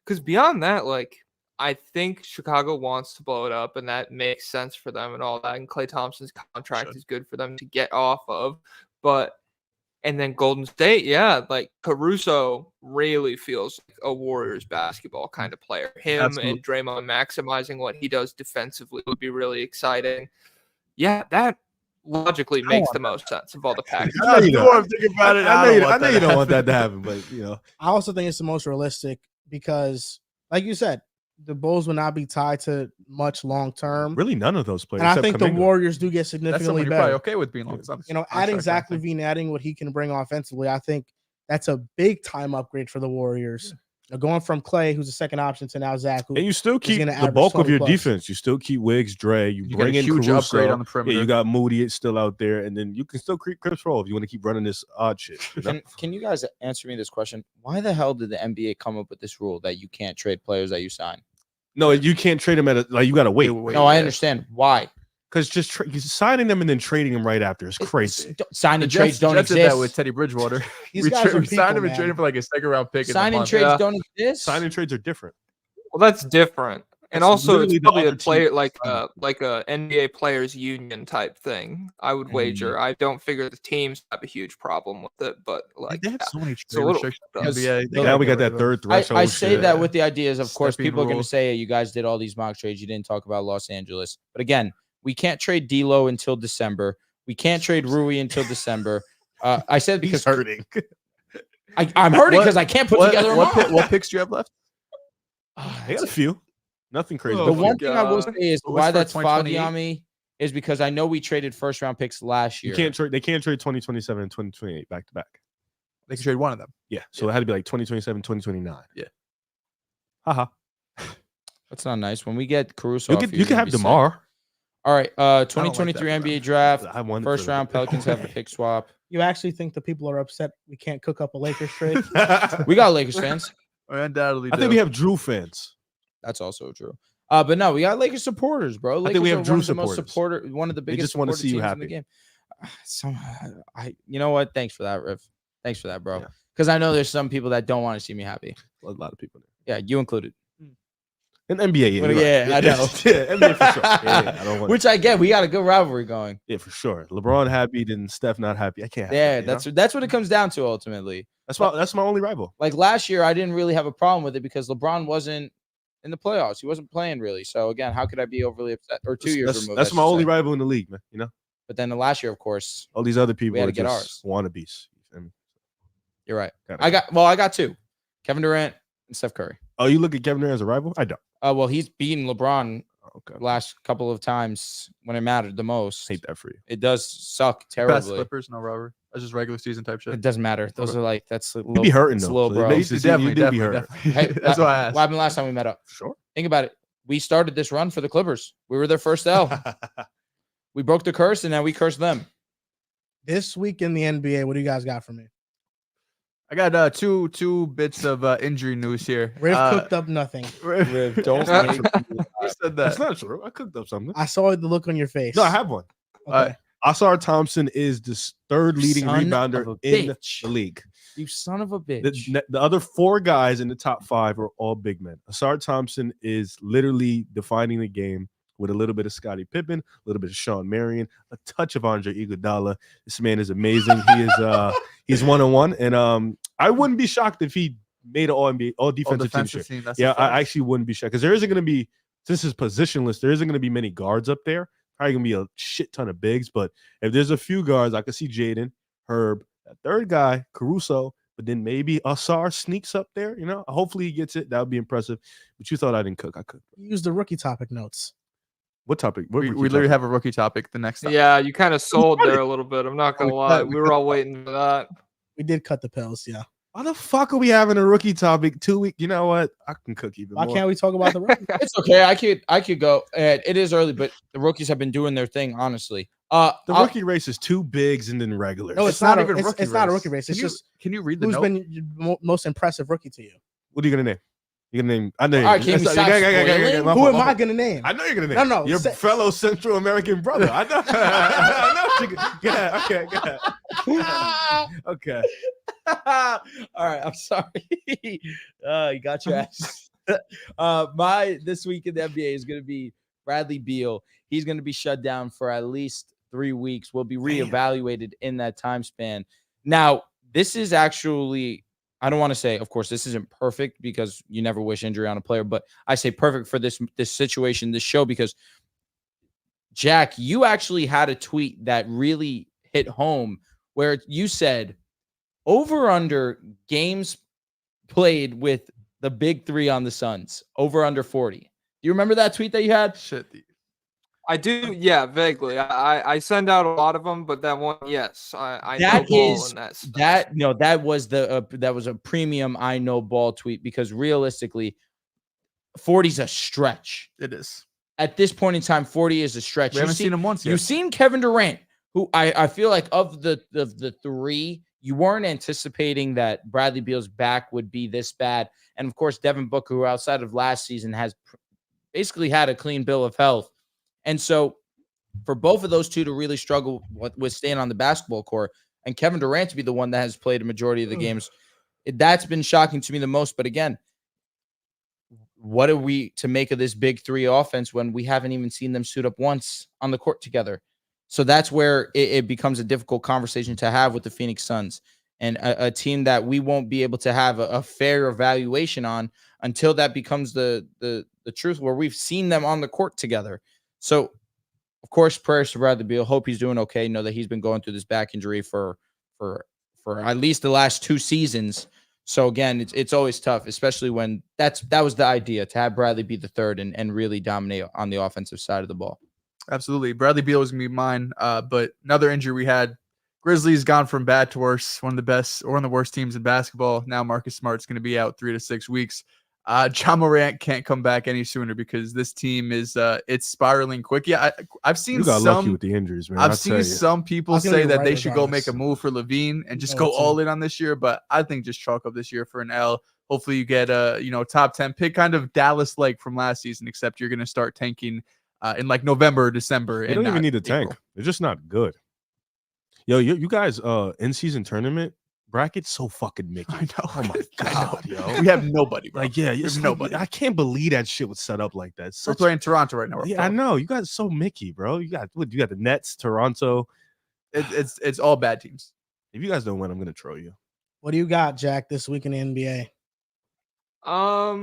Speaker 2: Because beyond that, like I think Chicago wants to blow it up, and that makes sense for them and all that. And Klay Thompson's contract is good for them to get off of, and then Golden State, yeah, like Caruso really feels like a Warriors basketball kind of player. Him
Speaker 5: Absolutely.
Speaker 2: and Draymond maximizing what he does defensively would be really exciting. Yeah, that logically makes the most sense of all the packages.
Speaker 4: I know you
Speaker 5: The
Speaker 4: don't.
Speaker 5: more I'm thinking about it,
Speaker 4: I know you
Speaker 5: want
Speaker 4: don't want that
Speaker 5: happen.
Speaker 4: to happen, but
Speaker 1: I also think it's the most realistic because, like you said, the Bulls will not be tied to much long term.
Speaker 4: really none of those players.
Speaker 1: And I
Speaker 4: except
Speaker 1: think the
Speaker 4: Kuminga.
Speaker 1: Warriors do get
Speaker 5: That's
Speaker 1: significantly
Speaker 5: someone you're probably
Speaker 1: better.
Speaker 5: okay with being long.
Speaker 1: Adding Zach Lavine, adding what he can bring offensively, I think that's a big time upgrade for the Warriors. Going from Klay, who's the second option, to now Zach, who
Speaker 4: And you still keep
Speaker 1: gonna
Speaker 4: the
Speaker 1: average
Speaker 4: bulk of
Speaker 1: 20
Speaker 4: your
Speaker 1: plus.
Speaker 4: defense. You still keep Wiggs, Dray. You
Speaker 5: You
Speaker 4: bring
Speaker 5: get a
Speaker 4: in
Speaker 5: huge
Speaker 4: Caruso.
Speaker 5: upgrade on the
Speaker 4: Yeah,
Speaker 5: perimeter.
Speaker 4: you got Moody. It's still out there, and then you can still keep Chris Roll if you want to keep running this odd shit. you know?
Speaker 3: Can you guys answer me this question? Why the hell did the NBA come up with this rule that you can't trade players that you sign?
Speaker 4: No, you can't trade them at you got to wait
Speaker 5: Wait,
Speaker 3: No, I
Speaker 5: yeah.
Speaker 3: understand. Why?
Speaker 4: because just signing them and then trading them right after is crazy.
Speaker 3: Signing
Speaker 5: The
Speaker 3: trades don't
Speaker 5: Jets did
Speaker 3: exist.
Speaker 5: that with Teddy Bridgewater.
Speaker 1: These
Speaker 5: we
Speaker 1: guys are
Speaker 5: we signed
Speaker 1: people,
Speaker 5: him and traded
Speaker 1: man.
Speaker 5: him for like a second round pick. in a
Speaker 3: Signing
Speaker 5: month.
Speaker 3: trades
Speaker 2: Yeah.
Speaker 3: don't exist.
Speaker 4: Signing trades are different.
Speaker 2: Well, that's different. And
Speaker 4: It's
Speaker 2: also,
Speaker 4: literally
Speaker 2: it's
Speaker 4: the
Speaker 2: probably a
Speaker 4: other
Speaker 2: player
Speaker 4: team
Speaker 2: like a NBA players union type thing. I would wager. I don't figure the teams have a huge problem with it, but like
Speaker 5: They have so many
Speaker 2: it's a
Speaker 5: trade
Speaker 2: little
Speaker 5: restrictions.
Speaker 2: fucked up.
Speaker 5: NBA. They
Speaker 4: Now
Speaker 5: gotta
Speaker 4: we
Speaker 5: get
Speaker 4: got
Speaker 5: rid
Speaker 4: that
Speaker 5: of them.
Speaker 4: third threshold.
Speaker 3: I say
Speaker 4: shit.
Speaker 3: that with the ideas, of course,
Speaker 5: Stepping
Speaker 3: people are going to
Speaker 5: rule.
Speaker 3: say you guys did all these mock trades. You didn't talk about Los Angeles. But again, we can't trade D'Lo until December. We can't trade Rui until December. I said
Speaker 4: He's
Speaker 3: because
Speaker 4: hurting.
Speaker 3: I'm hurting
Speaker 5: What-
Speaker 3: because I can't put together a mock.
Speaker 5: What picks do you have left?
Speaker 4: I got a few. Nothing crazy.
Speaker 5: Oh,
Speaker 3: The
Speaker 4: but
Speaker 3: one
Speaker 4: few.
Speaker 3: thing I will
Speaker 2: God.
Speaker 3: say is
Speaker 5: What's
Speaker 3: why
Speaker 5: for
Speaker 3: that's foggy
Speaker 5: 2028?
Speaker 3: on me is because I know we traded first round picks last year.
Speaker 4: You can't trade. They can't trade 2027 and 2028 back to back.
Speaker 5: They can trade one of them.
Speaker 4: Yeah. So it had to be like 2027, 2029.
Speaker 5: Yeah.
Speaker 4: Haha.
Speaker 3: That's not nice. When we get Caruso,
Speaker 4: You
Speaker 3: off
Speaker 4: can
Speaker 3: you're
Speaker 4: you can
Speaker 3: gonna
Speaker 4: have
Speaker 3: be sick.
Speaker 4: DeMar.
Speaker 3: All right,
Speaker 5: like
Speaker 3: 2023
Speaker 5: that for
Speaker 3: NBA
Speaker 5: them.
Speaker 3: draft,
Speaker 4: I wanted
Speaker 3: first
Speaker 4: for
Speaker 3: round.
Speaker 4: them.
Speaker 3: Pelicans have a pick swap.
Speaker 1: You actually think the people are upset we can't cook up a Lakers trade?
Speaker 3: We got Lakers fans.
Speaker 5: I undoubtedly
Speaker 4: I think we have Drew fans.
Speaker 3: That's also true. But no, we got Lakers supporters, bro. Lakers
Speaker 4: think we have
Speaker 3: are
Speaker 4: Drew
Speaker 3: one of the most
Speaker 4: supporters.
Speaker 3: one of the
Speaker 4: They
Speaker 3: biggest.
Speaker 4: just wanna
Speaker 3: supported
Speaker 4: see you
Speaker 3: teams in the
Speaker 4: happy.
Speaker 3: game. So, you know what? Thanks for that, Riv. Thanks for that, bro.
Speaker 4: Yeah.
Speaker 3: Because I know there's some people that don't want to see me happy.
Speaker 4: A lot of people.
Speaker 3: Yeah, you included.
Speaker 4: And NBA, yeah,
Speaker 3: Well,
Speaker 4: you're right.
Speaker 3: yeah, I know.
Speaker 4: yeah, NBA for sure. Yeah, I don't want.
Speaker 3: Which I get. We got a good rivalry going.
Speaker 4: Yeah, for sure. LeBron happy, then Steph not happy. I can't. Have
Speaker 3: Yeah,
Speaker 4: that, you know?
Speaker 3: that's what it comes down to ultimately.
Speaker 4: that's my only rival.
Speaker 3: Like last year, I didn't really have a problem with it because LeBron wasn't in the playoffs. He wasn't playing really. So again, how could I be overly upset? Or 2 years removed.
Speaker 4: That's
Speaker 3: I
Speaker 4: my
Speaker 3: should
Speaker 4: only
Speaker 3: say.
Speaker 4: rival in the league, man. You know,
Speaker 3: But then the last year, of course,
Speaker 4: all these other people
Speaker 3: had
Speaker 4: are
Speaker 3: to get
Speaker 4: just wannabes. You feel me?
Speaker 3: you're right.
Speaker 4: Gotta
Speaker 3: I
Speaker 4: go.
Speaker 3: got I got two: Kevin Durant and Steph Curry.
Speaker 4: Oh, you look at Kevin Durant as a rival? I don't.
Speaker 3: Well, he's beaten LeBron
Speaker 4: Okay,
Speaker 3: last couple of times when it mattered the most.
Speaker 4: hate that for you.
Speaker 3: It does suck
Speaker 5: Past
Speaker 3: terribly.
Speaker 5: Clippers, no robbery. That's just regular season type shit.
Speaker 3: It doesn't matter. Those are like that's a
Speaker 4: You
Speaker 3: little,
Speaker 4: be hurting
Speaker 3: it's a
Speaker 4: though.
Speaker 3: little
Speaker 4: So
Speaker 3: bro.
Speaker 4: they used to see you did be hurt.
Speaker 3: Hey,
Speaker 5: That's why I asked.
Speaker 3: What happened last time we met up?
Speaker 4: Sure.
Speaker 3: Think about it. We started this run for the Clippers. We were their first L. We broke the curse, and now we cursed them.
Speaker 1: This week in the NBA, what do you guys got for me?
Speaker 5: I got two bits of injury news here.
Speaker 1: Riv cooked up nothing.
Speaker 3: Riv, don't
Speaker 5: Who
Speaker 3: make
Speaker 5: said
Speaker 4: That's
Speaker 5: that?
Speaker 4: not true. I cooked up something.
Speaker 1: I saw the look on your face.
Speaker 4: No, I have one.
Speaker 1: Okay.
Speaker 4: Asar Thompson is the third leading
Speaker 3: Son of
Speaker 4: rebounder
Speaker 3: a
Speaker 4: in
Speaker 3: bitch.
Speaker 4: the league.
Speaker 3: You son of a bitch.
Speaker 4: The other four guys in the top five are all big men. Asar Thompson is literally defining the game with a little bit of Scottie Pippen, a little bit of Sean Marion, a touch of Andre Iguodala. This man is amazing. He is he's 1-on-1, and I wouldn't be shocked if he made an all NBA, all defensive team. Shit.
Speaker 5: team. That's
Speaker 4: Yeah,
Speaker 5: a fact.
Speaker 4: I actually wouldn't be shocked because there isn't going to be, since it's positionless, there isn't going to be many guards up there. Probably going to be a shit ton of bigs, but if there's a few guards, I could see Jaden, Herb, that third guy, Caruso, but then maybe Asar sneaks up there. You know, hopefully he gets it. That would be impressive. But you thought I didn't cook. I cooked.
Speaker 1: Use the rookie topic notes.
Speaker 4: What topic? What
Speaker 5: we
Speaker 4: rookie
Speaker 5: literally
Speaker 4: topic?
Speaker 5: have a rookie topic the next time.
Speaker 2: Yeah, you kind of sold there a little bit. I'm not gonna
Speaker 5: we
Speaker 2: lie.
Speaker 5: cut-
Speaker 2: We
Speaker 5: we
Speaker 2: were
Speaker 5: cut
Speaker 2: all
Speaker 5: the-
Speaker 2: waiting for that.
Speaker 1: We did cut the pills, yeah.
Speaker 4: Why the fuck are we having a rookie topic 2 weeks? You know what? I can cook even
Speaker 1: Why
Speaker 4: more.
Speaker 1: can't we talk about the rookie?
Speaker 3: It's okay. I could go. It is early, but the rookies have been doing their thing, honestly.
Speaker 4: The rookie race is two bigs and then regulars.
Speaker 1: No,
Speaker 5: It's not even rookie
Speaker 1: it's not a
Speaker 5: race.
Speaker 1: rookie race.
Speaker 5: Can
Speaker 1: It's
Speaker 5: you-
Speaker 1: just
Speaker 5: Can you read the
Speaker 1: who's
Speaker 5: note?
Speaker 1: been your most impressive rookie to you.
Speaker 4: What are you gonna name? You're gonna name. I know.
Speaker 3: All right, can we stop spoiling?
Speaker 1: Who am I gonna name?
Speaker 4: I know you're gonna name.
Speaker 1: No,
Speaker 4: Your
Speaker 1: say-
Speaker 4: fellow Central American brother. I know. I know. Go ahead. Okay. Go ahead. Okay.
Speaker 3: All right, I'm sorry. You got your ass. My this week in the NBA is going to be Bradley Beal. He's going to be shut down for at least 3 weeks. Will be reevaluated in that time span. Now, this is actually, I don't want to say, of course, this isn't perfect because you never wish injury on a player, but I say perfect for this situation, this show, because Jack, you actually had a tweet that really hit home where you said over under games played with the big three on the Suns, over under 40. Do you remember that tweet that you had?
Speaker 5: Shit. dude.
Speaker 2: I do, yeah, vaguely. I send out a lot of them, but that one, yes, I
Speaker 3: That
Speaker 2: know ball
Speaker 3: is-
Speaker 2: in that stuff.
Speaker 3: That was a premium I know ball tweet because realistically, 40's a stretch.
Speaker 5: It is.
Speaker 3: At this point in time, 40 is a stretch.
Speaker 5: We haven't seen him once yet.
Speaker 3: You've seen Kevin Durant, who I feel like of the three, you weren't anticipating that Bradley Beal's back would be this bad. And of course, Devin Booker, who outside of last season has basically had a clean bill of health. And so for both of those two to really struggle with staying on the basketball court and Kevin Durant to be the one that has played a majority of the games, that's been shocking to me the most. But again, what are we to make of this big three offense when we haven't even seen them suit up once on the court together? So that's where it becomes a difficult conversation to have with the Phoenix Suns, and a team that we won't be able to have a fair evaluation on until that becomes the truth, where we've seen them on the court together. So, of course, prayers to Bradley Beal. Hope he's doing okay. Know that he's been going through this back injury for at least the last 2 seasons. So again, it's always tough, especially when that was the idea, to have Bradley be the third and really dominate on the offensive side of the ball.
Speaker 5: Absolutely. Bradley Beal was going to be mine. But another injury we had, Grizzlies gone from bad to worse, one of the worst teams in basketball. Now Marcus Smart's going to be out 3 to 6 weeks. John Morant can't come back any sooner because this team is it's spiraling quick. Yeah, I've seen
Speaker 4: You got
Speaker 5: some
Speaker 4: lucky with the injuries, man.
Speaker 5: I've
Speaker 4: I'll
Speaker 5: seen
Speaker 4: tell you.
Speaker 5: some people
Speaker 1: I was gonna
Speaker 5: say
Speaker 1: be
Speaker 5: that
Speaker 1: right
Speaker 5: they should go make
Speaker 1: regardless.
Speaker 5: a move for Lavine and just
Speaker 1: No,
Speaker 5: go
Speaker 1: too.
Speaker 5: all in on this year. But I think just chalk up this year for an L. Hopefully you get a top 10 pick, kind of Dallas like from last season, except you're going to start tanking in like November or December.
Speaker 4: They
Speaker 5: and
Speaker 4: don't even
Speaker 5: not
Speaker 4: need a tank.
Speaker 5: April.
Speaker 4: They're just not good. Yo, you guys, in-season tournament bracket so fucking Mickey.
Speaker 5: I know.
Speaker 4: Oh my
Speaker 5: I know.
Speaker 4: god, yo.
Speaker 5: We have nobody, bro.
Speaker 4: Like, yeah,
Speaker 5: We have
Speaker 4: it's
Speaker 5: nobody.
Speaker 4: I can't believe that shit was set up like that.
Speaker 5: We're
Speaker 4: Such,
Speaker 5: playing Toronto right now.
Speaker 4: yeah, I know. You guys are so Mickey, bro. You got the Nets, Toronto.
Speaker 5: It's all bad teams.
Speaker 4: If you guys don't win, I'm gonna troll you.
Speaker 1: What do you got, Jack, this week in the NBA?
Speaker 2: I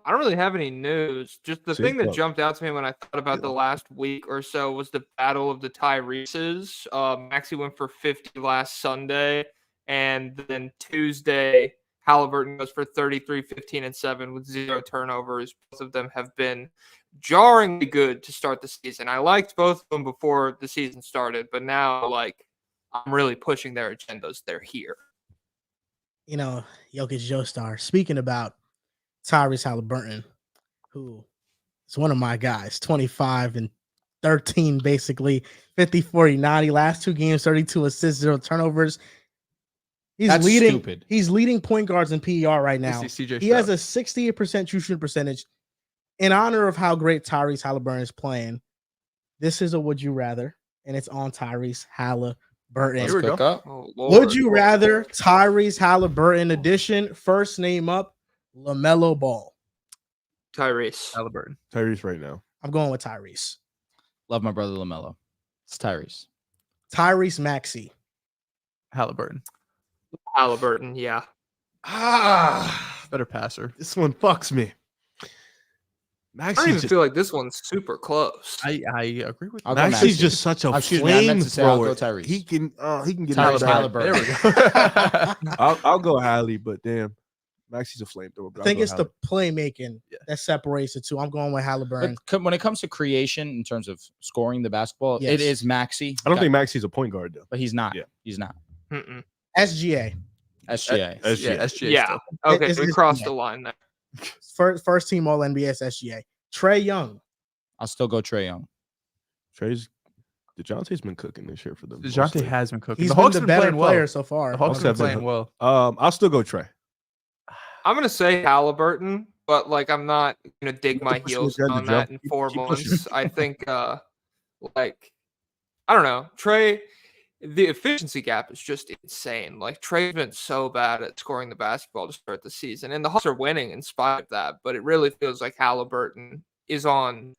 Speaker 2: don't really have any news. Just the
Speaker 4: See,
Speaker 2: thing that
Speaker 4: look.
Speaker 2: jumped out to me when I thought about the last week or so was the battle of the Tyreses. Maxey went for 50 last Sunday, and then Tuesday, Halliburton goes for 33, 15, and 7 with 0 turnovers. Both of them have been jarringly good to start the season. I liked both of them before the season started, but now, like, I'm really pushing their agendas. They're here.
Speaker 1: You know, JokicJoestar. Speaking about Tyrese Halliburton, who is one of my guys, 25 and 13, basically 50, 40, 90. Last 2 games, 32 assists, 0 turnovers.
Speaker 3: That's
Speaker 1: leading.
Speaker 3: stupid.
Speaker 1: He's leading point guards in PER right now.
Speaker 5: CJ
Speaker 1: He has a 68% true shooting percentage. In honor of how great Tyrese Halliburton is playing, this is a would you rather, and it's on Tyrese Halliburton.
Speaker 5: Here we go.
Speaker 3: Cook up.
Speaker 2: Oh,
Speaker 1: Would
Speaker 2: Lord.
Speaker 1: you rather Tyrese Halliburton edition? First name up, LaMelo Ball.
Speaker 2: Tyrese?
Speaker 5: Halliburton.
Speaker 4: Tyrese right now.
Speaker 1: I'm going with Tyrese.
Speaker 3: Love my brother LaMelo. It's Tyrese.
Speaker 1: Tyrese Maxey.
Speaker 5: Halliburton.
Speaker 2: Halliburton, yeah.
Speaker 5: Better passer.
Speaker 4: This one fucks me.
Speaker 2: I don't even feel like this one's super close.
Speaker 5: I agree with
Speaker 3: I'll
Speaker 5: you.
Speaker 3: go
Speaker 4: Maxey's
Speaker 3: Maxey.
Speaker 4: just such a
Speaker 3: Excuse me, I meant to say I'll go
Speaker 4: flamethrower.
Speaker 3: Tyrese.
Speaker 4: He can get
Speaker 3: Tyrese
Speaker 4: it.
Speaker 3: Halliburton.
Speaker 5: There we go.
Speaker 4: I'll go Hallie, but damn, Maxey's a flamethrower.
Speaker 1: I think it's the playmaking that separates the two. I'm going with Halliburton.
Speaker 3: But when it comes to creation in terms of scoring the basketball,
Speaker 1: Yes.
Speaker 3: it is Maxey.
Speaker 4: I don't think Maxey's a point guard though.
Speaker 3: but he's not.
Speaker 4: Yeah.
Speaker 3: He's not.
Speaker 2: Mm-mm.
Speaker 1: SGA.
Speaker 3: SGA.
Speaker 4: SGA.
Speaker 5: Yeah, SGA.
Speaker 2: Yeah.
Speaker 5: Still.
Speaker 2: Okay,
Speaker 1: It's-
Speaker 2: we
Speaker 1: it's-
Speaker 2: crossed
Speaker 1: yeah.
Speaker 2: the line there.
Speaker 1: First team All NBA is SGA. Trey Young.
Speaker 3: I'll still go Trae Young.
Speaker 4: DeJounte's been cooking this year for them.
Speaker 5: DeJounte
Speaker 4: mostly.
Speaker 5: has been cooking.
Speaker 1: He's
Speaker 5: The
Speaker 1: been
Speaker 5: Hawks
Speaker 1: the
Speaker 5: been
Speaker 1: better
Speaker 5: playing well.
Speaker 1: player so far.
Speaker 5: The Hawks
Speaker 4: Hawks
Speaker 5: been
Speaker 4: have been
Speaker 5: playing well.
Speaker 4: I'll still go Trey.
Speaker 2: I'm gonna say Halliburton, but like I'm not gonna dig
Speaker 4: You
Speaker 2: my
Speaker 4: have to push
Speaker 2: heels
Speaker 4: the agenda,
Speaker 2: on that
Speaker 4: Joe.
Speaker 2: in
Speaker 4: Keep
Speaker 2: 4
Speaker 4: pushing.
Speaker 2: months. I think like I don't know. Trey, the efficiency gap is just insane. Like Trey's been so bad at scoring the basketball to start the season, and the Hawks are winning in spite of that. But it really feels like Halliburton is on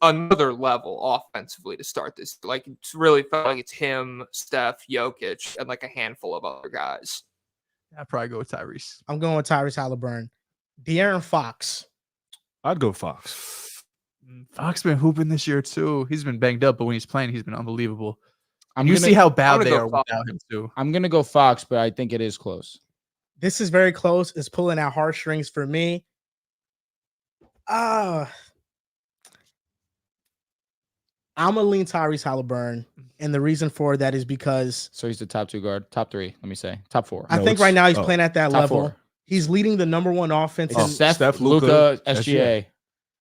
Speaker 2: another level offensively to start this. Like it's really felt like it's him, Steph, Jokic, and like a handful of other guys.
Speaker 5: I'd probably go with Tyrese.
Speaker 1: I'm going with Tyrese Halliburton. De'Aaron Fox.
Speaker 4: I'd go Fox.
Speaker 5: Fox been hooping this year too. He's been banged up, but when he's playing, he's been unbelievable.
Speaker 3: I'm
Speaker 5: You
Speaker 3: gonna,
Speaker 5: see how bad
Speaker 2: gonna
Speaker 5: they
Speaker 2: go
Speaker 5: are
Speaker 2: Fox.
Speaker 5: without him too.
Speaker 3: I'm gonna go Fox, but I think it is close.
Speaker 1: This is very close. It's pulling out heartstrings for me. I'm gonna lean Tyrese Halliburton, and the reason for that is because
Speaker 3: So he's the top 2 guard, top 3. Let me say top 4.
Speaker 1: I
Speaker 4: No,
Speaker 1: think right
Speaker 4: it's-
Speaker 1: now he's
Speaker 4: oh,
Speaker 1: playing at that
Speaker 3: top
Speaker 1: level.
Speaker 3: 4.
Speaker 1: He's leading the #1 offense.
Speaker 3: It's
Speaker 1: in
Speaker 3: Steph,
Speaker 4: Steph,
Speaker 3: Luka,
Speaker 4: Luka,
Speaker 3: SGA.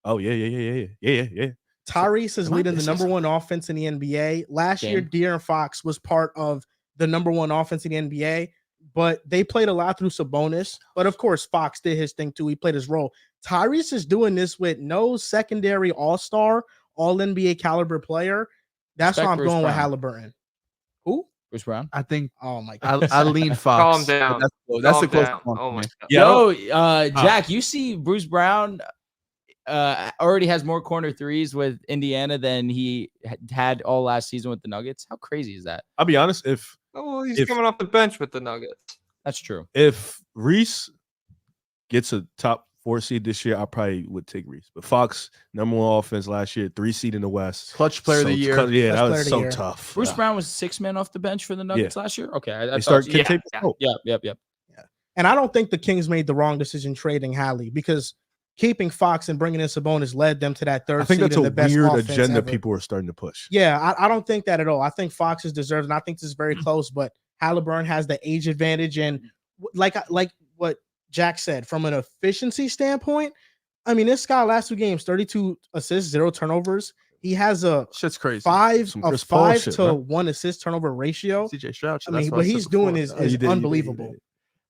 Speaker 4: Oh yeah.
Speaker 1: Tyrese is
Speaker 5: Am I
Speaker 1: leading the
Speaker 5: missing
Speaker 1: #1 offense in the NBA. Last year,
Speaker 3: Game.
Speaker 1: De'Aaron Fox was part of the #1 offense in the NBA, but they played a lot through Sabonis. But of course, Fox did his thing too. He played his role. Tyrese is doing this with no secondary all-star, all-NBA caliber player. That's why
Speaker 3: Respect
Speaker 1: I'm
Speaker 3: Bruce
Speaker 1: going with
Speaker 3: Brown.
Speaker 1: Halliburton. Who?
Speaker 3: Bruce Brown.
Speaker 5: I think
Speaker 1: Oh my god.
Speaker 5: I lean Fox.
Speaker 2: Calm down.
Speaker 5: That's
Speaker 2: Calm
Speaker 5: the close
Speaker 2: down.
Speaker 5: one.
Speaker 2: Oh
Speaker 5: for
Speaker 2: my
Speaker 5: me.
Speaker 2: god.
Speaker 3: Yo, Jack, you see Bruce Brown already has more corner threes with Indiana than he had all last season with the Nuggets. How crazy is that?
Speaker 4: I'll be honest. If
Speaker 2: he's coming off the bench with the Nuggets.
Speaker 3: That's true.
Speaker 4: If Reese gets a top 4 seed this year, I probably would take Reese. But Fox, number 1 offense last year, 3 seed in the West.
Speaker 5: Clutch player of the year.
Speaker 4: Yeah, that
Speaker 1: Clutch player
Speaker 4: was
Speaker 1: of the
Speaker 4: so
Speaker 1: year.
Speaker 4: tough.
Speaker 3: Bruce Brown was 6 man off the bench for the Nuggets last year. Okay, I
Speaker 4: They
Speaker 3: thought
Speaker 4: start
Speaker 3: so.
Speaker 2: yeah,
Speaker 4: tape.
Speaker 2: yeah.
Speaker 3: Yep.
Speaker 1: And I don't think the Kings made the wrong decision trading Hallie, because keeping Fox and bringing in Sabonis led them to that third
Speaker 4: I think
Speaker 1: seed
Speaker 4: that's
Speaker 1: and
Speaker 4: a
Speaker 1: the best
Speaker 4: weird
Speaker 1: offense
Speaker 4: agenda
Speaker 1: ever.
Speaker 4: people are starting to push.
Speaker 1: Yeah, I don't think that at all. I think Fox is deserved, and I think this is very close. But Halliburton has the age advantage, and like what Jack said, from an efficiency standpoint, I mean, this guy last 2 games, 32 assists, 0 turnovers. He has a
Speaker 5: Shit's crazy.
Speaker 4: Some Chris Paul
Speaker 1: 5
Speaker 4: shit,
Speaker 1: to
Speaker 4: huh?
Speaker 1: 1 assist turnover ratio.
Speaker 5: CJ Stroud.
Speaker 1: I mean, what he's doing is unbelievable.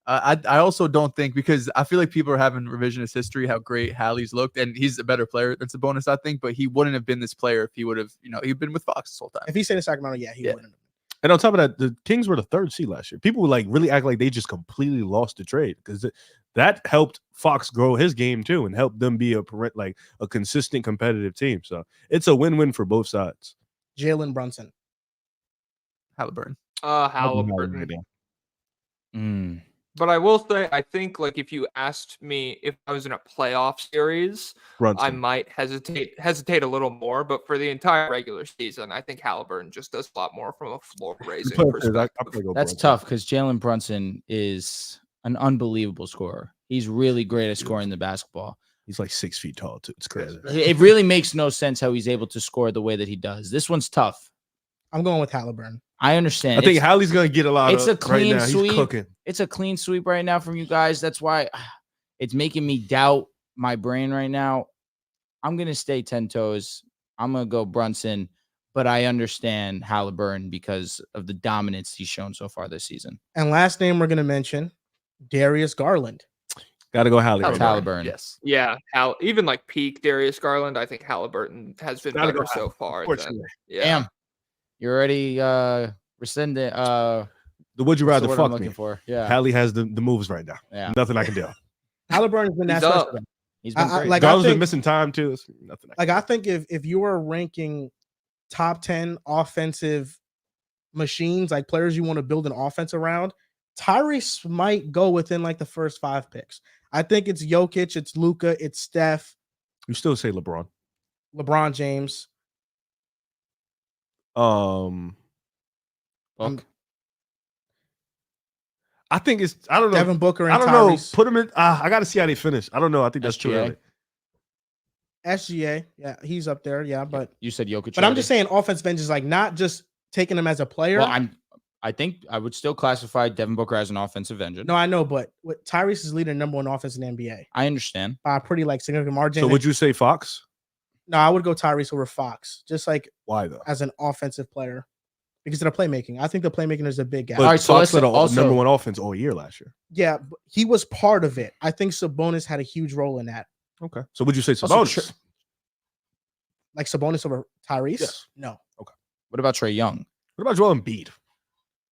Speaker 5: I also don't think, because I feel like people are having revisionist history how great Hallie's looked, and he's a better player than Sabonis, I think, but he wouldn't have been this player if he would have, he'd been with Fox this whole time.
Speaker 1: If he stayed in Sacramento, he wouldn't have.
Speaker 4: And on top of that, the Kings were the 3rd seed last year. People would really act like they just completely lost the trade, because that helped Fox grow his game too and helped them be a consistent competitive team. So it's a win-win for both sides.
Speaker 1: Jalen Brunson.
Speaker 5: Halliburton.
Speaker 2: Halliburton. But I will say, I think, like, if you asked me if I was in a playoff series,
Speaker 4: Brunson.
Speaker 2: I might hesitate a little more. But for the entire regular season, I think Halliburton just does a lot more from a floor raising perspective.
Speaker 3: That's tough, because Jalen Brunson is an unbelievable scorer. He's really great at scoring the basketball.
Speaker 4: He's like 6 feet tall too. It's crazy.
Speaker 3: It really makes no sense how he's able to score the way that he does. This one's tough.
Speaker 1: I'm going with Halliburton.
Speaker 3: I understand.
Speaker 4: I think Hallie's gonna get a lot.
Speaker 3: It's a clean
Speaker 4: right now.
Speaker 3: sweep.
Speaker 4: He's cooking.
Speaker 3: It's a clean sweep right now from you guys. That's why it's making me doubt my brain right now. I'm gonna stay 10 toes. I'm gonna go Brunson, but I understand Halliburton because of the dominance he's shown so far this season.
Speaker 1: And last name we're gonna mention, Darius Garland.
Speaker 4: Got to go Hallie.
Speaker 3: Halliburton.
Speaker 5: Yes.
Speaker 2: Yeah, even like peak Darius Garland, I think Halliburton has been better so far.
Speaker 3: Damn. You already rescinded
Speaker 4: the would you rather
Speaker 3: what
Speaker 4: fuck
Speaker 3: I'm looking
Speaker 4: me
Speaker 3: for. Yeah.
Speaker 4: Hallie has the moves right now.
Speaker 3: Yeah.
Speaker 4: Nothing I can do.
Speaker 1: Halliburton's been that
Speaker 2: He's
Speaker 1: special.
Speaker 3: He's been great.
Speaker 1: Like,
Speaker 4: Garland's
Speaker 1: I think,
Speaker 4: been missing time too. It's nothing.
Speaker 1: I think if you were ranking top 10 offensive machines, like players you want to build an offense around, Tyrese might go within like the first 5 picks. I think it's Jokic, it's Luka, it's Steph.
Speaker 4: You still say LeBron
Speaker 1: James.
Speaker 4: I think it's I don't know.
Speaker 1: Devin Booker and
Speaker 4: I don't
Speaker 1: Tyrese.
Speaker 4: know. Put him in. I got to see how they finish. I don't know. I think that's too early.
Speaker 1: SGA, yeah, he's up there, yeah. But
Speaker 3: you said Jokic.
Speaker 1: But I'm just saying, offensive bench is like not just taking him as a player.
Speaker 3: Well, I think I would still classify Devin Booker as an offensive engine.
Speaker 1: No, I know, but what Tyrese is leading number 1 offense in the NBA.
Speaker 3: I understand
Speaker 1: By a pretty like significant margin.
Speaker 4: So would you say Fox?
Speaker 1: No, I would go Tyrese over Fox. Just like
Speaker 4: why though?
Speaker 1: As an offensive player, because of the playmaking. I think the playmaking is a big gap.
Speaker 4: But
Speaker 3: all right, so
Speaker 4: Fox
Speaker 3: let's
Speaker 4: led
Speaker 3: also
Speaker 4: number 1 offense all year last year.
Speaker 1: Yeah, but he was part of it. I think Sabonis had a huge role in that.
Speaker 4: Okay. So would you say
Speaker 3: Also,
Speaker 4: Sabonis?
Speaker 1: Like Sabonis over Tyrese?
Speaker 4: Yes.
Speaker 1: No.
Speaker 4: Okay.
Speaker 3: What about Trae Young?
Speaker 4: What about Joel Embiid?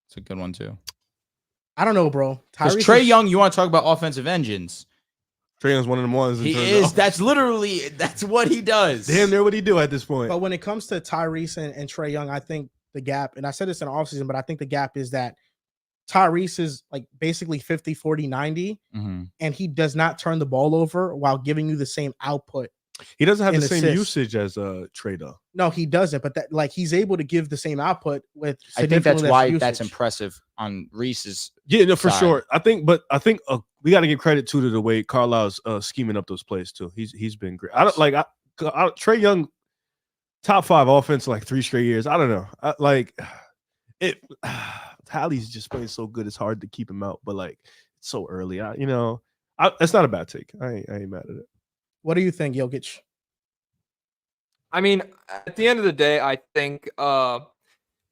Speaker 3: It's a good one too.
Speaker 1: I don't know, bro.
Speaker 3: Because Trae Young, you want to talk about offensive engines?
Speaker 4: Trae Young's one of them ones.
Speaker 3: He is. That's what he does.
Speaker 4: Damn near what he do at this point.
Speaker 1: But when it comes to Tyrese and Trae Young, I think the gap, and I said this in the offseason, but I think the gap is that Tyrese is like basically 50, 40, 90, and he does not turn the ball over while giving you the same output.
Speaker 4: He doesn't have the same
Speaker 1: assists.
Speaker 4: usage as Trae though.
Speaker 1: No, he doesn't. But that like he's able to give the same output with.
Speaker 3: I think that's
Speaker 1: significantly
Speaker 3: why
Speaker 1: less
Speaker 3: that's
Speaker 1: usage.
Speaker 3: impressive on Reese's.
Speaker 4: Yeah, no, for
Speaker 3: side.
Speaker 4: sure. I think we got to give credit to the way Carlisle's scheming up those plays too. He's been great. I don't like Trae Young, top 5 offense like 3 straight years. I don't know. Hallie's just playing so good. It's hard to keep him out, but like it's so early. It's not a bad take. I ain't mad at it.
Speaker 1: What do you think, Jokic?
Speaker 2: I mean, at the end of the day, I think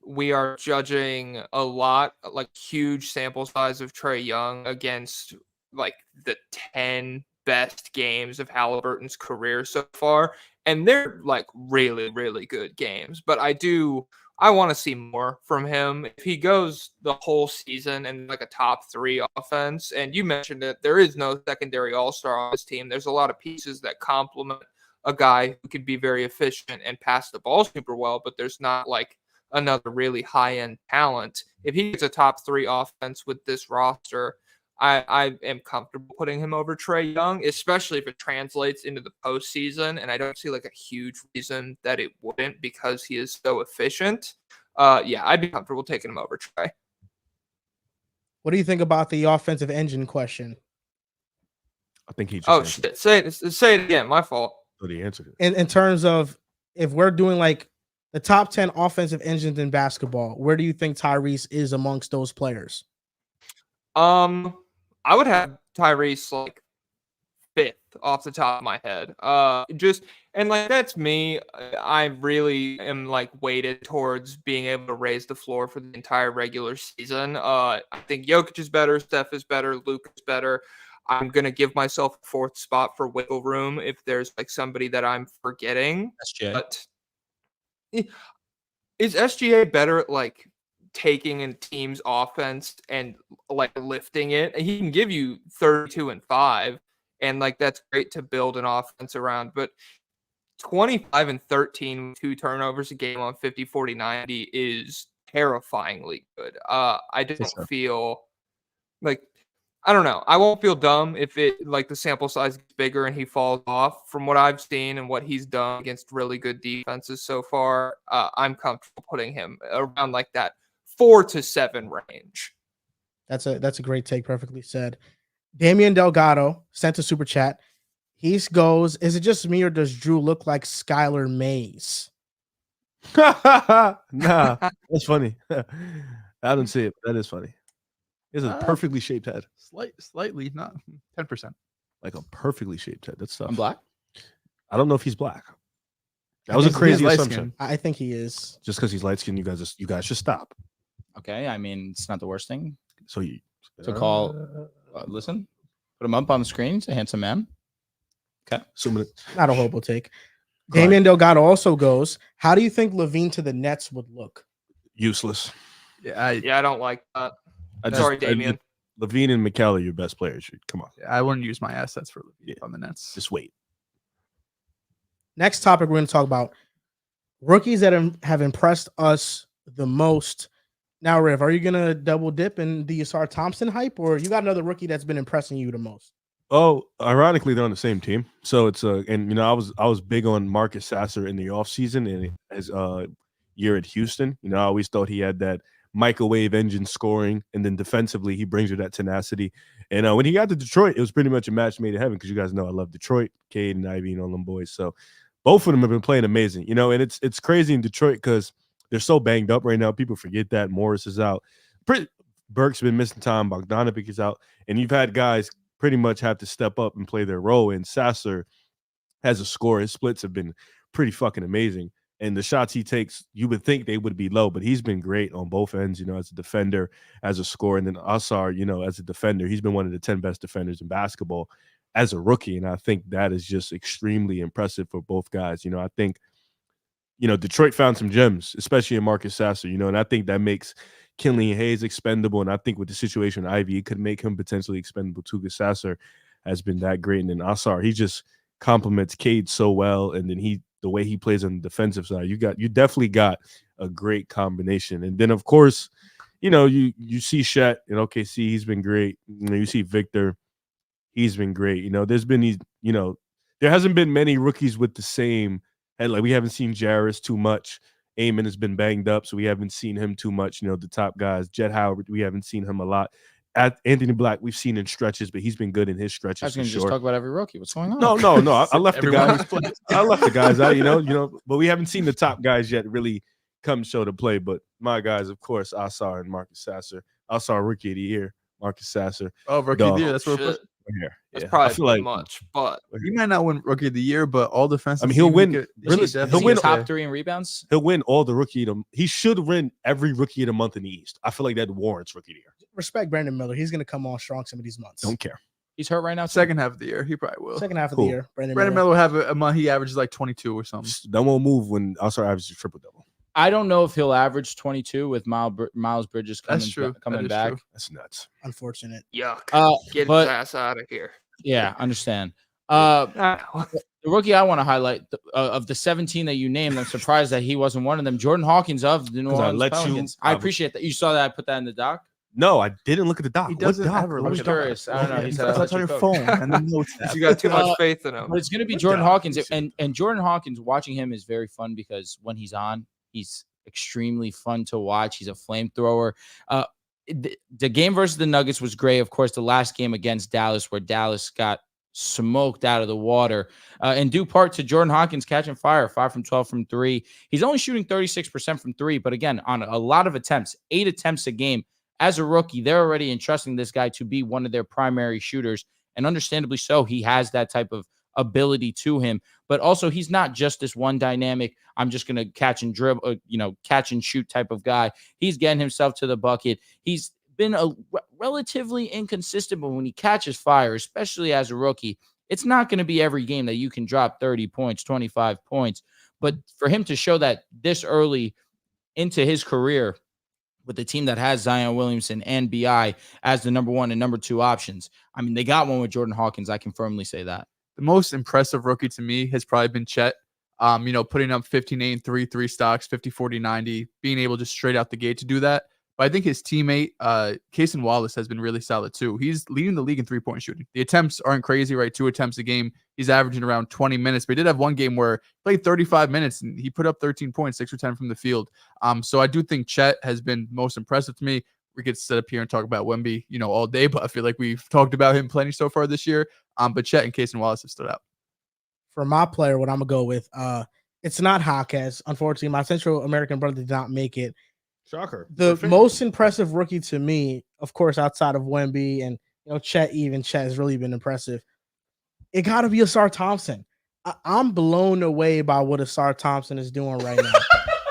Speaker 2: we are judging a lot, like huge sample size of Trae Young against like the 10 best games of Halliburton's career so far. And they're like really, really good games. But I want to see more from him. If he goes the whole season and like a top 3 offense, and you mentioned it, there is no secondary all-star on this team. There's a lot of pieces that complement a guy who could be very efficient and pass the ball super well, but there's not like another really high-end talent. If he gets a top 3 offense with this roster, I am comfortable putting him over Trae Young, especially if it translates into the postseason. And I don't see like a huge reason that it wouldn't because he is so efficient. Yeah, I'd be comfortable taking him over Trae.
Speaker 1: What do you think about the offensive engine question?
Speaker 4: I think he just
Speaker 2: Oh
Speaker 4: answered
Speaker 2: shit! Say it again. My fault.
Speaker 4: it. He answered it.
Speaker 1: In terms of if we're doing like the top 10 offensive engines in basketball, where do you think Tyrese is amongst those players?
Speaker 2: I would have Tyrese like 5th off the top of my head. And like that's me. I really am like weighted towards being able to raise the floor for the entire regular season. I think Jokic is better, Steph is better, Luke is better. I'm gonna give myself a 4th spot for wiggle room if there's like somebody that I'm forgetting.
Speaker 3: SGA.
Speaker 2: But is SGA better at like taking a team's offense and like lifting it? He can give you 32 and 5, and like that's great to build an offense around. But 25 and 13 with 2 turnovers a game on 50, 40, 90 is terrifyingly good. I don't feel like I don't know. I won't feel dumb if it like the sample size gets bigger and he falls off. From what I've seen and what he's done against really good defenses so far, I'm comfortable putting him around like that 4 to 7 range.
Speaker 1: That's a great take. Perfectly said. Damian Delgado sent a super chat. He goes, is it just me or does Drew look like Skylar Mays?
Speaker 4: Nah, that's funny. I don't see it, but that is funny. He has a perfectly shaped head.
Speaker 5: Slightly, not 10%.
Speaker 4: Like a perfectly shaped head. That's tough.
Speaker 3: I'm black.
Speaker 4: I don't know if he's black. That was a crazy assumption.
Speaker 1: I think he is.
Speaker 4: Just because he's light skinned, you guys should stop.
Speaker 3: Okay, I mean it's not the worst thing
Speaker 4: So you
Speaker 3: to call. Listen, put him up on the screen. He's a handsome man. Okay,
Speaker 1: Not a horrible take. Damian Delgado also goes, how do you think Lavine to the Nets would look?
Speaker 4: useless.
Speaker 5: Yeah,
Speaker 2: I don't like that.
Speaker 4: I
Speaker 2: Sorry, Damian.
Speaker 4: Lavine and McCall are your best players. Come on,
Speaker 5: I wouldn't use my assets for Lavine on the Nets.
Speaker 4: just wait.
Speaker 1: Next topic, we're going to talk about rookies that have impressed us the most. Now, Riv, are you going to double dip in the Asar Thompson hype, or you got another rookie that's been impressing you the most?
Speaker 4: Oh, ironically, they're on the same team. So it's and you know, I was big on Marcus Sasser in the offseason and his year at Houston. You know, I always thought he had that microwave engine scoring, and then defensively he brings you that tenacity. And when he got to Detroit, it was pretty much a match made in heaven because you guys know I love Detroit, Cade and Ivy and all them boys. So both of them have been playing amazing, you know, and it's crazy in Detroit because they're so banged up right now. People forget that Morris is out. Burke's been missing time. Bogdanovic is out, and you've had guys pretty much have to step up and play their role. And Sasser has a score. His splits have been pretty fucking amazing. And the shots he takes, you would think they would be low, but he's been great on both ends, you know, as a defender, as a scorer. And then Asar, you know, as a defender, he's been one of the 10 best defenders in basketball as a rookie. And I think that is just extremely impressive for both guys. You know, I think, you know, Detroit found some gems, especially in Marcus Sasser, you know, and I think that makes Killian Hayes expendable. And I think with the situation with Ivy, it could make him potentially expendable too, because Sasser has been that great. And then Asar, he just complements Cade so well. And then the way he plays on the defensive side, you definitely got a great combination. And then of course, you know, you see Shet in OKC, he's been great. You know, you see Victor, he's been great. You know, there's been these, you know, there hasn't been many rookies with the same head. Like we haven't seen Jarris too much. Amon has been banged up, so we haven't seen him too much. You know, the top guys, Jet Howard, we haven't seen him a lot. At Anthony Black, we've seen in stretches, but he's been good in his stretches.
Speaker 3: I was going to just talk about every rookie. What's going on?
Speaker 4: No. I left the guys. I left the guys out. You know, but we haven't seen the top guys yet really come show to play. But my guys, of course, Asar and Marcus Sasser. Asar rookie of the year, Marcus Sasser.
Speaker 5: Oh, rookie of the year. That's what we're
Speaker 4: here.
Speaker 2: That's probably too like, much, but
Speaker 5: he might not win rookie of the year, but all defensive.
Speaker 4: I mean, he'll win.
Speaker 3: He'll win top 3 in rebounds.
Speaker 4: He'll win all the rookie of the. He should win every rookie of the month in the East. I feel like that warrants rookie of the year.
Speaker 1: Respect Brandon Miller. He's going to come on strong some of these months.
Speaker 4: Don't care.
Speaker 3: He's hurt right now.
Speaker 5: Second half of the year, he probably will.
Speaker 1: Second half of the year,
Speaker 5: Brandon Miller will have a month. He averages like 22 or something.
Speaker 4: That won't move when Asar averages triple double.
Speaker 3: I don't know if he'll average 22 with Miles Bridges coming back.
Speaker 5: True.
Speaker 4: That's nuts.
Speaker 1: Unfortunate.
Speaker 2: Yuck. Get his ass out of here.
Speaker 3: Yeah, understand. The The rookie I want to highlight of the 17 that you named, I'm surprised that he wasn't one of them. Jordan Hawkins of the New Orleans Pelicans. I appreciate that. You saw that I put that in the doc?
Speaker 4: No, I didn't look at the doc.
Speaker 5: He doesn't ever
Speaker 3: I
Speaker 5: look
Speaker 3: was
Speaker 5: at the
Speaker 3: curious. I don't know. He said
Speaker 5: That's on your phone and the notes app.
Speaker 2: You got too much faith in him.
Speaker 3: But it's going to be Jordan Hawkins. And Jordan Hawkins, watching him is very fun because when he's on, he's extremely fun to watch. He's a flamethrower. The game versus the Nuggets was great. Of course, the last game against Dallas, where Dallas got smoked out of the water, in due part to Jordan Hawkins catching fire, 5 from 12 from 3. He's only shooting 36% from 3, but again, on a lot of attempts, 8 attempts a game. As a rookie, they're already entrusting this guy to be one of their primary shooters, and understandably so. He has that type of ability to him, but also he's not just this one dynamic, I'm just going to catch and dribble, catch and shoot type of guy. He's getting himself to the bucket. He's been relatively inconsistent, but when he catches fire, especially as a rookie, it's not going to be every game that you can drop 30 points, 25 points. But for him to show that this early into his career with a team that has Zion Williamson and BI as the number 1 and number 2 options, I mean, they got one with Jordan Hawkins. I can firmly say that.
Speaker 5: The most impressive rookie to me has probably been Chet. Putting up 15, 8, and 3 stocks, 50, 40, 90, being able to straight out the gate to do that. But I think his teammate, Cason Wallace, has been really solid too. He's leading the league in 3-point shooting. The attempts aren't crazy, right? 2 attempts a game. He's averaging around 20 minutes. But he did have one game where he played 35 minutes and he put up 13 points, 6 or 10 from the field. So I do think Chet has been most impressive to me. We could sit up here and talk about Wemby, all day, but I feel like we've talked about him plenty so far this year. But Chet and Cason Wallace have stood out.
Speaker 1: For my player, what I'm going to go with, it's not Jaquez. Unfortunately, my Central American brother did not make it.
Speaker 4: Shocker.
Speaker 1: The most impressive rookie to me, of course, outside of Wemby and Chet has really been impressive. It got to be Asar Thompson. I'm blown away by what Asar Thompson is doing right now.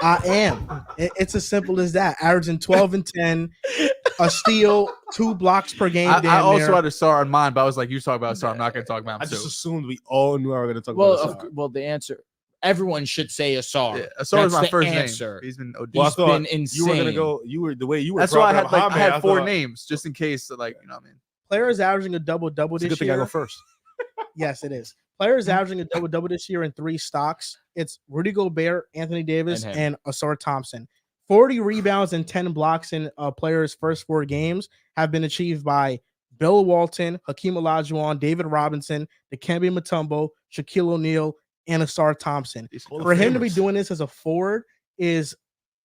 Speaker 1: I am. It's as simple as that. Averaging 12 and 10, a steal, 2 blocks per game.
Speaker 5: I also had Asar on mine, but I was like, you talk about Asar. I'm not going to talk about him.
Speaker 4: I just assumed we all knew I were going to talk about Asar.
Speaker 3: Well, the answer. Everyone should say Asar.
Speaker 5: Yeah, Asar is my first
Speaker 3: answer.
Speaker 5: Name. He's been OD.
Speaker 3: He's been insane.
Speaker 4: You were gonna go. You were the way you were.
Speaker 5: That's why I had 4 names just in case. What I mean.
Speaker 1: Players averaging a double-double this year.
Speaker 4: Good thing I go first.
Speaker 1: Yes, it is. Players averaging a double-double this year in 3 stocks. It's Rudy Gobert, Anthony Davis, and Asar Thompson. 40 rebounds and 10 blocks in players' first 4 games have been achieved by Bill Walton, Hakeem Olajuwon, David Robinson, Dikembe Mutombo, Shaquille O'Neal, and Asar Thompson. For him to be doing this as a forward is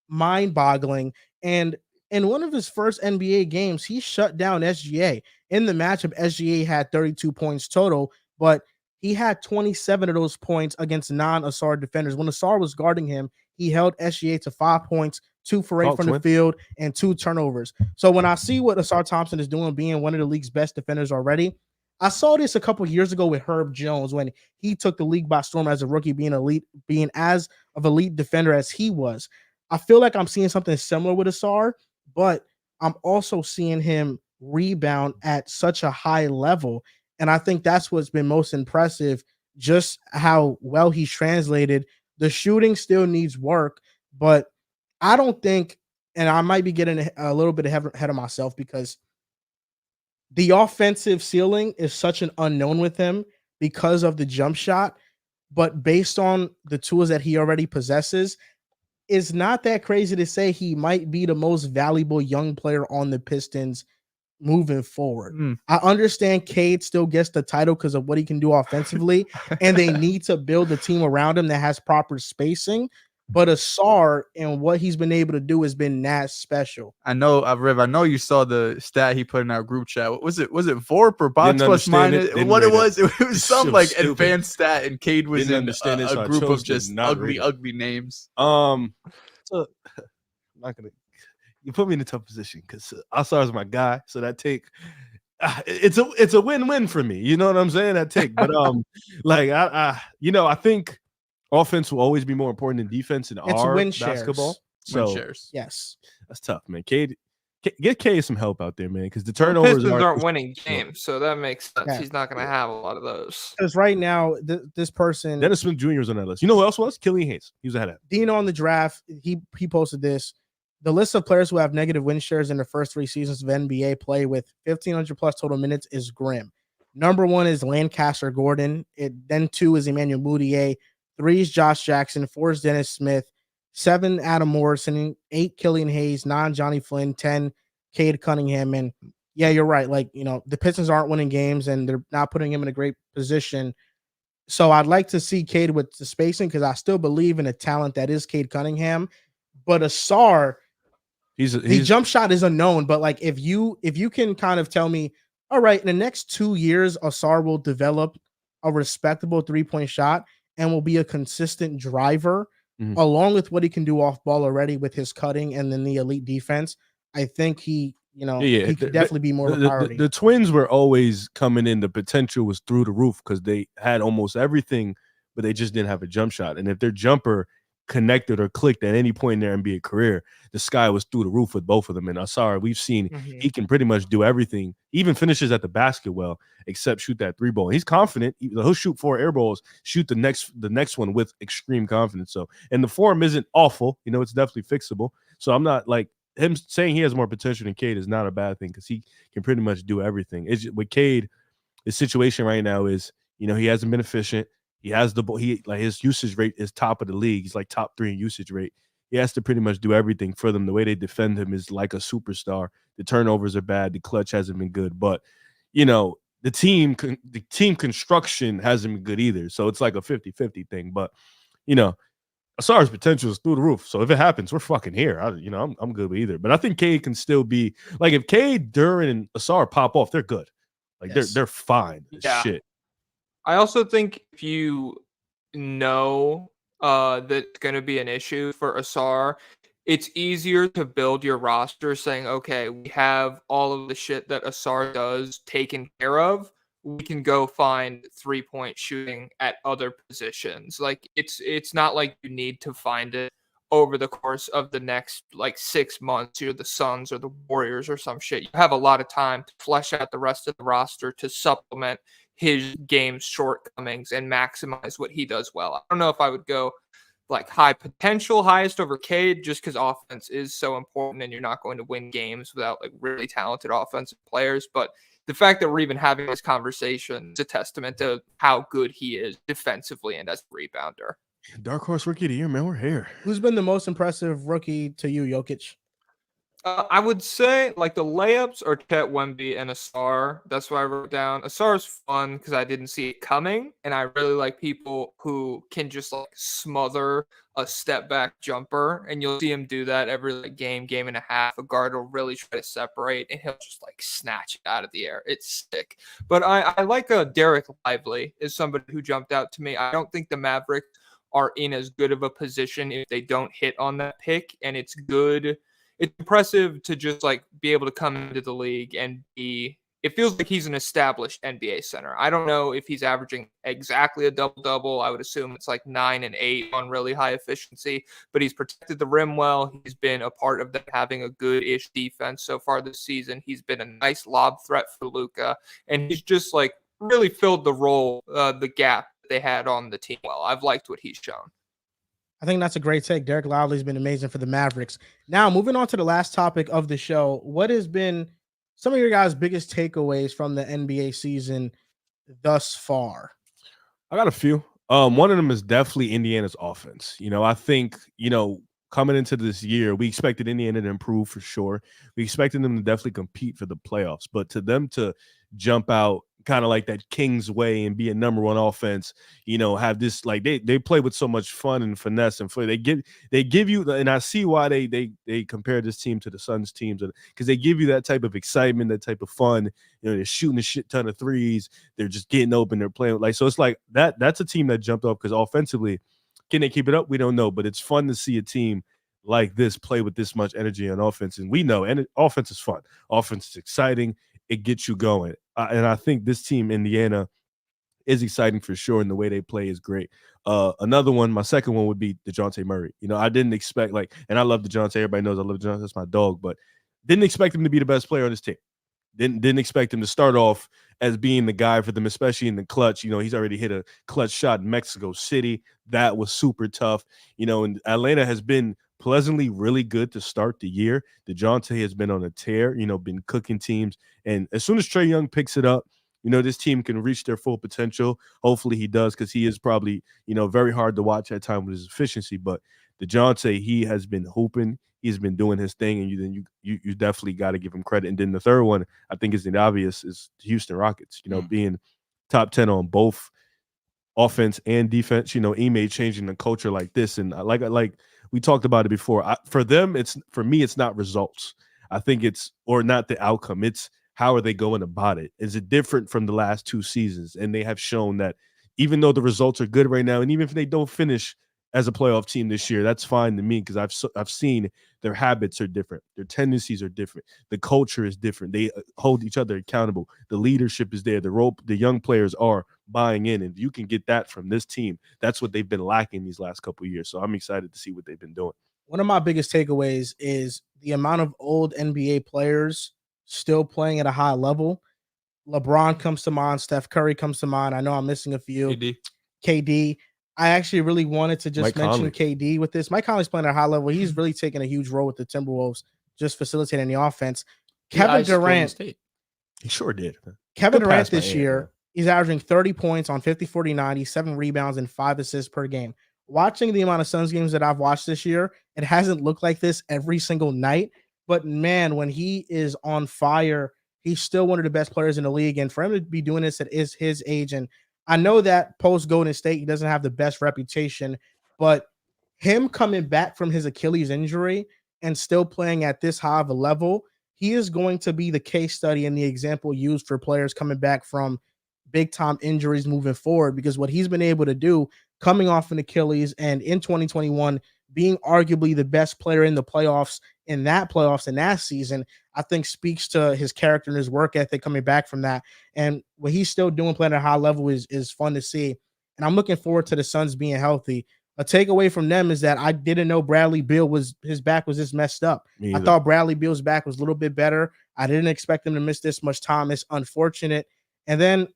Speaker 1: mind-boggling. And in one of his first NBA games, he shut down SGA. In the matchup, SGA had 32 points total, but he had 27 of those points against non-Asar defenders. When Asar was guarding him, he held SGA to 5 points, 2 for 8 from the field, and 2 turnovers. So when I see what Asar Thompson is doing, being one of the league's best defenders already, I saw this a couple years ago with Herb Jones when he took the league by storm as a rookie, being as of elite defender as he was. I feel like I'm seeing something similar with Asar, but I'm also seeing him rebound at such a high level. And I think that's what's been most impressive, just how well he's translated. The shooting still needs work, but I don't think, and I might be getting a little bit ahead of myself because the offensive ceiling is such an unknown with him because of the jump shot, but based on the tools that he already possesses, it's not that crazy to say he might be the most valuable young player on the Pistons moving forward. I understand Cade still gets the title because of what he can do offensively, and they need to build a team around him that has proper spacing. But Asar and what he's been able to do has been that special.
Speaker 5: I know, Riv, I know you saw the stat he put in our group chat. What was it? Was it VORP or box plus minus? What it was? It was some like advanced stat, and Cade was in a group of just ugly names.
Speaker 4: I'm not gonna. You put me in a tough position because Asar is my guy, so that take it's a win-win for me. You know what I'm saying? That take, but I think offense will always be more important than defense in our basketball.
Speaker 5: So
Speaker 1: yes,
Speaker 4: that's tough, man. Cade, get Cade some help out there, man, because the turnovers
Speaker 2: aren't winning games, so that makes sense. Yeah. He's not going to have a lot of those.
Speaker 1: Because right now, this person,
Speaker 4: Dennis Smith Jr. was on that list. You know who else was? Killian Hayes. He was ahead of him.
Speaker 1: Dino on the draft. He posted this. The list of players who have negative win shares in the first 3 seasons of NBA play with 1,500 plus total minutes is grim. Number 1 is Lancaster Gordon. Then 2 is Emmanuel Mudiay. 3 is Josh Jackson. 4 is Dennis Smith. 7, Adam Morrison. 8, Killian Hayes. 9, Johnny Flynn. 10, Cade Cunningham. And yeah, you're right. Like, the Pistons aren't winning games and they're not putting him in a great position. So I'd like to see Cade with the spacing because I still believe in the talent that is Cade Cunningham. But Asar, the jump shot is unknown. But like if you can kind of tell me, all right, in the next 2 years, Asar will develop a respectable 3-point shot and will be a consistent driver, along with what he can do off ball already with his cutting and then the elite defense. I think he could definitely be more of a priority.
Speaker 4: The Twins were always coming in. The potential was through the roof because they had almost everything, but they just didn't have a jump shot. And if their jumper connected or clicked at any point in their NBA career, the sky was through the roof with both of them. And Asar, we've seen he can pretty much do everything, even finishes at the basket well, except shoot that 3-ball. He's confident. He'll shoot 4 air balls, shoot the next one with extreme confidence. So, and the form isn't awful. It's definitely fixable. So I'm not like, him saying he has more potential than Cade is not a bad thing because he can pretty much do everything. It's just, with Cade, the situation right now is, he hasn't been efficient. He has the ball. His usage rate is top of the league. He's like top 3 in usage rate. He has to pretty much do everything for them. The way they defend him is like a superstar. The turnovers are bad. The clutch hasn't been good, but the team construction hasn't been good either. So it's like a 50-50 thing. But Asar's potential is through the roof. So if it happens, we're fucking here. I'm good with either. But I think Cade can still be like, if Cade, Duran, and Asar pop off, they're good. Like they're fine.
Speaker 2: Yeah.
Speaker 4: Shit.
Speaker 2: I also think if you know that's going to be an issue for Asar, it's easier to build your roster saying, okay, we have all of the shit that Asar does taken care of. We can go find 3-point shooting at other positions. Like it's not like you need to find it over the course of the next like 6 months. You're the Suns or the Warriors or some shit. You have a lot of time to flesh out the rest of the roster to supplement his game's shortcomings and maximize what he does well. I don't know if I would go like high potential, highest over Cade, just because offense is so important and you're not going to win games without like really talented offensive players. But the fact that we're even having this conversation is a testament to how good he is defensively and as a rebounder.
Speaker 4: Dark horse rookie of the year, man. We're here.
Speaker 1: Who's been the most impressive rookie to you, Jokic?
Speaker 2: I would say like the layups are Chet Wemby and Asar. That's what I wrote down. Asar's fun because I didn't see it coming, and I really like people who can just like smother a step back jumper, and you'll see him do that every like game and a half. A guard will really try to separate, and he'll just like snatch it out of the air. It's sick. But I like Derek Lively is somebody who jumped out to me. I don't think the Mavericks are in as good of a position if they don't hit on that pick, and it's good. It's impressive to just like be able to come into the league and it feels like he's an established NBA center. I don't know if he's averaging exactly a double-double. I would assume it's like 9 and 8 on really high efficiency, but he's protected the rim well. He's been a part of them having a good-ish defense so far this season. He's been a nice lob threat for Luka, and he's just like really filled the role, the gap they had on the team well. I've liked what he's shown.
Speaker 1: I think that's a great take. Derek Lively's been amazing for the Mavericks. Now, moving on to the last topic of the show, what has been some of your guys' biggest takeaways from the NBA season thus far?
Speaker 4: I got a few. One of them is definitely Indiana's offense. I think, coming into this year, we expected Indiana to improve for sure. We expected them to definitely compete for the playoffs, but to them to jump out kind of like that Kings way and be a number 1 offense, have this like they play with so much fun and finesse and flair. They give you, and I see why they compare this team to the Suns teams, because they give you that type of excitement, that type of fun. They're shooting a shit ton of threes. They're just getting open. They're playing like, so it's like that's a team that jumped up because offensively, can they keep it up? We don't know, but it's fun to see a team like this play with this much energy on offense. And we know, and offense is fun. Offense is exciting. It gets you going. And I think this team, Indiana, is exciting for sure, and the way they play is great. Another one, my second one would be DeJounte Murray. I didn't expect, and I love DeJounte. Everybody knows I love DeJounte. That's my dog, but didn't expect him to be the best player on this team. Didn't expect him to start off as being the guy for them, especially in the clutch. He's already hit a clutch shot in Mexico City. That was super tough. And Atlanta has been pleasantly really good to start the year. DeJounte has been on a tear, been cooking teams. And as soon as Trae Young picks it up, this team can reach their full potential. Hopefully he does, because he is probably, very hard to watch at times with his efficiency. But DeJounte, he has been hooping. He's been doing his thing, and you definitely got to give him credit. And then the third one, I think, is the obvious, is the Houston Rockets. Being top 10 on both offense and defense. Ime changing the culture like this, and like we talked about it before. For me, it's not results. I think or not the outcome. It's how are they going about it? Is it different from the last 2 seasons? And they have shown that even though the results are good right now, and even if they don't finish as a playoff team this year, that's fine to me, because I've seen their habits are different. Their tendencies are different. The culture is different. They hold each other accountable. The leadership is there. The young players are buying in, and you can get that from this team. That's what they've been lacking these last couple of years. So I'm excited to see what they've been doing.
Speaker 1: One of my biggest takeaways is the amount of old NBA players still playing at a high level. LeBron comes to mind. Steph Curry comes to mind. I know I'm missing a few. KD. I actually really wanted to just mention KD with this. Mike Conley's playing at a high level. He's really taking a huge role with the Timberwolves, just facilitating the offense. Kevin Durant.
Speaker 4: He sure did.
Speaker 1: Kevin Durant this year, he's averaging 30 points on 50, 40, 90, 7 rebounds, and 5 assists per game. Watching the amount of Suns games that I've watched this year, it hasn't looked like this every single night. But, man, when he is on fire, he's still one of the best players in the league. And for him to be doing this at his age, and I know that post-Golden State, he doesn't have the best reputation, but him coming back from his Achilles injury and still playing at this high of a level, he is going to be the case study and the example used for players coming back from big-time injuries moving forward, because what he's been able to do coming off an Achilles and in 2021 being arguably the best player in the playoffs in that season, I think speaks to his character and his work ethic coming back from that. And what he's still doing playing at a high level is fun to see. And I'm looking forward to the Suns being healthy. A takeaway from them is that I didn't know Bradley Beal his back was this messed up. I thought Bradley Beal's back was a little bit better. I didn't expect him to miss this much time. It's unfortunate. And then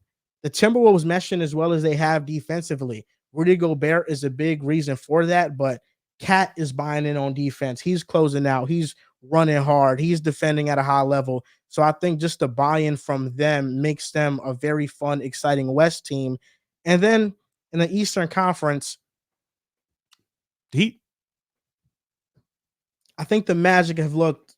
Speaker 1: the Timberwolves meshing as well as they have defensively. Rudy Gobert is a big reason for that, but Cat is buying in on defense. He's closing out. He's running hard. He's defending at a high level. So I think just the buy-in from them makes them a very fun, exciting West team. And then in the Eastern Conference,
Speaker 4: Heat.
Speaker 1: I think the Magic have looked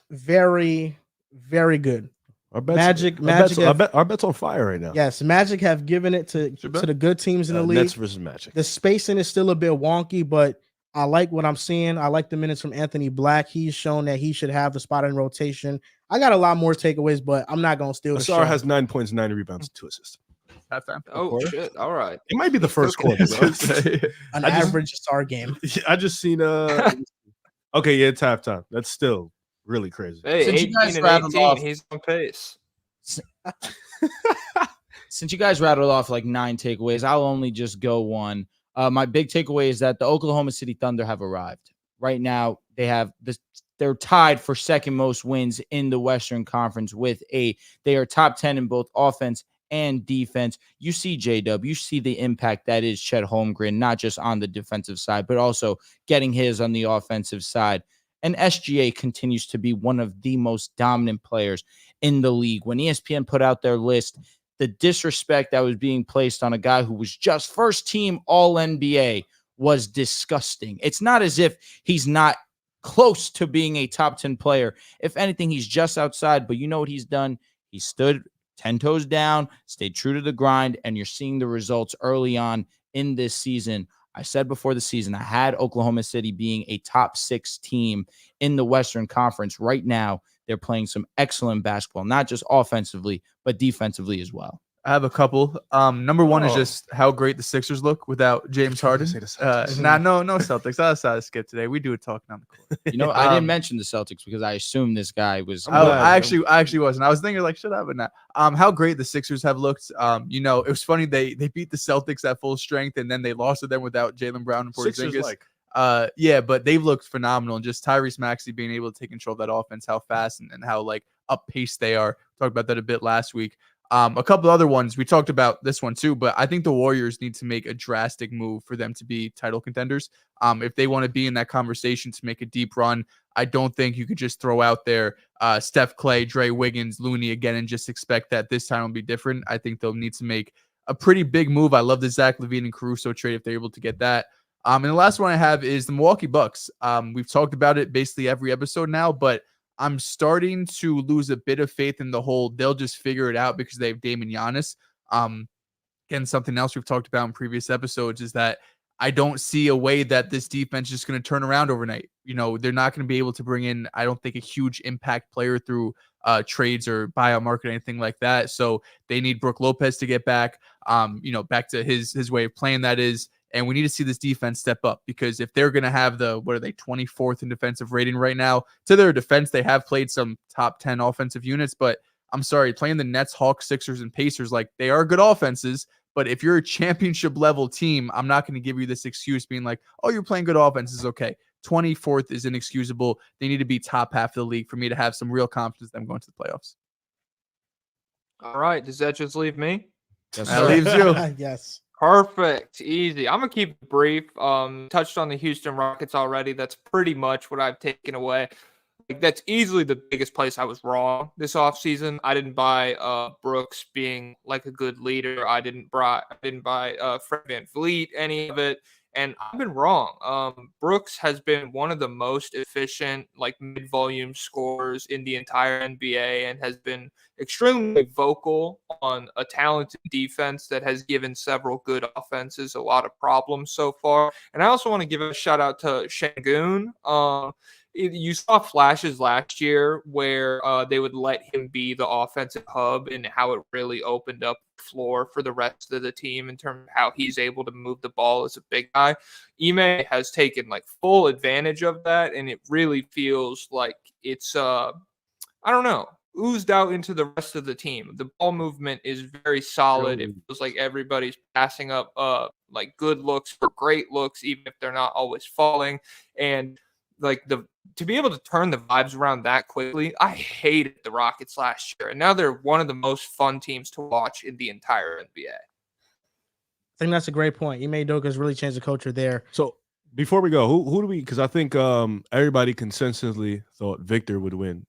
Speaker 1: very, very good.
Speaker 4: Our bet's on fire right now.
Speaker 1: Yes, Magic have given it to the good teams in the league.
Speaker 4: Nets versus Magic.
Speaker 1: The spacing is still a bit wonky, but I like what I'm seeing. I like the minutes from Anthony Black. He's shown that he should have the spot in rotation. I got a lot more takeaways, but I'm not going to steal the show.
Speaker 4: Asar has 9 points, 9 rebounds, 2 assists.
Speaker 5: Halftime.
Speaker 2: Oh, shit. All right.
Speaker 4: It might be the first quarter.
Speaker 1: An average Asar game.
Speaker 4: I just seen okay, yeah, it's halftime. That's still really crazy.
Speaker 2: Hey,
Speaker 3: Since
Speaker 2: 18
Speaker 3: you guys
Speaker 2: and
Speaker 3: rattled
Speaker 2: 18,
Speaker 3: off-
Speaker 2: he's on pace.
Speaker 3: Since you guys rattled off like 9 takeaways, I'll only just go one. My big takeaway is that the Oklahoma City Thunder have arrived. Right now, they're tied for second most wins in the Western Conference with 8. They are top 10 in both offense and defense. You see J-Dub, you see the impact that is Chet Holmgren, not just on the defensive side, but also getting his on the offensive side. And SGA continues to be one of the most dominant players in the league. When ESPN put out their list, the disrespect that was being placed on a guy who was just first team All-NBA was disgusting. It's not as if he's not close to being a top 10 player. If anything, he's just outside, but you know what he's done? He stood 10 toes down, stayed true to the grind, and you're seeing the results early on in this season. I said before the season, I had Oklahoma City being a top 6 team in the Western Conference. Right now, they're playing some excellent basketball, not just offensively, but defensively as well.
Speaker 5: I have a couple. Number one is just how great the Sixers look without James Harden. No Celtics. I decided to skip today. We do it talking on the court.
Speaker 3: You know, I didn't mention the Celtics because I assumed this guy was.
Speaker 5: I actually wasn't. I was thinking like, should I? But not. How great the Sixers have looked. You know, it was funny they beat the Celtics at full strength and then they lost to them without Jaylen Brown and Porzingis. Yeah, but they've looked phenomenal. And just Tyrese Maxey being able to take control of that offense, how fast and how like up pace they are. Talked about that a bit last week. A couple other ones, we talked about this one too, but I think the Warriors need to make a drastic move for them to be title contenders. If they want to be in that conversation to make a deep run, I don't think you could just throw out there Steph, Clay, Dray, Wiggins, Looney again and just expect that this time will be different. I think they'll need to make a pretty big move. I love the Zach Lavine and Caruso trade if they're able to get that. And the last one I have is the Milwaukee Bucks. We've talked about it basically every episode now, but I'm starting to lose a bit of faith in the whole they'll just figure it out because they have Dame and Giannis. Again, something else we've talked about in previous episodes is that I don't see a way that this defense is just going to turn around overnight. You know, they're not going to be able to bring in, I don't think, a huge impact player through trades or buyout market or anything like that. So they need Brook Lopez to get back, back to his way of playing, that is. And we need to see this defense step up because if they're going to have 24th in defensive rating right now, to their defense, they have played some top 10 offensive units, but I'm sorry, playing the Nets, Hawks, Sixers, and Pacers, like they are good offenses, but if you're a championship level team, I'm not going to give you this excuse being like, oh, you're playing good offenses. Okay. 24th is inexcusable. They need to be top half of the league for me to have some real confidence in them going to the playoffs.
Speaker 2: All right. Does that just leave me?
Speaker 3: Yes,
Speaker 5: That leaves you.
Speaker 1: Yes.
Speaker 2: Perfect. Easy. I'm going to keep it brief. Touched on the Houston Rockets already. That's pretty much what I've taken away. Like, that's easily the biggest place I was wrong this offseason. I didn't buy Brooks being like a good leader. I didn't buy Fred VanVleet, any of it. And I've been wrong. Brooks has been one of the most efficient, like mid-volume scorers in the entire NBA and has been extremely vocal on a talented defense that has given several good offenses a lot of problems so far. And I also want to give a shout out to Şengün. You saw flashes last year where they would let him be the offensive hub and how it really opened up the floor for the rest of the team in terms of how he's able to move the ball as a big guy. Ime has taken like full advantage of that, and it really feels like it's oozed out into the rest of the team. The ball movement is very solid. It feels like everybody's passing up like good looks for great looks, even if they're not always falling. And like to be able to turn the vibes around that quickly, I hated the Rockets last year, and now they're one of the most fun teams to watch in the entire NBA.
Speaker 1: I think that's a great point. Ime Udoka's really changed the culture there.
Speaker 4: So before we go, who do we? Because I think everybody consensusly thought Victor would win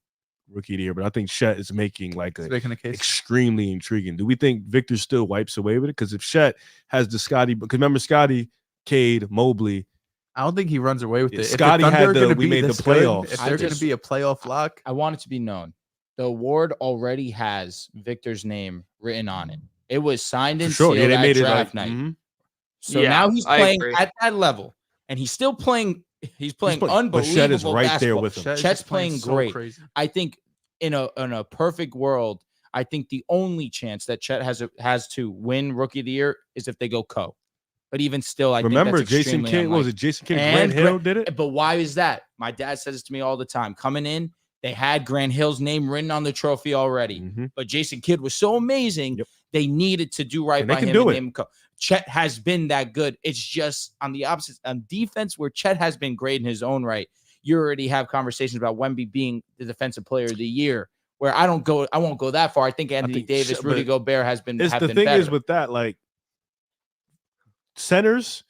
Speaker 4: Rookie of the Year, but I think Chet is making like
Speaker 5: making a case.
Speaker 4: Extremely intriguing. Do we think Victor still wipes away with it? Because if Chet has the Scotty, because remember Scotty, Cade, Mobley.
Speaker 5: I don't think he runs away with it.
Speaker 4: Scotty had we made the playoffs.
Speaker 5: If they're going to be a playoff lock,
Speaker 3: I want it to be known. The award already has Victor's name written on it. It was signed and sealed at draft night.
Speaker 4: Mm-hmm.
Speaker 3: So now he's playing at that level, and he's still playing. He's playing unbelievable.
Speaker 4: But Chet is right
Speaker 3: basketball.
Speaker 4: there with him.
Speaker 3: Chet's playing great.
Speaker 5: Crazy.
Speaker 3: I think in a perfect world, I think the only chance that Chet has to win Rookie of the Year is if they go co. But even still, I
Speaker 4: remember
Speaker 3: think that's
Speaker 4: Jason Kidd. What was it? Jason Kidd and Grant Hill did it.
Speaker 3: But why is that? My dad says this to me all the time. Coming in, they had Grant Hill's name written on the trophy already.
Speaker 4: Mm-hmm.
Speaker 3: But Jason Kidd was so amazing, they needed to do right
Speaker 4: and
Speaker 3: by
Speaker 4: they can
Speaker 3: him.
Speaker 4: Do
Speaker 3: and
Speaker 4: it.
Speaker 3: him Chet has been that good. It's just on the opposite, on defense, where Chet has been great in his own right. You already have conversations about Wemby being the defensive player of the year. Where I won't go that far. I think Anthony Davis, Rudy Gobert has been.
Speaker 4: The thing
Speaker 3: better.
Speaker 4: is with that, like centers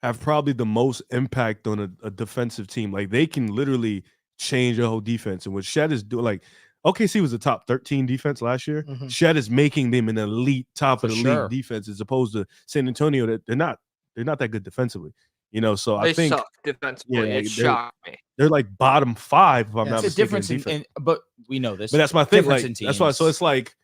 Speaker 4: have probably the most impact on a defensive team. Like they can literally change a whole defense. And what Chet is doing, like OKC was a top 13 defense last year.
Speaker 1: Mm-hmm.
Speaker 4: Chet is making them an elite, top of the league defense, as opposed to San Antonio. That they're not that good defensively. You know, so
Speaker 2: They
Speaker 4: I think
Speaker 2: suck defensively. It shocked me.
Speaker 4: They're like bottom 5. If I'm not mistaken.
Speaker 3: It's a difference but we know this.
Speaker 4: But that's my thing. Like,
Speaker 3: in teams.
Speaker 4: that's why. So it's like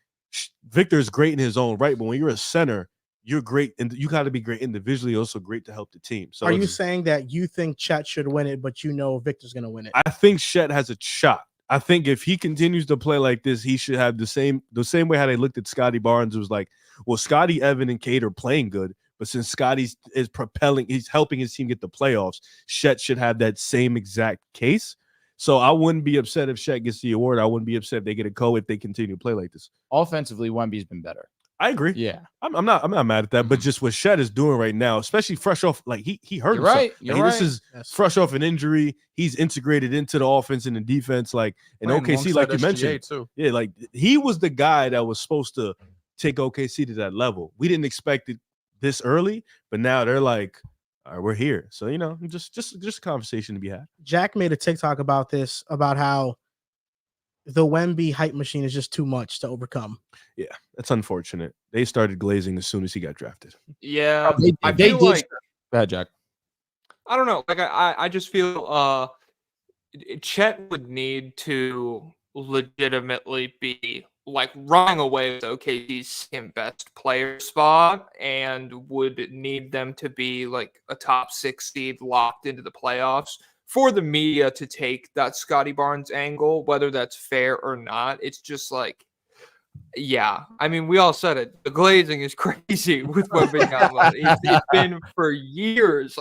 Speaker 4: Victor's great in his own right, but when you're a center, you're great, and you got to be great individually. Also great to help the team. So
Speaker 1: are you saying that you think Chet should win it, but you know Victor's going to win it?
Speaker 4: I think Chet has a shot. I think if he continues to play like this, he should have the same way how they looked at Scotty Barnes. It was like, well, Scotty, Evan, and Cade are playing good, but since Scotty is propelling, he's helping his team get the playoffs. Chet should have that same exact case. So I wouldn't be upset if Chet gets the award. I wouldn't be upset if they get a co if they continue to play like this.
Speaker 3: Offensively, Wemby's been better.
Speaker 4: I agree.
Speaker 3: Yeah,
Speaker 4: I'm not mad at that. But just what Chet is doing right now, especially fresh off, like he hurt himself.
Speaker 3: Right.
Speaker 4: This is fresh off an injury. He's integrated into the offense and the defense. Like in OKC, like you mentioned,
Speaker 5: too.
Speaker 4: Yeah, like he was the guy that was supposed to take OKC to that level. We didn't expect it this early, but now they're like, all right, we're here. So, just a conversation to be had.
Speaker 1: Jack made a TikTok about this, about how the Wemby hype machine is just too much to overcome.
Speaker 4: Yeah, that's unfortunate. They started glazing as soon as he got drafted.
Speaker 2: Yeah, I
Speaker 3: They
Speaker 2: feel
Speaker 3: did.
Speaker 2: like
Speaker 3: Go ahead, Jack.
Speaker 2: I don't know. Like I just feel Chet would need to legitimately be like running away with OKC's second best player spot, and would need them to be like a top 6 seed locked into the playoffs for the media to take that Scotty Barnes angle, whether that's fair or not. It's just like, yeah, I mean, we all said it. The glazing is crazy with Wembanyama. It's been for years.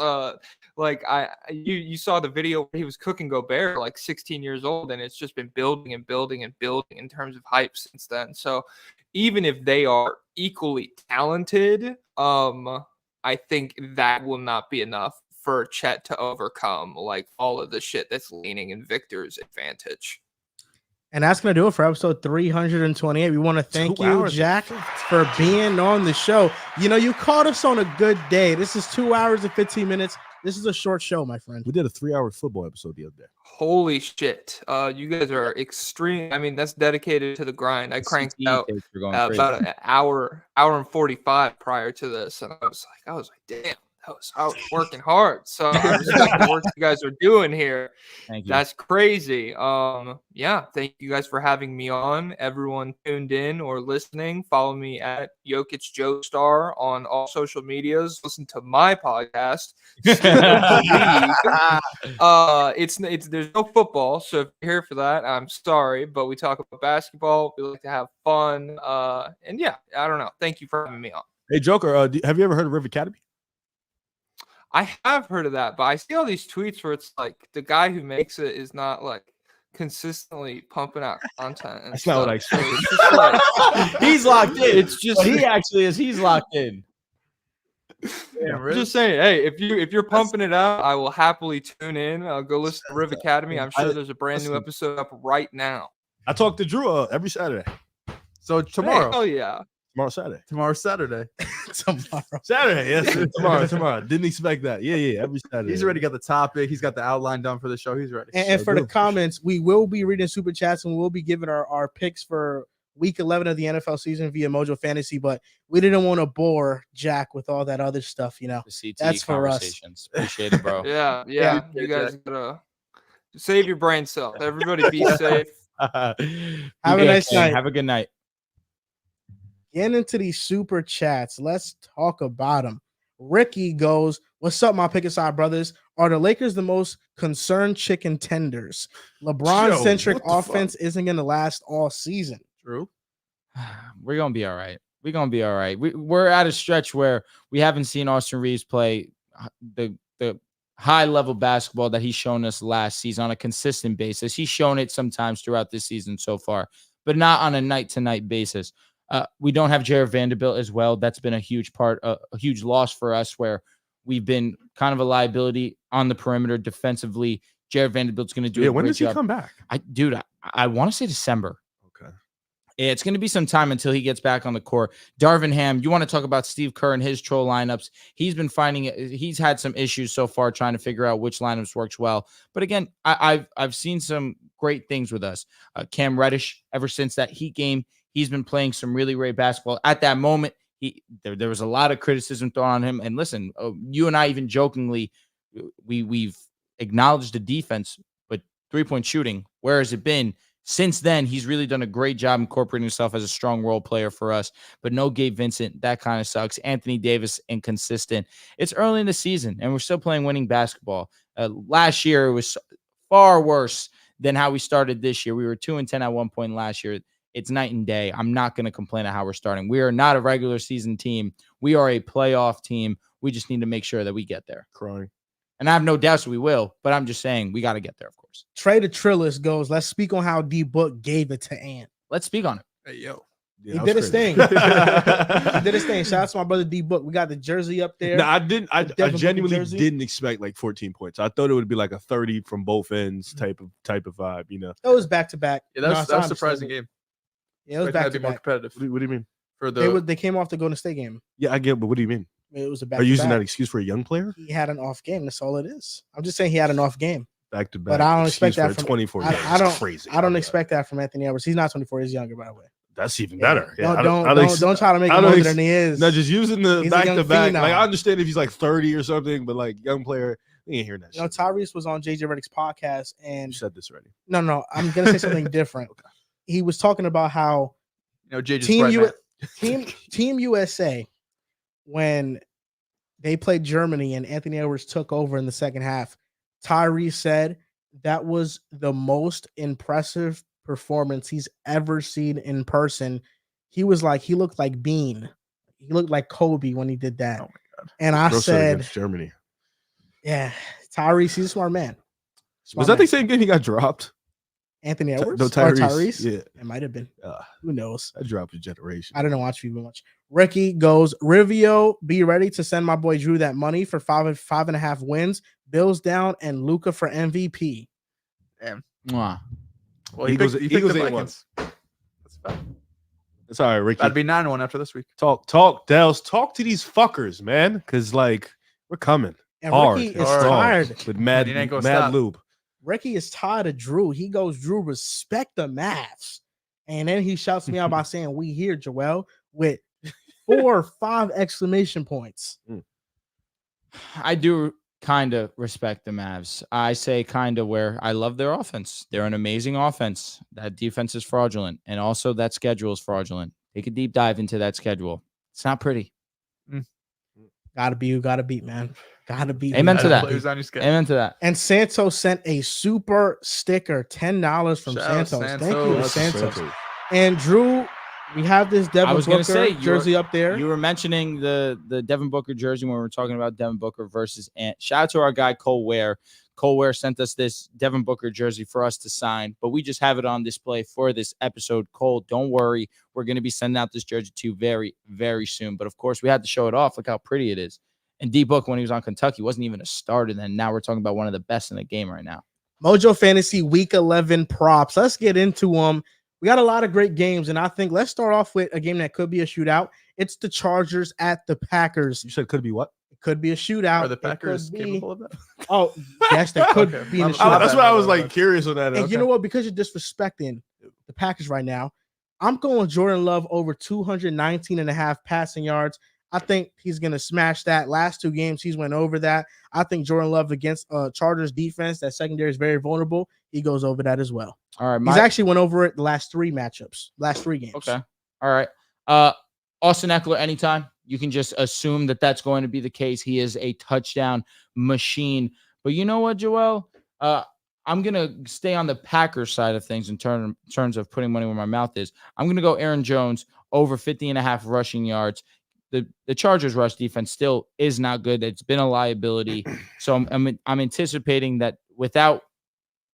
Speaker 2: Like you saw the video where he was cooking Gobert, like 16 years old, and it's just been building and building and building in terms of hype since then. So even if they are equally talented, I think that will not be enough for Chet to overcome like all of the shit that's leaning in Victor's advantage.
Speaker 1: And that's going to do it for episode 328. We want to thank
Speaker 4: 2
Speaker 1: you,
Speaker 4: hours.
Speaker 1: Jack, for being on the show. You caught us on a good day. This is 2 hours and 15 minutes. This is a short show, my friend.
Speaker 4: We did a 3-hour football episode the other day.
Speaker 2: Holy shit. You guys are extreme. I mean, that's dedicated to the grind. I cranked out about an hour and 45 prior to this. And I was like, damn, I was working hard. So I respect the work you guys are doing here.
Speaker 3: Thank you.
Speaker 2: That's crazy. Yeah, thank you guys for having me on. Everyone tuned in or listening, follow me at JokicJoestar on all social medias. Listen to my podcast. It's there's no football, so if you're here for that, I'm sorry, but we talk about basketball. We like to have fun. And yeah, I don't know. Thank you for having me on.
Speaker 4: Hey, Joker, have you ever heard of River Academy?
Speaker 2: I have heard of that, but I see all these tweets where it's like the guy who makes it is not like consistently pumping out content. And
Speaker 4: That's not what I
Speaker 2: stuff.
Speaker 4: expected.
Speaker 2: So it's just like,
Speaker 3: He's locked in.
Speaker 2: it's just
Speaker 3: What he actually is. He's locked in.
Speaker 2: I'm just saying, hey, if you're pumping it out, I will happily tune in. I'll go listen to Riv Academy. I'm sure there's a brand new episode up right now.
Speaker 4: I talk to Drew every Saturday.
Speaker 5: So tomorrow.
Speaker 2: Oh yeah.
Speaker 4: Tomorrow's Saturday.
Speaker 1: Tomorrow.
Speaker 4: Saturday, yes. Tomorrow. Didn't expect that. Yeah, every Saturday.
Speaker 5: He's already got the topic. He's got the outline done for the show. He's ready.
Speaker 1: And for the comments, we will be reading super chats and we'll be giving our picks for week 11 of the NFL season via Mojo Fantasy, but we didn't want to bore Jack with all that other stuff,
Speaker 3: The CTE
Speaker 1: That's for us.
Speaker 3: Appreciate it, bro.
Speaker 2: Yeah.
Speaker 1: Yeah.
Speaker 2: You guys gotta save your brain cells. Everybody be safe.
Speaker 1: Have a nice night.
Speaker 3: Have a good night.
Speaker 1: Getting into these super chats, let's talk about them. Ricky goes, "What's up, my pick aside brothers? Are the Lakers the most concerned chicken tenders? LeBron-centric offense isn't going to last all season."
Speaker 5: True.
Speaker 3: We're gonna be all right. We're at a stretch where we haven't seen Austin Reeves play the high level basketball that he's shown us last season on a consistent basis. He's shown it sometimes throughout this season so far, but not on a night to night basis. We don't have Jared Vanderbilt as well. That's been a huge part, a huge loss for us, where we've been kind of a liability on the perimeter defensively. Jared Vanderbilt's going to do a great job.
Speaker 4: When does he come back?
Speaker 3: I want to say December.
Speaker 4: Okay.
Speaker 3: It's going to be some time until he gets back on the court. Darvin Ham, you want to talk about Steve Kerr and his troll lineups. He's been finding it. He's had some issues so far trying to figure out which lineups works well. But again, I've seen some great things with us. Cam Reddish, ever since that Heat game, he's been playing some really great basketball. At that moment, there was a lot of criticism thrown on him. And listen, you and I even jokingly, we've acknowledged the defense, but 3-point shooting, where has it been? Since then, he's really done a great job incorporating himself as a strong role player for us. But no Gabe Vincent, that kind of sucks. Anthony Davis, inconsistent. It's early in the season, and we're still playing winning basketball. Last year, it was far worse than how we started this year. We were 2-10 at one point last year. It's night and day. I'm not going to complain at how we're starting. We are not a regular season team. We are a playoff team. We just need to make sure that we get there.
Speaker 4: Crying.
Speaker 3: And I have no doubts we will, but I'm just saying we got to get there, of course.
Speaker 1: Trey the Trillist goes, "Let's speak on how D-Book gave it to Ant."
Speaker 3: Let's speak on it.
Speaker 5: Hey, yo.
Speaker 4: Yeah,
Speaker 1: He did his thing. He did his thing. Shout out to my brother D-Book. We got the jersey up there.
Speaker 4: No, I didn't. I
Speaker 1: Devin
Speaker 4: genuinely
Speaker 1: Booker jersey.
Speaker 4: didn't expect like 14 points. I thought it would be like a 30 from both ends type of vibe.
Speaker 1: It was back to back.
Speaker 5: Yeah, that was a surprising game.
Speaker 1: Yeah, it was
Speaker 5: Expected
Speaker 1: back
Speaker 5: to
Speaker 1: to
Speaker 5: be more
Speaker 1: back.
Speaker 5: competitive.
Speaker 4: What do you mean?
Speaker 5: For the
Speaker 1: They came off the Golden State game.
Speaker 4: Yeah, I get, but what do you mean?
Speaker 1: It was a
Speaker 4: Are
Speaker 1: back.
Speaker 4: you using that excuse for a young player?
Speaker 1: He had an off game. That's all it is. I'm just saying he had an off game.
Speaker 4: Back to back.
Speaker 1: But I don't expect that from
Speaker 4: 24.
Speaker 1: I don't.
Speaker 4: Crazy.
Speaker 1: I don't expect that from Anthony Edwards. He's not 24. He's younger, by the way.
Speaker 4: That's even better.
Speaker 1: Yeah.
Speaker 4: Yeah,
Speaker 1: Don't try to make him older than he is.
Speaker 4: No, just using the
Speaker 1: He's a
Speaker 4: back
Speaker 1: young
Speaker 4: to back.
Speaker 1: phenom.
Speaker 4: Like, I understand if he's like 30 or something, but like young player, we ain't hearing that.
Speaker 1: You know,
Speaker 4: shit.
Speaker 1: Tyrese was on JJ Redick's podcast,
Speaker 4: You
Speaker 1: and
Speaker 4: said this already.
Speaker 1: no, I'm gonna say something different.
Speaker 4: Okay.
Speaker 1: He was talking about how
Speaker 5: JJ's
Speaker 1: Team USA, when they played Germany and Anthony Edwards took over in the second half, Tyrese said that was the most impressive performance he's ever seen in person. He was like, he looked like Bean. He looked like Kobe when he did that.
Speaker 5: Oh my God.
Speaker 1: And I said,
Speaker 4: against Germany.
Speaker 1: yeah, Tyrese, he's a smart man.
Speaker 4: Was that the same game he got dropped?
Speaker 1: Anthony Edwards?
Speaker 4: No,
Speaker 1: Or
Speaker 4: Tyrese.
Speaker 1: Tyrese?
Speaker 4: Yeah.
Speaker 1: It might have been. Who knows?
Speaker 4: That dropped a generation.
Speaker 1: I didn't watch FIFA much. Ricky goes, Rivio, be ready to send my boy Drew that money for 5.5 wins. Bills down and Luca for MVP.
Speaker 5: Damn.
Speaker 3: Mwah.
Speaker 5: Well,
Speaker 4: Eagles
Speaker 5: he picked
Speaker 4: ain't
Speaker 5: the
Speaker 4: won.
Speaker 5: Vikings. That's fine.
Speaker 4: It's all right, Ricky.
Speaker 5: That'd be 9-1 after this week.
Speaker 4: Talk, Dehls. Talk to these fuckers, man. Because, like, we're coming.
Speaker 1: And
Speaker 4: Hard.
Speaker 1: Ricky is
Speaker 5: Hard.
Speaker 1: tired.
Speaker 4: With mad
Speaker 5: He ain't gonna stop.
Speaker 4: lube.
Speaker 1: Ricky is tired of Drew. He goes, Drew, respect the Mavs. And then he shouts me out by saying, we here, Joel, with 4 or 5 exclamation points.
Speaker 3: I do kind of respect the Mavs. I say kind of where I love their offense. They're an amazing offense. That defense is fraudulent. And also that schedule is fraudulent. Take a deep dive into that schedule. It's not pretty.
Speaker 1: Gotta be, you gotta beat, man. Gotta beat.
Speaker 3: Amen to that.
Speaker 5: Players on your schedule.
Speaker 3: Amen to that.
Speaker 1: And Santos sent a super sticker, $10 from
Speaker 5: Shout out
Speaker 1: Santos. Thank you,
Speaker 5: Santos.
Speaker 1: Santos. And Drew, we have this Devin
Speaker 3: I was going
Speaker 1: Booker
Speaker 3: to say
Speaker 1: jersey up there.
Speaker 3: You were mentioning the Devin Booker jersey when we were talking about Devin Booker versus Ant. Shout out to our guy Cole Ware. Cole Ware sent us this Devin Booker jersey for us to sign, but we just have it on display for this episode. Cole, don't worry. We're going to be sending out this jersey to you very, very soon. But of course, we had to show it off. Look how pretty it is. And D-Book, when he was on Kentucky, wasn't even a starter then. Now we're talking about one of the best in the game right now.
Speaker 1: Mojo Fantasy Week 11 props. Let's get into them. We got a lot of great games, and I think let's start off with a game that could be a shootout. It's the Chargers at the Packers.
Speaker 4: You said could be what?
Speaker 1: It could be a shootout.
Speaker 5: Are the
Speaker 1: It could
Speaker 5: Packers
Speaker 1: be-
Speaker 5: capable of that?
Speaker 1: Oh, yes, they could
Speaker 5: Okay.
Speaker 1: be in a
Speaker 5: My
Speaker 1: shootout.
Speaker 4: That's
Speaker 5: bad,
Speaker 4: why I
Speaker 5: my
Speaker 4: was
Speaker 5: bad,
Speaker 4: like
Speaker 5: my bad.
Speaker 4: curious on that.
Speaker 1: And you know what? Because you're disrespecting the Packers right now, I'm going Jordan Love over 219.5 passing yards. I think he's going to smash that. Last 2 games, he's went over that. I think Jordan Love against Chargers defense, that secondary is very vulnerable. He goes over that as well.
Speaker 3: All right.
Speaker 1: He's actually went over it the last 3 matchups, last 3 games.
Speaker 3: Okay. All right. Austin Eckler, anytime. You can just assume that that's going to be the case. He is a touchdown machine. But you know what, Joel? I'm going to stay on the Packers side of things in terms of putting money where my mouth is. I'm going to go Aaron Jones over 50.5 rushing yards. The Chargers rush defense still is not good. It's been a liability. So I'm anticipating that without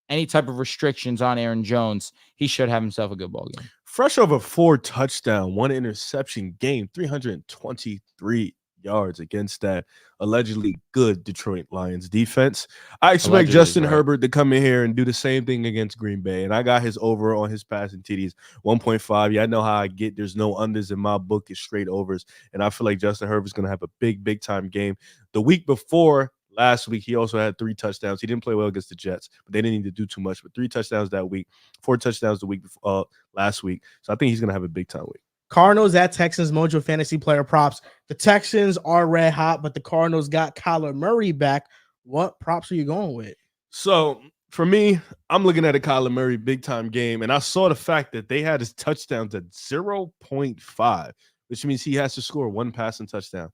Speaker 3: any type of restrictions on Aaron Jones, he should have himself a good ball game.
Speaker 4: Fresh over 4 touchdown, 1 interception game, 323 yards against that allegedly good Detroit Lions defense. I expect
Speaker 3: Allegedly,
Speaker 4: Justin
Speaker 3: right.
Speaker 4: Herbert to come in here and do the same thing against Green Bay. And I got his over on his passing TDs, 1.5. Yeah, I know how I get. There's no unders in my book. It's straight overs. And I feel like Justin Herbert's going to have a big time game. The week before last week, he also had 3 touchdowns. He didn't play well against the Jets, but they didn't need to do too much. But 3 touchdowns that week, 4 touchdowns the week before, last week. So I think he's going to have a big time week.
Speaker 1: Cardinals at Texans, Mojo Fantasy player props. The Texans are red hot, but the Cardinals got Kyler Murray back. What props are you going with?
Speaker 4: So for me, I'm looking at a Kyler Murray big time game, and I saw the fact that they had his touchdowns at 0.5, which means he has to score 1 passing touchdown.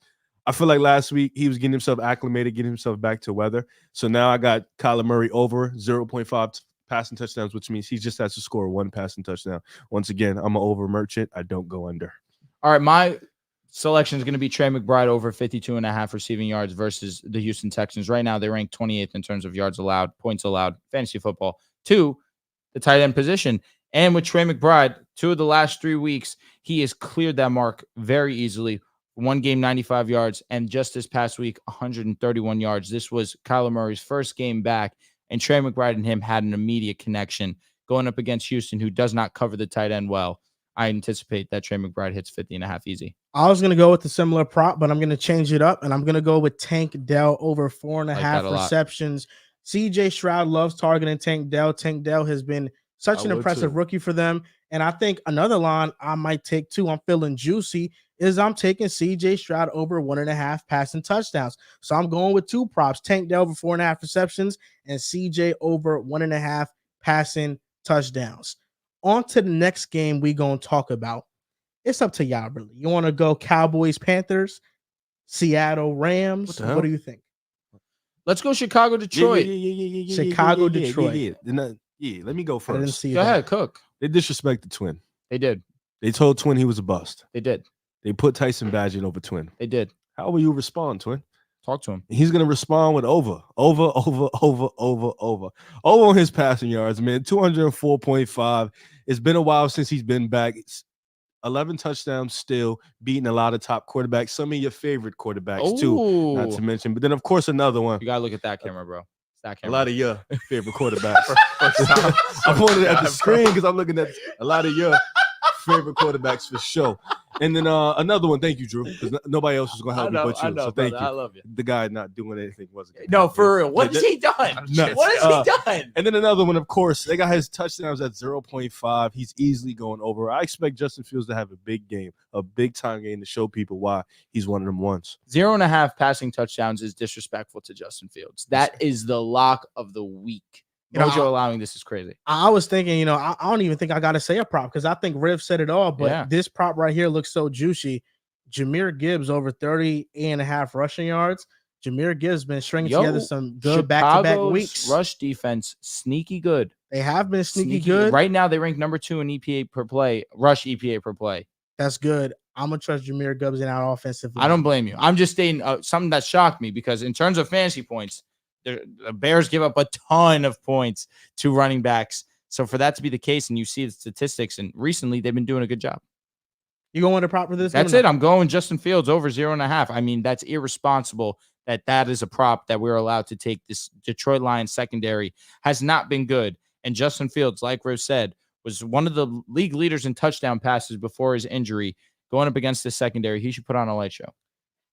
Speaker 4: I feel like last week he was getting himself acclimated, getting himself back to weather. So now I got Kyler Murray over 0.5 passing touchdowns, which means he just has to score 1 passing touchdown. Once again, I'm an over merchant. I don't go under.
Speaker 3: All right, my selection is going to be Trey McBride over 52.5 receiving yards versus the Houston Texans. Right now, they rank 28th in terms of yards allowed, points allowed, fantasy football. 2, the tight end position. And with Trey McBride, 2 of the last 3 weeks, he has cleared that mark very easily. 1 game, 95 yards, and just this past week, 131 yards. This was Kyler Murray's first game back, and Trey McBride and him had an immediate connection going up against Houston, who does not cover the tight end well. I anticipate that Trey McBride hits 50.5 easy.
Speaker 1: I was going to go with a similar prop, but I'm going to change it up, and I'm going to go with Tank Dell over 4.5 receptions. CJ Stroud loves targeting Tank Dell. Tank Dell has been such an impressive rookie for them. And I think another line I might take too, I'm feeling juicy, is I'm taking CJ Stroud over 1.5 passing touchdowns. So I'm going with two props, Tank Dell over 4.5 receptions and CJ over 1.5 passing touchdowns. On to the next game we going to talk about. It's up to y'all, really. You want to go Cowboys, Panthers, Seattle, Rams? What do you think?
Speaker 3: Let's go Chicago, Detroit.
Speaker 1: Chicago, Detroit.
Speaker 4: Yeah, let me go first.
Speaker 1: I didn't see
Speaker 3: Go ahead, Cook.
Speaker 4: They disrespected Twin.
Speaker 3: They did.
Speaker 4: They told Twin he was a bust.
Speaker 3: They did.
Speaker 4: They put Tyson Badgett over Twin.
Speaker 3: They did.
Speaker 4: How will you respond, Twin?
Speaker 3: Talk to him.
Speaker 4: He's going to respond with over on his passing yards, man. 204.5. It's been a while since he's been back. It's 11 touchdowns still, beating a lot of top quarterbacks, some of your favorite quarterbacks too, not to mention. But then, of course, another one.
Speaker 3: You got to look at that camera, bro. That camera.
Speaker 4: A lot of your favorite quarterbacks. I pointed at the screen because I'm looking at a lot of your favorite quarterbacks for sure. And then another one. Thank you, Drew, because nobody else was going to help me but you. So thank you. I love you. The guy not doing anything wasn't.
Speaker 3: No, for real. What has he done? What has he done?
Speaker 4: And then another one, of course. They got his touchdowns at 0.5. He's easily going over. I expect Justin Fields to have a big game, a big-time game to show people why he's one of them ones.
Speaker 3: 0.5 passing touchdowns is disrespectful to Justin Fields. That is the lock of the week. Mojo allowing this is crazy. I
Speaker 1: was thinking, I don't even think I got to say a prop because I think Riv said it all, but this prop right here looks so juicy. Jahmyr Gibbs over 30.5 rushing yards. Jahmyr Gibbs been stringing together some good back-to-back weeks.
Speaker 3: Rush defense, sneaky good.
Speaker 1: They have been sneaky good.
Speaker 3: Right now, they rank number 2 in EPA per play, rush EPA per play.
Speaker 1: That's good. I'm going to trust Jahmyr Gibbs in our offensive line.
Speaker 3: I don't blame you. I'm just stating something that shocked me because in terms of fantasy points, the Bears give up a ton of points to running backs. So for that to be the case, and you see the statistics, and recently they've been doing a good job.
Speaker 1: You going to prop for this?
Speaker 3: That's it. I'm going Justin Fields over 0.5. I mean, that's irresponsible that is a prop that we're allowed to take. This Detroit Lions secondary has not been good. And Justin Fields, like Rose said, was one of the league leaders in touchdown passes before his injury. Going up against the secondary, he should put on a light show.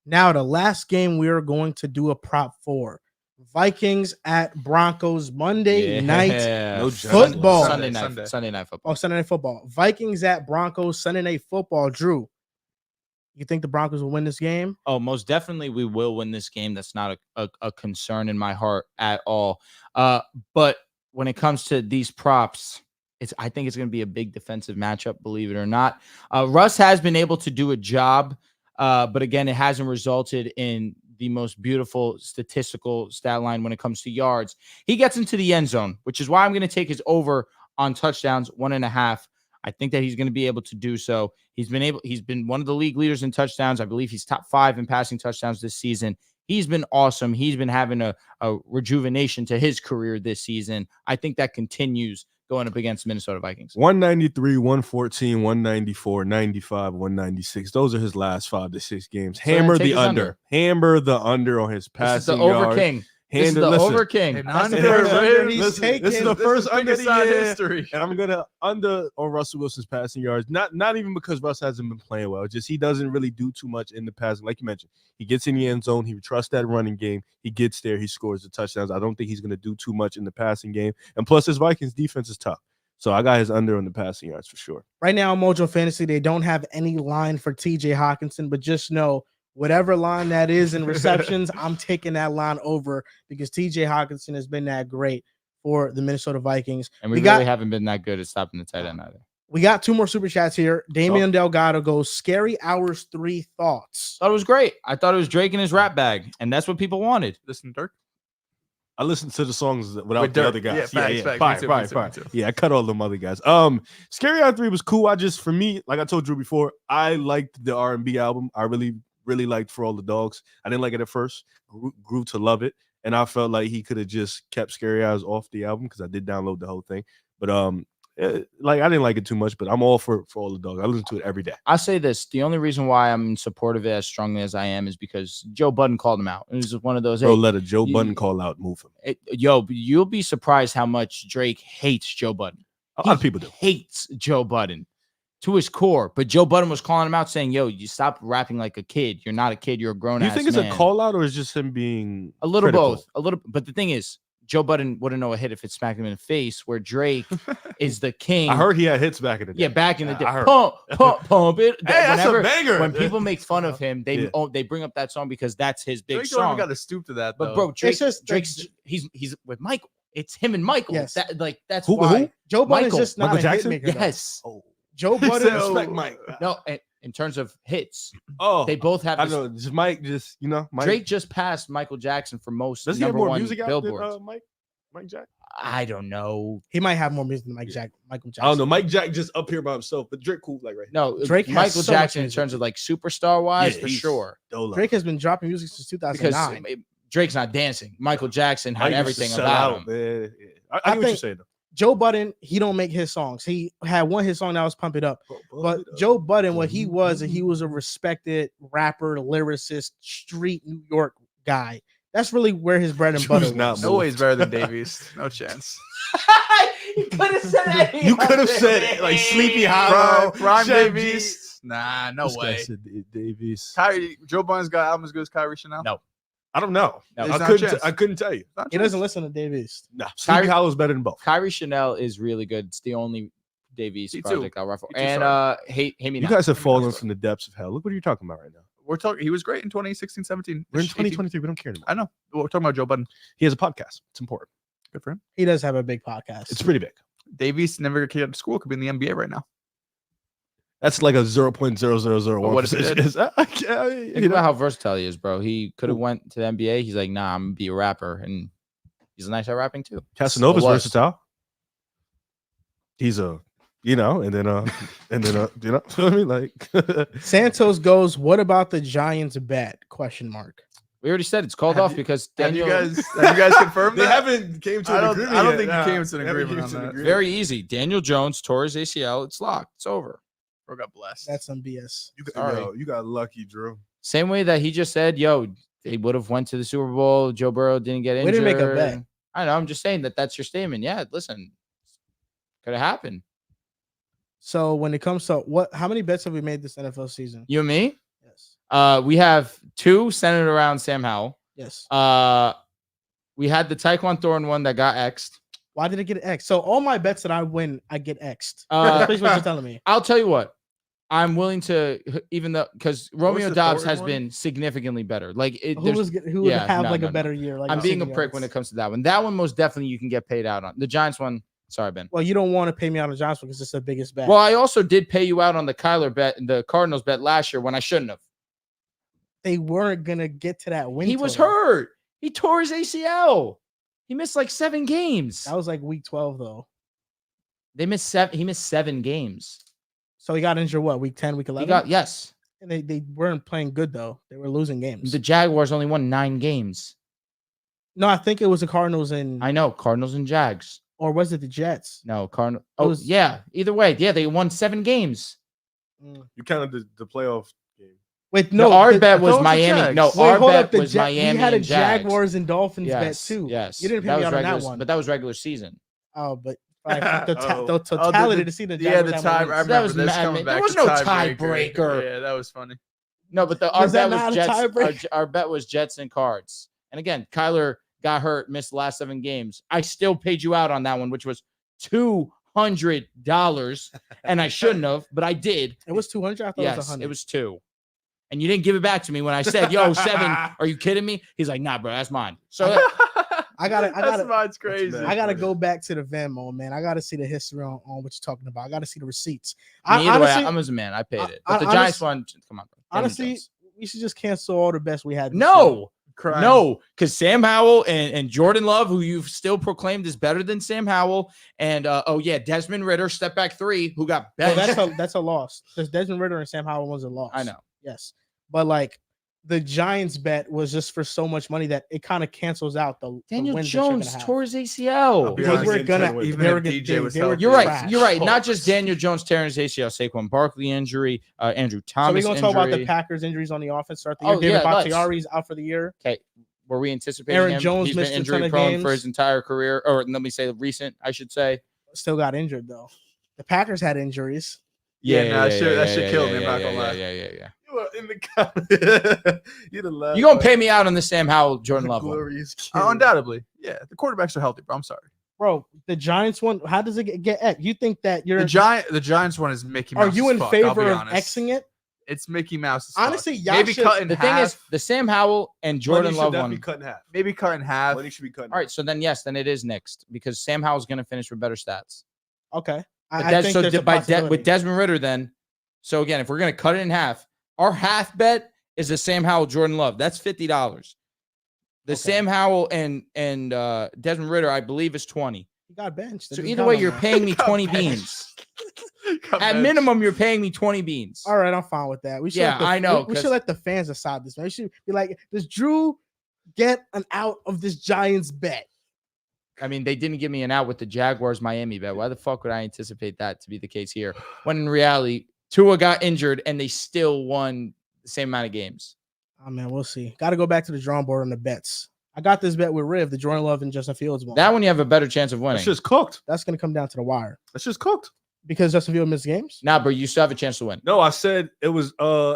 Speaker 1: Now, the last game we are going to do a prop for. Vikings at Broncos Monday night football.
Speaker 3: Sunday night football.
Speaker 1: Oh, Sunday night football. Vikings at Broncos Sunday night football. Drew, you think the Broncos will win this game?
Speaker 3: Oh, most definitely we will win this game. That's not a concern in my heart at all. But when it comes to these props, I think it's going to be a big defensive matchup, believe it or not. Russ has been able to do a job, but again, it hasn't resulted in the most beautiful statistical stat line when it comes to yards. He gets into the end zone, which is why I'm going to take his over on touchdowns, 1.5. I think that he's going to be able to do so. He's been one of the league leaders in touchdowns. I believe he's top 5 in passing touchdowns this season. He's been awesome. He's been having a rejuvenation to his career this season. I think that continues going up against Minnesota Vikings.
Speaker 4: 193, 114, 194, 95, 196. Those are his last 5 to 6 games. Hammer the under. Hammer the under on his passing
Speaker 3: yards. This is the over king. This is the over king.
Speaker 4: This is the first under the year, history. And I'm going to under on Russell Wilson's passing yards. Not even because Russ hasn't been playing well. Just he doesn't really do too much in the passing. Like you mentioned, he gets in the end zone. He trusts that running game. He gets there. He scores the touchdowns. I don't think he's going to do too much in the passing game. And plus, his Vikings defense is tough. So I got his under on the passing yards for sure.
Speaker 1: Right now, Mojo Fantasy, they don't have any line for TJ Hawkinson, but just know whatever line that is in receptions, I'm taking that line over because TJ Hawkinson has been that great for the Minnesota Vikings.
Speaker 3: And we really haven't been that good at stopping the tight end either.
Speaker 1: We got 2 more super chats here. Damian Delgado goes, Scary Hours 3 thoughts.
Speaker 3: Thought it was great. I thought it was Drake in his rap bag, and that's what people wanted.
Speaker 5: Listen, Dirk.
Speaker 4: I listened to the songs without
Speaker 5: With
Speaker 4: the
Speaker 5: Dirk.
Speaker 4: other guys.
Speaker 5: Fine.
Speaker 4: Yeah, I cut all them other guys. Scary Hour 3 was cool. For me, like I told Drew before, I liked the R&B album. I really liked For All the Dogs. I didn't like it at first. Grew to love it. And I felt like he could have just kept Scary Hours off the album because I did download the whole thing. But I didn't like it too much, but I'm all for All the Dogs. I listen to it every day.
Speaker 3: I'll say this. The only reason why I'm in support of it as strongly as I am is because Joe Budden called him out. It was just one of those.
Speaker 4: Bro, let a Joe Budden call out move him.
Speaker 3: You'll be surprised how much Drake hates Joe Budden.
Speaker 4: A lot of people do.
Speaker 3: Hates Joe Budden. to his core. But Joe Budden was calling him out saying, yo, you stop rapping like a kid. You're not a kid. You're a grown
Speaker 4: Do
Speaker 3: ass
Speaker 4: you think
Speaker 3: man.
Speaker 4: it's a call out or is just him being
Speaker 3: A little
Speaker 4: critical?
Speaker 3: both. A little. But the thing is, Joe Budden wouldn't know a hit if it smacked him in the face, where Drake is the king.
Speaker 4: I heard he had hits back in the day.
Speaker 3: Yeah, back in the day.
Speaker 4: I heard.
Speaker 3: Pump it.
Speaker 4: Hey, that's a banger.
Speaker 3: When people make fun of him, they
Speaker 4: Yeah.
Speaker 3: they bring up that song because that's his big
Speaker 5: Drake don't even
Speaker 3: song.
Speaker 5: got to stoop to that.
Speaker 3: But
Speaker 5: though.
Speaker 3: bro, Drake's
Speaker 1: just-
Speaker 3: he's with Michael. It's him and Michael.
Speaker 1: Yes.
Speaker 3: That's
Speaker 4: Who-
Speaker 3: why.
Speaker 4: who?
Speaker 1: Joe Budden's
Speaker 3: Michael.
Speaker 1: just not
Speaker 4: Michael
Speaker 1: a
Speaker 4: Jackson?
Speaker 1: hit maker.
Speaker 3: Yes.
Speaker 1: Joe
Speaker 5: He
Speaker 1: Budden.
Speaker 5: said,
Speaker 4: Respect Mike.
Speaker 3: No, in terms of hits,
Speaker 4: Oh,
Speaker 3: they both have.
Speaker 4: I
Speaker 3: This,
Speaker 4: know. Just Mike. Just Mike.
Speaker 3: Drake just passed Michael Jackson for most
Speaker 4: Does he have
Speaker 3: number
Speaker 4: more
Speaker 3: one
Speaker 4: music out
Speaker 3: billboards.
Speaker 4: than Mike Jack?
Speaker 3: I don't know.
Speaker 1: He might have more music than Michael Jackson.
Speaker 4: I don't know. Mike Jack just up here by himself, but Drake cool like right here.
Speaker 3: No,
Speaker 1: Drake has
Speaker 3: Michael
Speaker 1: so much
Speaker 3: Jackson in
Speaker 1: music.
Speaker 3: terms of like superstar wise,
Speaker 4: Yeah,
Speaker 3: for
Speaker 4: he's
Speaker 3: sure.
Speaker 4: Dolo.
Speaker 1: Drake has been dropping music since
Speaker 3: Because
Speaker 1: 2009.
Speaker 3: Drake's not dancing. Michael Jackson had
Speaker 4: Mike used to
Speaker 3: everything
Speaker 4: sell
Speaker 3: about
Speaker 4: out,
Speaker 3: him.
Speaker 4: man. Yeah. I
Speaker 1: I
Speaker 4: get what you're
Speaker 1: think-
Speaker 4: saying though.
Speaker 1: Joe Budden, he don't make his songs. He had one hit song that was Pump It Up. But Joe Budden, what he was a respected rapper, lyricist, street New York guy. That's really where his bread and butter
Speaker 4: Choose not
Speaker 1: was.
Speaker 5: no way he's better than Davies. No chance.
Speaker 3: You could have said that.
Speaker 4: You could have said like Sleepy Hollow,
Speaker 5: Prime
Speaker 4: Chef
Speaker 5: Davies. Nah, no
Speaker 4: This guy
Speaker 5: way.
Speaker 4: said Davies.
Speaker 5: Joe Budden's got album as good as Kyrie Chanel.
Speaker 3: No.
Speaker 4: I don't know.
Speaker 3: No,
Speaker 5: There's
Speaker 4: I
Speaker 5: not a
Speaker 4: couldn't.
Speaker 5: chance.
Speaker 4: I couldn't tell you.
Speaker 5: Not
Speaker 1: He
Speaker 5: chance.
Speaker 1: doesn't listen to Dave East.
Speaker 4: No, Sleepy
Speaker 3: Kyrie-
Speaker 4: Hollow is better than both.
Speaker 3: Kyrie Chanel is really good. It's the only Davies
Speaker 5: Me too.
Speaker 3: project I'll ruffle.
Speaker 5: Me too,
Speaker 3: And hate me
Speaker 4: You
Speaker 3: now.
Speaker 4: guys have fallen
Speaker 5: Nice.
Speaker 4: from the depths of hell. Look what you're talking about right now.
Speaker 5: We're talking. He was great in 2016, 17.
Speaker 4: We're in
Speaker 5: 18.
Speaker 4: 2023. We don't care anymore.
Speaker 5: I know. We're talking about Joe Budden.
Speaker 4: He has a podcast. It's important.
Speaker 5: Good for him.
Speaker 1: He does have a big podcast.
Speaker 4: It's pretty big.
Speaker 5: Davies never got kicked out of school. Could be in the NBA right now.
Speaker 4: That's like a 0.0001.
Speaker 5: What if it did?
Speaker 3: Think about how versatile he is, bro. He could have went to the NBA. He's like, nah, I'm gonna be a rapper, and he's nice at rapping too.
Speaker 4: Casanova's
Speaker 3: Or was.
Speaker 4: versatile. He's a, and then I mean, like,
Speaker 1: Santos goes, what about the Giants bet? Question mark.
Speaker 3: We already said it's called
Speaker 5: Have
Speaker 3: off
Speaker 5: you-
Speaker 3: because
Speaker 5: Have you
Speaker 3: Daniel.
Speaker 5: guys confirmed
Speaker 4: they
Speaker 5: that?
Speaker 4: haven't came to
Speaker 5: I
Speaker 4: an
Speaker 5: don't-
Speaker 4: agreement.
Speaker 5: I don't
Speaker 4: yet.
Speaker 5: think you
Speaker 4: Nah,
Speaker 5: came to an
Speaker 4: they haven't
Speaker 5: agreement
Speaker 4: came
Speaker 5: on
Speaker 4: to an
Speaker 5: that.
Speaker 4: agreement.
Speaker 3: Very easy. Daniel Jones tore his ACL. It's locked. It's over.
Speaker 5: Bro got blessed.
Speaker 1: That's some BS.
Speaker 4: You got,
Speaker 3: Sorry.
Speaker 4: yo, you got lucky, Drew.
Speaker 3: Same way that he just said, yo, they would have went to the Super Bowl. Joe Burrow didn't get
Speaker 1: We
Speaker 3: injured.
Speaker 1: didn't make a bet.
Speaker 3: I know. I'm just saying that's your statement. Yeah, listen, could have happened.
Speaker 1: So when it comes to how many bets have we made this NFL season?
Speaker 3: You and me.
Speaker 1: Yes.
Speaker 3: We have 2 centered around Sam Howell.
Speaker 1: Yes.
Speaker 3: We had the Tyquan Thorne one that got X'd.
Speaker 1: Why did it get X? So all my bets that I win, I get X'd.
Speaker 3: Uh,
Speaker 1: Please, what you're telling me.
Speaker 3: I'll tell you what. I'm willing to, even though, because Romeo
Speaker 5: the
Speaker 3: Dobbs
Speaker 5: Thorne
Speaker 3: has
Speaker 5: one?
Speaker 3: been significantly better. Like,
Speaker 1: Who would
Speaker 3: yeah,
Speaker 1: have
Speaker 3: no,
Speaker 1: like
Speaker 3: no,
Speaker 1: a
Speaker 3: no.
Speaker 1: better year? Like
Speaker 3: I'm
Speaker 1: you
Speaker 3: being a
Speaker 1: said,
Speaker 3: prick when it
Speaker 1: Giants?
Speaker 3: comes to that one. That one most definitely you can get paid out on. The Giants one, sorry, Ben.
Speaker 1: Well, you don't want to pay me on the Giants because it's the biggest bet.
Speaker 3: Well, I also did pay you out on the Kyler bet, the Cardinals bet last year when I shouldn't have.
Speaker 1: they weren't gonna get to that win.
Speaker 3: He was
Speaker 1: total.
Speaker 3: hurt. He tore his ACL. He missed like 7 games.
Speaker 1: That was like week 12 though.
Speaker 3: They missed 7. He missed 7 games.
Speaker 1: So he got injured. What, week 10, week 11?
Speaker 3: He got, yes.
Speaker 1: And they weren't playing good though. They were losing games.
Speaker 3: The Jaguars only won 9 games.
Speaker 1: No, I think it was the Cardinals and
Speaker 3: I know, Cardinals and Jags.
Speaker 1: or was it the Jets?
Speaker 3: No, Cardinal.
Speaker 1: It
Speaker 3: Oh,
Speaker 1: was-
Speaker 3: yeah. Either way, yeah, they won 7 games.
Speaker 1: Mm.
Speaker 4: You counted the playoff game.
Speaker 1: Wait,
Speaker 3: No,
Speaker 1: no,
Speaker 3: our
Speaker 1: the-
Speaker 3: bet
Speaker 5: those
Speaker 3: was
Speaker 5: were
Speaker 3: Miami.
Speaker 5: Jags.
Speaker 3: No,
Speaker 1: Wait,
Speaker 3: our
Speaker 1: hold
Speaker 3: bet
Speaker 1: up, the
Speaker 3: was
Speaker 1: Ja-
Speaker 3: Miami
Speaker 1: we had a
Speaker 3: and Jags.
Speaker 1: Jaguars and Dolphins bet
Speaker 3: Yes,
Speaker 1: too.
Speaker 3: yes.
Speaker 1: You didn't pay
Speaker 3: That
Speaker 1: me
Speaker 3: was
Speaker 1: out on
Speaker 3: regular,
Speaker 1: that one.
Speaker 3: But that was regular season.
Speaker 1: Oh, but like, the
Speaker 4: Oh.
Speaker 1: totality to see the
Speaker 5: Yeah,
Speaker 1: Jaguars
Speaker 5: the
Speaker 1: have
Speaker 5: time. I
Speaker 1: wins.
Speaker 5: remember
Speaker 3: That was
Speaker 5: this
Speaker 3: mad,
Speaker 5: coming
Speaker 3: man.
Speaker 5: back.
Speaker 3: There was
Speaker 5: the
Speaker 3: no
Speaker 5: tiebreaker.
Speaker 3: tiebreaker.
Speaker 5: Yeah, that was funny.
Speaker 3: No, but our
Speaker 1: Was that
Speaker 3: bet
Speaker 1: not
Speaker 3: was
Speaker 1: a
Speaker 3: Jets.
Speaker 1: tiebreaker?
Speaker 3: Our bet was Jets and Cards. And again, Kyler got hurt, missed the last 7 games. I still paid you out on that one, which was $200, and I shouldn't have, but I did.
Speaker 1: It was 200. I thought it was
Speaker 3: Yes,
Speaker 1: 100.
Speaker 3: it was 2. And you didn't give it back to me when I said, "Yo, 7." Are you kidding me? He's like, "Nah, bro, that's mine." So
Speaker 1: I gotta
Speaker 5: Mine's crazy.
Speaker 4: bad.
Speaker 1: I gotta go back to the Venmo, man. I gotta see the history on what you're talking about. I gotta see the receipts.
Speaker 3: either
Speaker 1: Honestly,
Speaker 3: way, I'm as a man. I paid it.
Speaker 1: I-
Speaker 3: But the
Speaker 1: honest-
Speaker 3: Giants one, come on, bro. Daniel
Speaker 1: honestly,
Speaker 3: Jones.
Speaker 1: we should just cancel all the bets we had. this year.
Speaker 3: No.
Speaker 5: Crime.
Speaker 3: No, because Sam Howell and Jordan Love, who you've still proclaimed is better than Sam Howell, and Desmond Ridder, step back 3, who got
Speaker 1: Oh,
Speaker 3: benched.
Speaker 1: that's a loss. Because Desmond Ridder and Sam Howell was a loss.
Speaker 3: I know.
Speaker 1: Yes, but like the Giants bet was just for so much money that it kind of cancels out the
Speaker 3: Daniel
Speaker 1: wins that you're
Speaker 3: Jones
Speaker 1: gonna have.
Speaker 3: tore his ACL.
Speaker 5: be
Speaker 1: They
Speaker 5: honest,
Speaker 1: were
Speaker 4: getting
Speaker 1: gonna
Speaker 4: 10 wins.
Speaker 5: Even
Speaker 1: they were
Speaker 5: if
Speaker 1: gonna-
Speaker 5: DJ was
Speaker 1: they were
Speaker 5: healthy.
Speaker 3: You're right.
Speaker 1: trash.
Speaker 3: You're right. Not just Daniel Jones tearing his ACL, Saquon Barkley injury, Andrew
Speaker 1: So
Speaker 3: Thomas
Speaker 1: we're gonna talk about the
Speaker 3: injury.
Speaker 1: Packers injuries on the offense start the year.
Speaker 3: Oh,
Speaker 1: David
Speaker 3: yeah, let's.
Speaker 1: Bakhtiari's out for the year.
Speaker 3: Okay, were we anticipating
Speaker 1: Aaron
Speaker 3: him?
Speaker 1: Jones
Speaker 3: He's
Speaker 1: missed
Speaker 3: been
Speaker 1: a ton
Speaker 3: injury
Speaker 1: of
Speaker 3: prone for
Speaker 1: games.
Speaker 3: his entire career, or let me say recent, I should say.
Speaker 1: Still got injured though. The Packers had injuries.
Speaker 5: That shit killed me. I'm not gonna lie.
Speaker 3: Yeah.
Speaker 4: You were in the comment. You'd have laughed.
Speaker 3: You gonna pay me out on the Sam Howell, Jordan Love one?
Speaker 4: Glorious kid.
Speaker 5: Undoubtedly, yeah. The quarterbacks are healthy, bro. I'm sorry.
Speaker 1: Bro, the Giants one, how does it get X? You think that you're
Speaker 5: The Giants one is Mickey Mouse.
Speaker 1: Are you in
Speaker 5: I'll
Speaker 1: favor
Speaker 5: be
Speaker 1: of
Speaker 5: honest.
Speaker 1: Xing it?
Speaker 5: It's Mickey Mouse.
Speaker 1: Honestly, y'all
Speaker 5: maybe
Speaker 1: should-
Speaker 5: cut in
Speaker 3: The
Speaker 5: half.
Speaker 3: thing is, the Sam Howell and Jordan Love one.
Speaker 4: Cut in half.
Speaker 5: Maybe cut in half.
Speaker 4: Money should be cut in
Speaker 3: All right, so then yes, then it is next because Sam Howell's going to finish with better stats.
Speaker 1: Okay.
Speaker 3: But
Speaker 1: I think there's a
Speaker 3: with
Speaker 1: possibility.
Speaker 3: Desmond Ritter, then. So again, if we're going to cut it in half, our half bet is a Sam Howell, Jordan Love. That's $50. The
Speaker 1: Okay.
Speaker 3: Sam Howell and Desmond Ritter, I believe, is 20.
Speaker 1: He got benched.
Speaker 3: So either way, you're paying me 20 beans. At minimum, you're paying me 20 beans.
Speaker 1: All right, I'm fine with that. We should
Speaker 3: Yeah,
Speaker 1: let the,
Speaker 3: I know,
Speaker 1: We should
Speaker 3: 'cause-
Speaker 1: let the fans decide this, man. We should be like, does Drew get an out of this Giants bet?
Speaker 3: I mean, they didn't give me an out with the Jaguars Miami bet. Why the fuck would I anticipate that to be the case here? When in reality, Tua got injured and they still won the same amount of games.
Speaker 1: Oh man, we'll see. Got to go back to the drawing board on the bets. I got this bet with Riv, the Jordan Love and Justin Fields one.
Speaker 3: That one you have a better chance of winning.
Speaker 4: That's just cooked.
Speaker 1: That's gonna come down to the wire
Speaker 4: That's just cooked.
Speaker 1: because Justin Fields missed games.
Speaker 3: Nah, bro, you still have a chance to win.
Speaker 4: No, I said it was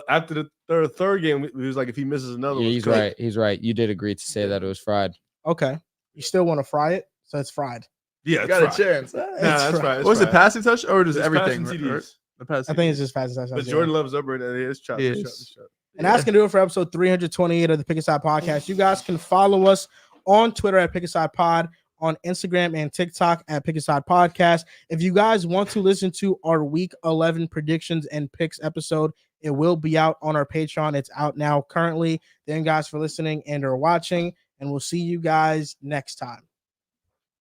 Speaker 4: after the third game. It was like if he misses another
Speaker 3: Yeah,
Speaker 4: one.
Speaker 3: he's right. He's right. You did agree to say that it was fried.
Speaker 1: Okay, you still want to fry it, so it's fried.
Speaker 4: Yeah,
Speaker 5: You got
Speaker 4: it's
Speaker 5: a
Speaker 4: right.
Speaker 5: chance.
Speaker 4: Nah, that's right.
Speaker 5: What was it, passing touch or just
Speaker 4: It's
Speaker 5: everything?
Speaker 4: passing
Speaker 5: Or-
Speaker 4: TDs.
Speaker 5: The passing.
Speaker 1: I think it's just fast as
Speaker 4: But Jordan Love's up right there. It's chop.
Speaker 5: He
Speaker 4: It's
Speaker 5: is.
Speaker 4: chop.
Speaker 1: And that's going to do it for episode 328 of the Pick Aside Podcast. You guys can follow us on Twitter at Pick Aside Pod, on Instagram and TikTok at Pick Aside Podcast. If you guys want to listen to our Week 11 predictions and picks episode, it will be out on our Patreon. It's out now currently. Thank you guys for listening and or watching, and we'll see you guys next time.